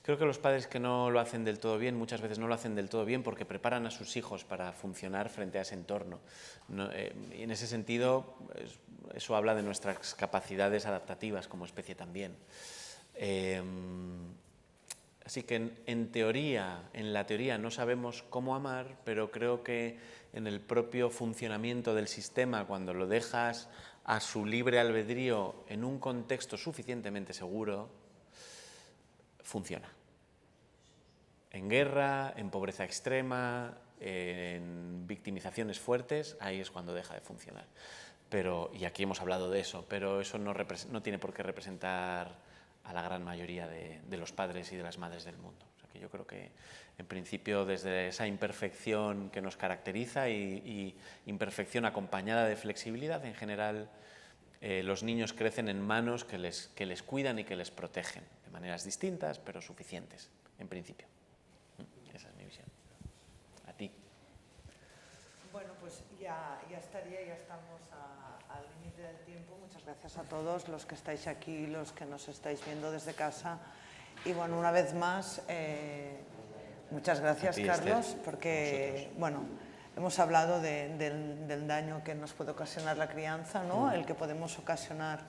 Creo que los padres que no lo hacen del todo bien, muchas veces no lo hacen del todo bien porque preparan a sus hijos para funcionar frente a ese entorno. Y en ese sentido, eso habla de nuestras capacidades adaptativas como especie también. Así que en la teoría no sabemos cómo amar, pero creo que en el propio funcionamiento del sistema, cuando lo dejas a su libre albedrío en un contexto suficientemente seguro, funciona. En guerra, en pobreza extrema, en victimizaciones fuertes, ahí es cuando deja de funcionar. Y aquí hemos hablado de eso, pero eso no tiene por qué representar a la gran mayoría de los padres y de las madres del mundo. O sea que yo creo que, en principio, desde esa imperfección que nos caracteriza y imperfección acompañada de flexibilidad, en general, los niños crecen en manos que les cuidan y que les protegen, de maneras distintas, pero suficientes, en principio. Esa es mi visión. A ti. ya estaría, ya estamos al límite del tiempo. Muchas gracias a todos los que estáis aquí, los que nos estáis viendo desde casa. Y bueno, una vez más, muchas gracias, ti, Carlos, Esther, porque bueno, hemos hablado del daño que nos puede ocasionar la crianza, ¿no? El que podemos ocasionar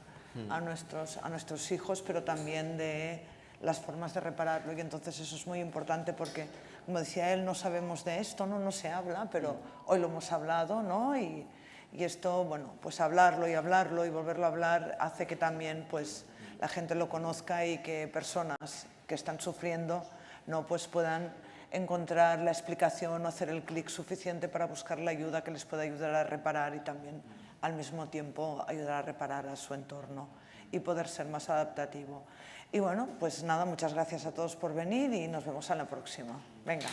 a nuestros hijos, pero también de las formas de repararlo. Y entonces eso es muy importante porque, como decía él, no sabemos de esto, no se habla, pero hoy lo hemos hablado, ¿no? Y esto, bueno, pues hablarlo y volverlo a hablar hace que también pues la gente lo conozca y que personas que están sufriendo, ¿no? Pues puedan encontrar la explicación o hacer el clic suficiente para buscar la ayuda que les pueda ayudar a reparar y también al mismo tiempo ayudar a reparar a su entorno y poder ser más adaptativo. Y bueno, pues nada, muchas gracias a todos por venir y nos vemos a la próxima. Venga.